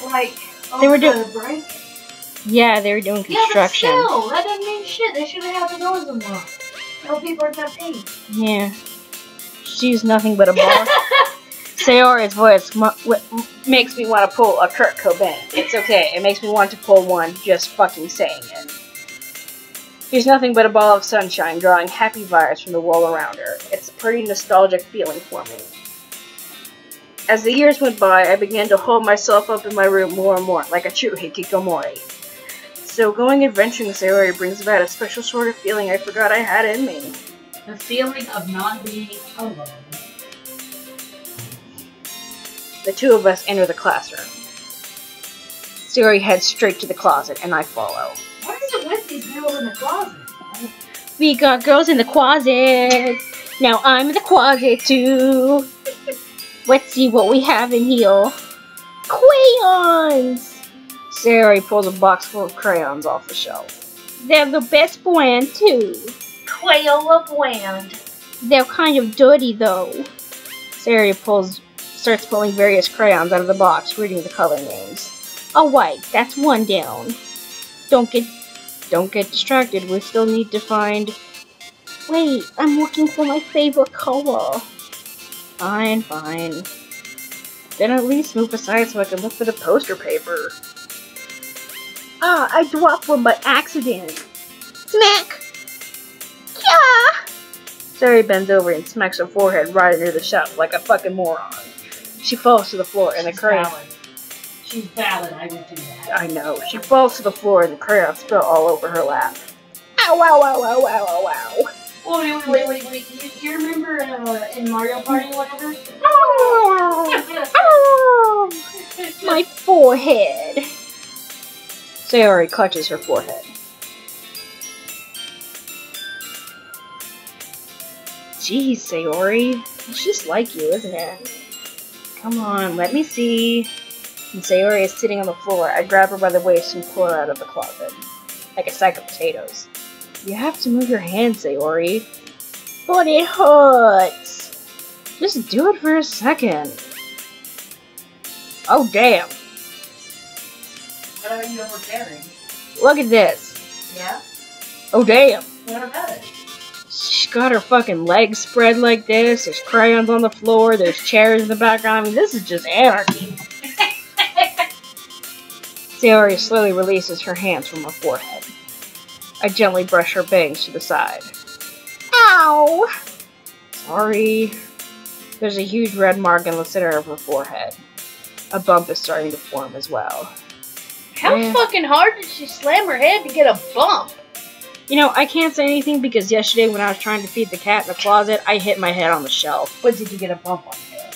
they were doing the break? Yeah, they were doing construction. Yeah, but still, that doesn't mean shit. They should have had the doors unlocked. No people are gonna pee. Yeah. She's nothing but a ball. Sayori's voice makes me want to pull a Kurt Cobain. It's okay. It makes me want to pull one just fucking saying it. She's nothing but a ball of sunshine, drawing happy vibes from the world around her. It's a pretty nostalgic feeling for me. As the years went by, I began to hold myself up in my room more and more, like a true hikikomori. So going adventuring with Sayori brings about a special sort of feeling I forgot I had in me. The feeling of not being alone. The two of us enter the classroom. Sayori heads straight to the closet, and I follow. What is it with these girls in the closet? We got girls in the closet. Now I'm in the closet too. Let's see what we have in here. Crayons! Sayori pulls a box full of crayons off the shelf. They're the best brand too. Crayola brand. They're kind of dirty though. Sayori starts pulling various crayons out of the box, reading the color names. Alright, that's one down. Don't get distracted. We still need to find... Wait, I'm looking for my favorite color. Fine. Then at least move aside so I can look for the poster paper. I dropped one by accident. Smack! Yeah! Sayori bends over and smacks her forehead right into the shelf like a fucking moron. She falls to the floor and the crayon... She's valid, I would do that. I know. She falls to the floor and the crayons spill all over her lap. Ow. Wait. You remember in Mario Party or whatever? My forehead. Sayori clutches her forehead. Jeez, Sayori. It's just like you, isn't it? Come on, let me see. And Sayori is sitting on the floor. I grab her by the waist and pull her out of the closet. Like a sack of potatoes. You have to move your hand, Sayori. But it hurts. Just do it for a second. Oh, damn. What are you overbearing? Look at this. Yeah? Oh, damn. What about it? She's got her fucking legs spread like this. There's crayons on the floor. There's chairs in the background. I mean, this is just anarchy. Sayori slowly releases her hands from her forehead. I gently brush her bangs to the side. Ow! Sorry. There's a huge red mark in the center of her forehead. A bump is starting to form as well. How fucking hard did she slam her head to get a bump? You know, I can't say anything because yesterday when I was trying to feed the cat in the closet, I hit my head on the shelf. But did you get a bump on your head?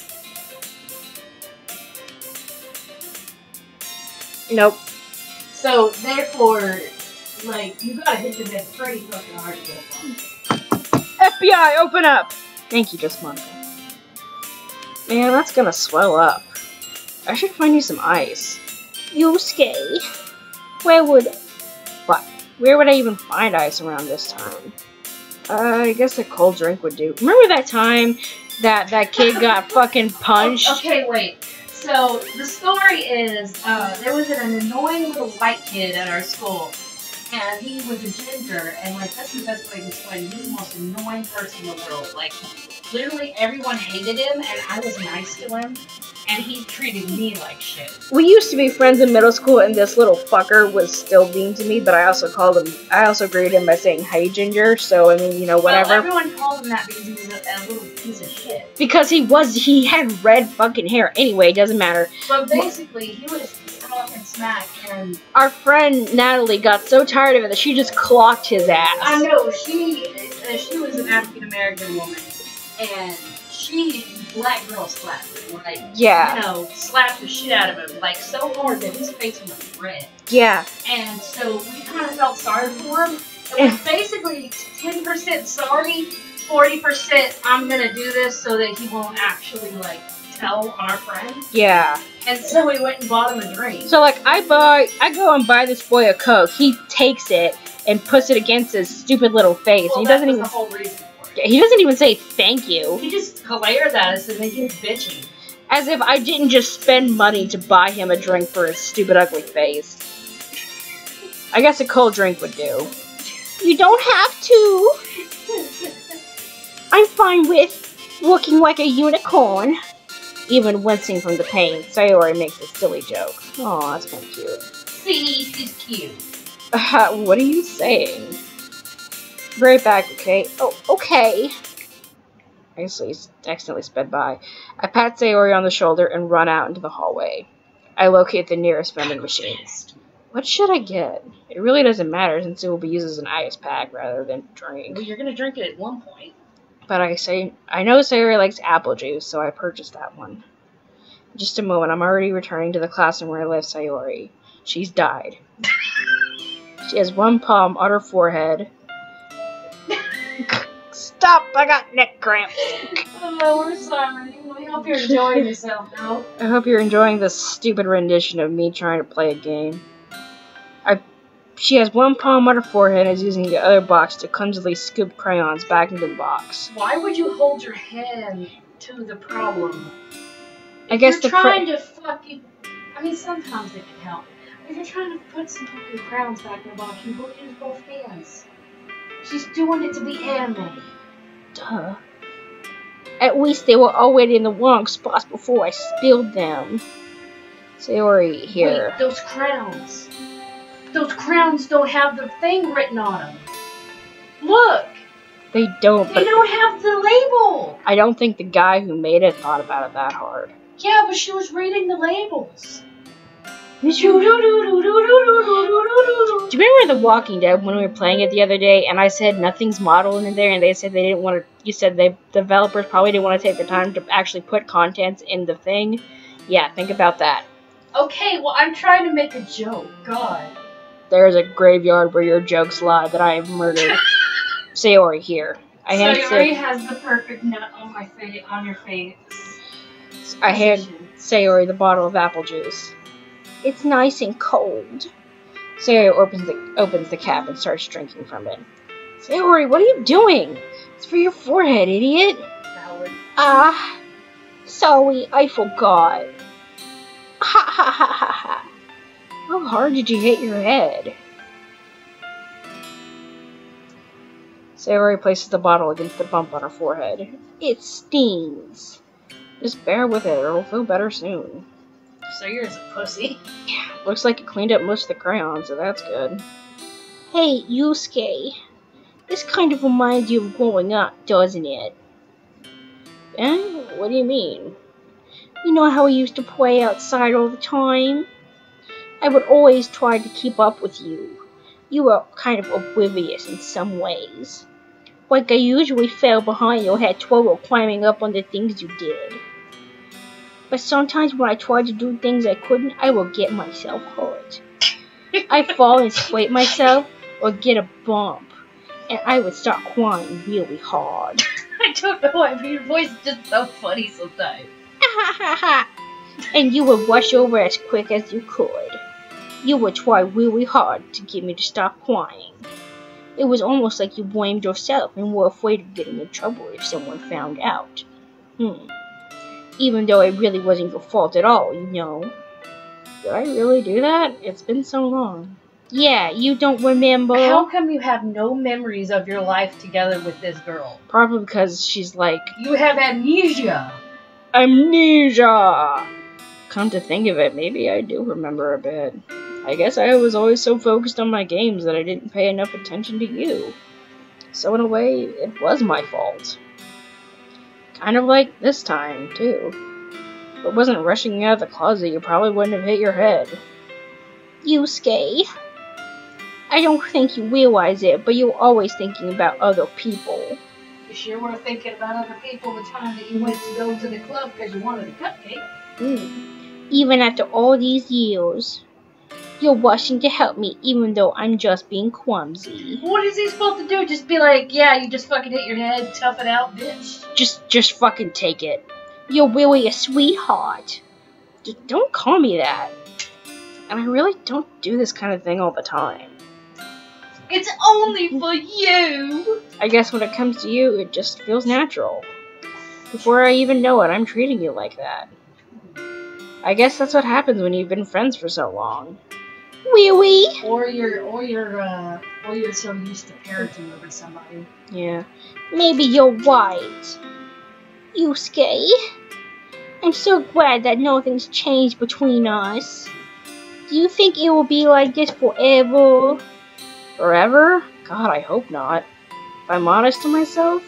Nope. So, therefore, like, you gotta hit the head pretty fucking hard to get a bump. FBI, open up! Thank you, just Monica. Man, that's gonna swell up. I should find you some ice. Yusuke. Where would I even find ice around this time? I guess a cold drink would do. Remember that time that kid got fucking punched? Okay, wait. So, the story is, there was an annoying little white kid at our school. And he was a ginger, and, like, that's the best way to explain it. He was the most annoying person in the world. Like, literally everyone hated him, and I was nice to him. And he treated me like shit. We used to be friends in middle school, and this little fucker was still mean to me, but I also greeted him by saying, "Hey, Ginger," so, I mean, you know, whatever. Well, everyone called him that because he was a little piece of shit. Because he had red fucking hair. Anyway, it doesn't matter. But basically, he was talking smack, and our friend Natalie got so tired of it that she just clocked his ass. I know, she was an African-American woman, and black girl slapped him, like, yeah. You know, slapped the shit out of him, like, so hard that his face went red. Yeah. And so we kind of felt sorry for him. It was basically 10% sorry, 40% I'm gonna do this so that he won't actually, like, tell our friend. Yeah. And so we went and bought him a drink. So, like, I go and buy this boy a Coke. He takes it and puts it against his stupid little face. Well, he doesn't even. The whole reason. He doesn't even say thank you. He just glares at us and then he's bitching. As if I didn't just spend money to buy him a drink for his stupid ugly face. I guess a cold drink would do. You don't have to. I'm fine with looking like a unicorn. Even wincing from the pain, Sayori makes a silly joke. Aw, that's kind of cute. See, she's cute. What are you saying? Right back, okay? Oh, okay. I accidentally sped by. I pat Sayori on the shoulder and run out into the hallway. I locate the nearest vending machine. What should I get? It really doesn't matter since it will be used as an ice pack rather than drink. Well, you're gonna drink it at one point. But I know Sayori likes apple juice, so I purchased that one. In just a moment, I'm already returning to the classroom where I left Sayori. She's died. She has one palm on her forehead. Stop! I got neck cramps. Oh, we're sorry. We hope you're enjoying yourself, girl. I hope you're enjoying this stupid rendition of me trying to play a game. She has one palm on her forehead and is using the other box to clumsily scoop crayons back into the box. Why would you hold your hand to the problem? I guess you're trying to fucking... I mean, sometimes it can help. If you're trying to put some fucking crayons back in the box, you both use both hands. She's doing it to be animated. Duh. At least they were already in the wrong spots before I spilled them. Sayori, here. Wait, those crowns. Those crowns don't have the thing written on them. Look! They don't, but... They don't have the label! I don't think the guy who made it thought about it that hard. Yeah, but she was reading the labels. Do you remember The Walking Dead when we were playing it the other day and I said nothing's modeled in there and they said they didn't want to... You said developers probably didn't want to take the time to actually put contents in the thing? Yeah, think about that. Okay, well, I'm trying to make a joke. God. There is a graveyard where your jokes lie that I have murdered. Sayori, here. Sayori has the perfect nut on my face, on your face. I hand Sayori the bottle of apple juice. It's nice and cold. Sayori opens the cap and starts drinking from it. Sayori, what are you doing? It's for your forehead, idiot. Ah, sorry, I forgot. Ha ha ha ha ha. How hard did you hit your head? Sayori places the bottle against the bump on her forehead. It stings. Just bear with it, or it'll feel better soon. Sayori's a pussy. Yeah, looks like it cleaned up most of the crayon, so that's good. Hey, Yusuke. This kind of reminds you of growing up, doesn't it? Eh? What do you mean? You know how we used to play outside all the time? I would always try to keep up with you. You were kind of oblivious in some ways. Like I usually fell behind or had trouble climbing up on the things you did. But sometimes when I tried to do things I couldn't, I would get myself hurt. I'd fall and scrape myself or get a bump, and I would start crying really hard. I don't know why, but your voice is just so funny sometimes. And you would rush over as quick as you could. You would try really hard to get me to stop crying. It was almost like you blamed yourself and were afraid of getting in trouble if someone found out. Even though it really wasn't your fault at all, you know. Did I really do that? It's been so long. Yeah, you don't remember? How come you have no memories of your life together with this girl? Probably because she's like... You have amnesia! Amnesia! Come to think of it, maybe I do remember a bit. I guess I was always so focused on my games that I didn't pay enough attention to you. So in a way, it was my fault. Kind of like this time, too. If it wasn't rushing out of the closet, you probably wouldn't have hit your head. Yusuke, I don't think you realize it, but you're always thinking about other people. You sure were thinking about other people the time that you went to go to the club because you wanted a cupcake. Even after all these years, you're rushing to help me even though I'm just being clumsy. What is he supposed to do? Just be like, yeah, you just fucking hit your head, tough it out, bitch. Just fucking take it. You're really a sweetheart. Just don't call me that. And I really don't do this kind of thing all the time. It's only for you! I guess when it comes to you, it just feels natural. Before I even know it, I'm treating you like that. I guess that's what happens when you've been friends for so long. Wee-wee! Or you're so used to parenting over somebody. Yeah. Maybe you're right. Yusuke, I'm so glad that nothing's changed between us. Do you think it will be like this forever? Forever? God, I hope not. If I'm honest to myself,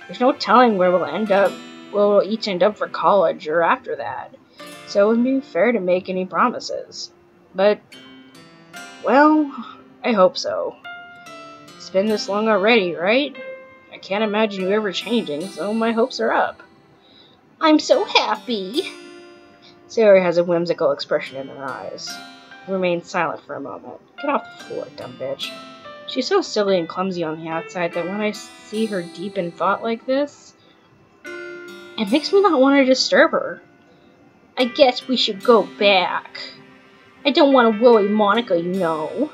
there's no telling where we'll each end up for college or after that. So it wouldn't be fair to make any promises. But, well, I hope so. It's been this long already, right? I can't imagine you ever changing, so my hopes are up. I'm so happy. Sayori has a whimsical expression in her eyes. Remains silent for a moment. Get off the floor, dumb bitch. She's so silly and clumsy on the outside that when I see her deep in thought like this, it makes me not want to disturb her. I guess we should go back. I don't want to worry Monica, you know.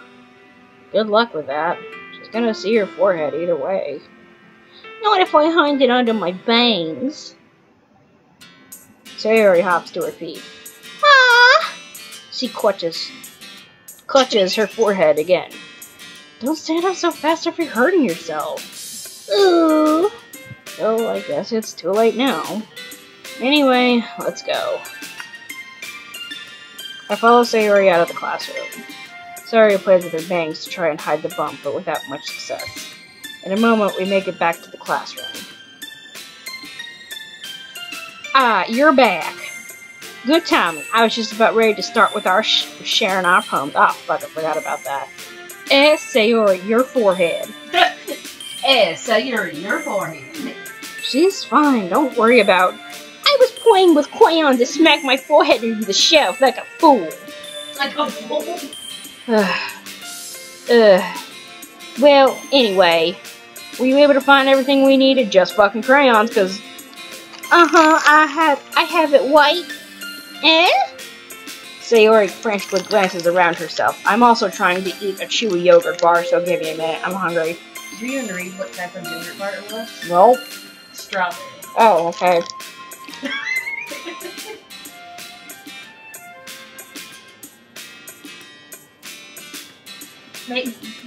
Good luck with that. She's gonna see your forehead either way. Not if I hide it under my bangs. Sayori hops to her feet. Ah! She clutches her forehead again. Don't stand up so fast if you're hurting yourself. Ooh. So I guess it's too late now. Anyway, let's go. I follow Sayori out of the classroom. Sayori plays with her bangs to try and hide the bump, but without much success. In a moment, we make it back to the classroom. Ah, you're back. Good timing. I was just about ready to start with our sharing our poems. Ah, fuck, I forgot about that. Sayori, your forehead. Sayori, your forehead. She's fine, don't worry about. I was playing with crayons to smack my forehead into the shelf like a fool. Like a fool? Well, anyway, Were you able to find everything we needed? Just fucking crayons, cause... I have it white. Eh? Sayori frantically glances around herself. I'm also trying to eat a chewy yogurt bar, so give me a minute. I'm hungry. Do you even read what type of yogurt bar it was? Nope. Strawberry. Oh, okay.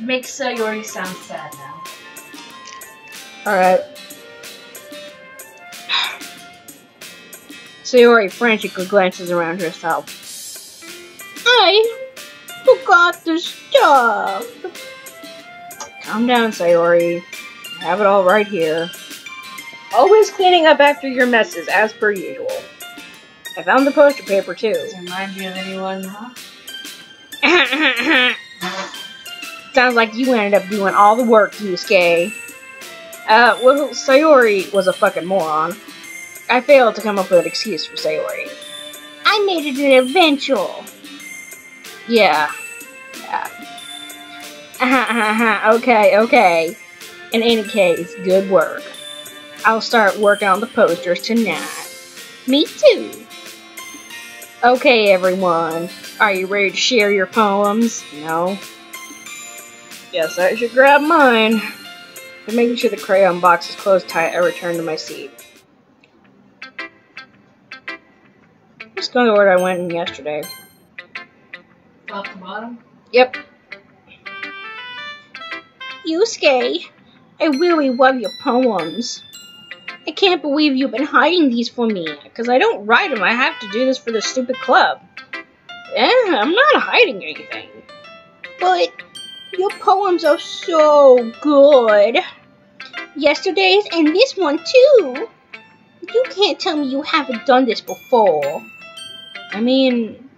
Make Sayori sound sad now. Alright. Sayori frantically glances around herself. I forgot the stuff. Calm down, Sayori. I have it all right here. Always cleaning up after your messes, as per usual. I found the poster paper, too. Does it remind you of anyone, huh? Sounds like you ended up doing all the work, Yusuke. Well, Sayori was a fucking moron. I failed to come up with an excuse for Sayori. I made it an adventure. Yeah. Okay. In any case, good work. I'll start working on the posters tonight. Me too. Okay, everyone. Are you ready to share your poems? No? Guess I should grab mine. But making sure the crayon box is closed tight, I return to my seat. Just going to where I went in yesterday. Top to bottom? Yep. Yusuke, I really love your poems. I can't believe you've been hiding these from me, because I don't write them. I have to do this for the stupid club. I'm not hiding anything. But your poems are so good. Yesterday's and this one too. You can't tell me you haven't done this before. I mean,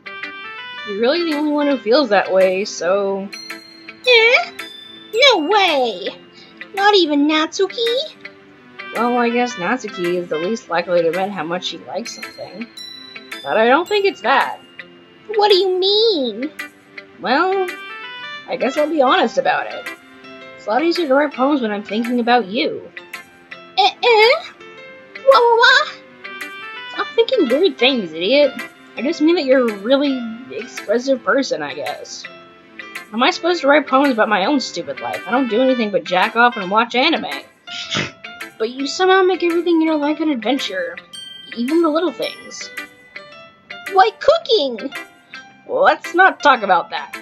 you're really the only one who feels that way, so... No way! Not even Natsuki? Well, I guess Natsuki is the least likely to admit how much she likes something. But I don't think it's that. What do you mean? Well, I guess I'll be honest about it. It's a lot easier to write poems when I'm thinking about you. What? Stop thinking weird things, idiot. I just mean that you're a really expressive person, I guess. How am I supposed to write poems about my own stupid life? I don't do anything but jack off and watch anime. But you somehow make everything in your life an adventure. Even the little things. Like cooking! Well, let's not talk about that.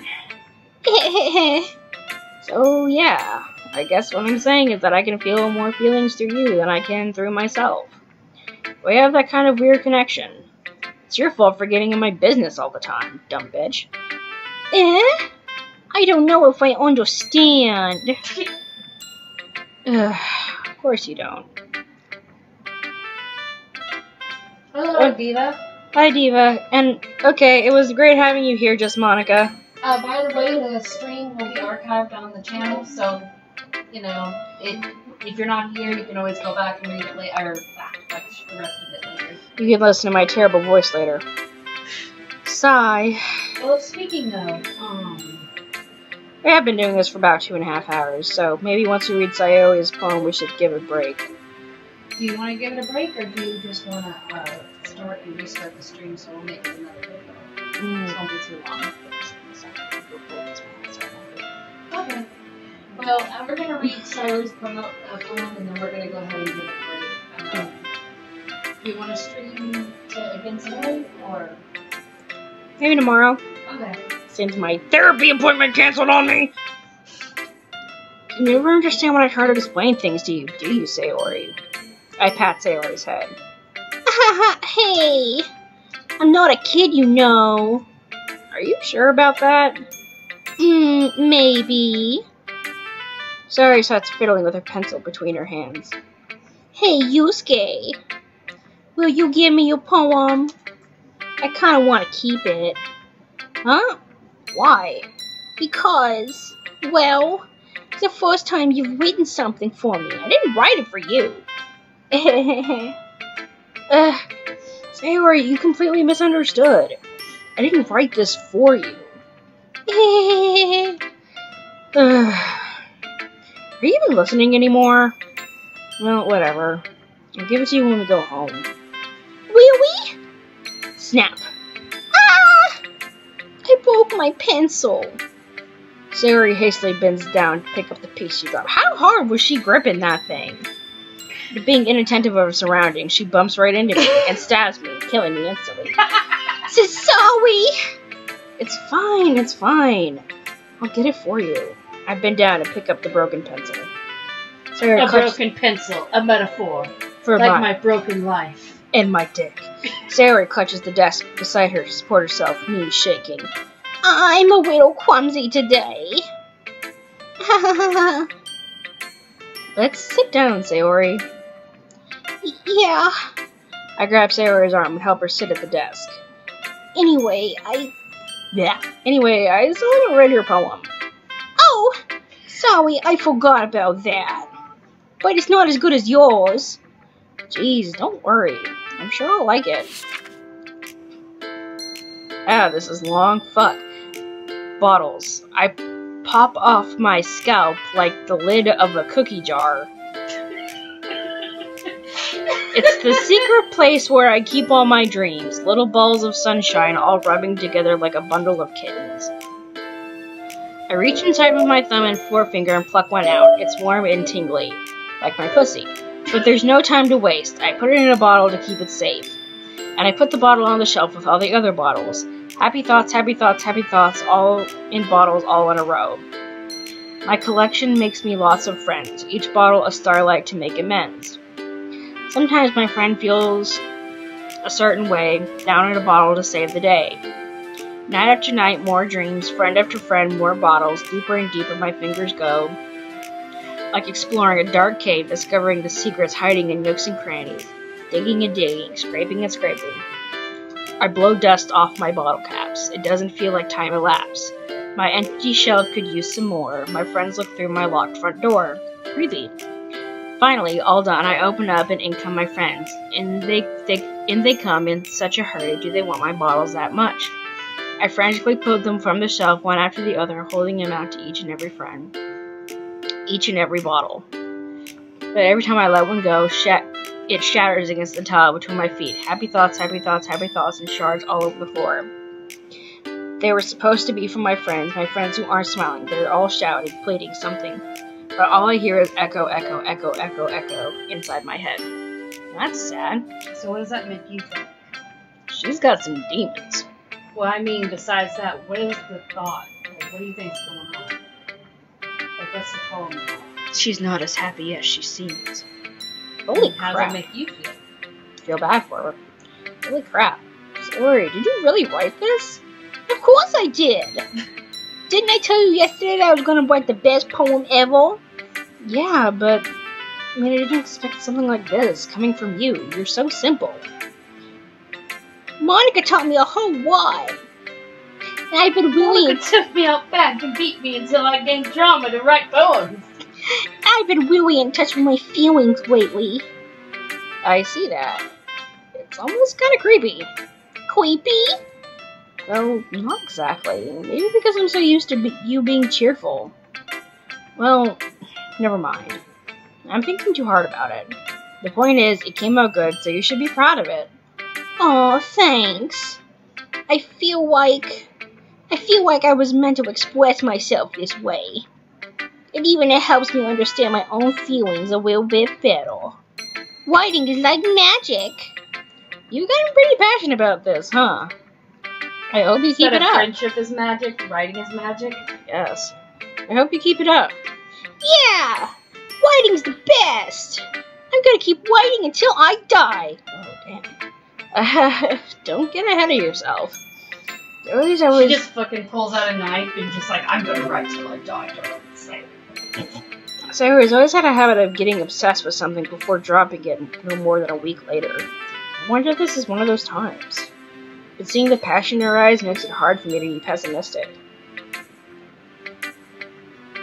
So, yeah. I guess what I'm saying is that I can feel more feelings through you than I can through myself. We have that kind of weird connection. It's your fault for getting in my business all the time, dumb bitch. I don't know if I understand. Of course you don't. Hello, Diva. Hi, Diva. And, okay, it was great having you here, Just Monica. By the way, the stream will be archived on the channel, so, you know, if you're not here, you can always go back and read it later, or watch the rest of it later. You can listen to my terrible voice later. Sigh. Well, speaking of, I have been doing this for about 2.5 hours, so maybe once we read Sayori's poem, we should give it a break. Do you want to give it a break, or do you just want to start and restart the stream so we'll make it another video? It won't be too long. Okay. Well, we're going to read Sayori's poem, and then we're going to go ahead and give it a break. Do you want to stream again today, or? Maybe tomorrow. Okay. Since my therapy appointment canceled on me. You never understand when I try to explain things to you, do you, Sayori? I pat Sayori's head. Hey, I'm not a kid, you know. Are you sure about that? Maybe. Sayori starts fiddling with her pencil between her hands. Hey, Yusuke. Will you give me your poem? I kind of want to keep it. Huh? Why? Because, well, it's the first time you've written something for me. I didn't write it for you. Sayori, you completely misunderstood. I didn't write this for you. Are you even listening anymore? Well, whatever. I'll give it to you when we go home. Will we? Snap. Ah! I broke my pencil. Sayori hastily bends down to pick up the piece she dropped. How hard was she gripping that thing? Being inattentive of her surroundings, she bumps right into me and stabs me, killing me instantly. So sorry! It's fine, it's fine. I'll get it for you. I bend down and pick up the broken pencil. A broken pencil, a metaphor. For like my broken life. And my dick. Sayori clutches the desk beside her to support herself, knees shaking. I'm a little clumsy today. Let's sit down, Sayori. Yeah. I grab Sayori's arm and help her sit at the desk. Anyway, I still haven't read your poem. Oh, sorry, I forgot about that. But it's not as good as yours. Jeez, don't worry. I'm sure I'll like it. Ah, this is long. Fuck. Bottles. I pop off my scalp like the lid of a cookie jar. It's the secret place where I keep all my dreams. Little balls of sunshine all rubbing together like a bundle of kittens. I reach inside with my thumb and forefinger and pluck one out. It's warm and tingly, like my pussy. But there's no time to waste. I put it in a bottle to keep it safe. And I put the bottle on the shelf with all the other bottles. Happy thoughts, happy thoughts, happy thoughts, all in bottles all in a row. My collection makes me lots of friends, each bottle a starlight to make amends. Sometimes my friend feels a certain way, down in a bottle to save the day. Night after night, more dreams, friend after friend, more bottles, deeper and deeper my fingers go. Like exploring a dark cave, discovering the secrets hiding in nooks and crannies. Digging and digging, scraping and scraping. I blow dust off my bottle caps. It doesn't feel like time elapsed. My empty shelf could use some more. My friends look through my locked front door. Creepy. Finally, all done, I open up and in come my friends. In they come in such a hurry. Do they want my bottles that much? I frantically pulled them from the shelf, one after the other, holding them out to each and every friend. Each and every bottle. But every time I let one go, it shatters against the tile between my feet. Happy thoughts, happy thoughts, happy thoughts, and shards all over the floor. They were supposed to be from my friends who aren't smiling. They're all shouting, pleading something. But all I hear is echo, echo, echo, echo, echo inside my head. That's sad. So what does that make you think? She's got some demons. Well, I mean, besides that, what is the thought? Like, what do you think's going on? Like, what's the poem about? She's not as happy as she seems. Holy crap. How does that make you feel? Feel bad for her. Holy crap. Sorry, did you really write this? Of course I did! Didn't I tell you yesterday that I was gonna write the best poem ever? Yeah, but I mean, I didn't expect something like this coming from you. You're so simple. Monica taught me a whole lot. And I've been willing. Monica took me out back and beat me until I gained drama to write poems. I've been really in touch with my feelings lately. I see that. It's almost kind of creepy. Creepy? Well, not exactly. Maybe because I'm so used to you being cheerful. Well, never mind. I'm thinking too hard about it. The point is, it came out good, so you should be proud of it. Aw, thanks. I feel like I was meant to express myself this way. It helps me understand my own feelings a little bit better. Writing is like magic. You've gotten pretty passionate about this, huh? I hope you keep it up. Friendship is magic, writing is magic. Yes. I hope you keep it up. Yeah! Writing's the best! I'm gonna keep writing until I die. Oh, damn. Don't get ahead of yourself. She just fucking pulls out a knife and just like, I'm gonna write till I die. Sarah's always had a habit of getting obsessed with something before dropping it no more than a week later. I wonder if this is one of those times. But seeing the passion in her eyes makes it hard for me to be pessimistic.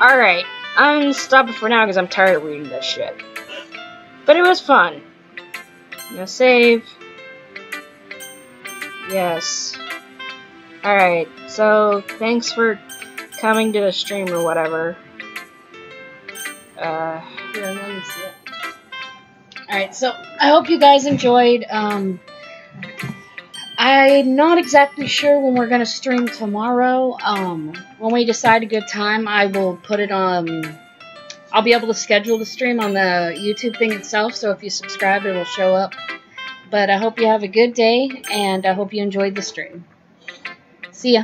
Alright, I'm gonna stop it for now because I'm tired of reading this shit. But it was fun. I'm gonna save. Yes. Alright, so thanks for coming to the stream or whatever. Here, let me see it. Alright, so I hope you guys enjoyed. I'm not exactly sure when we're going to stream tomorrow. When we decide a good time, I will put it on... I'll be able to schedule the stream on the YouTube thing itself, so if you subscribe, it will show up. But I hope you have a good day, and I hope you enjoyed the stream. See ya.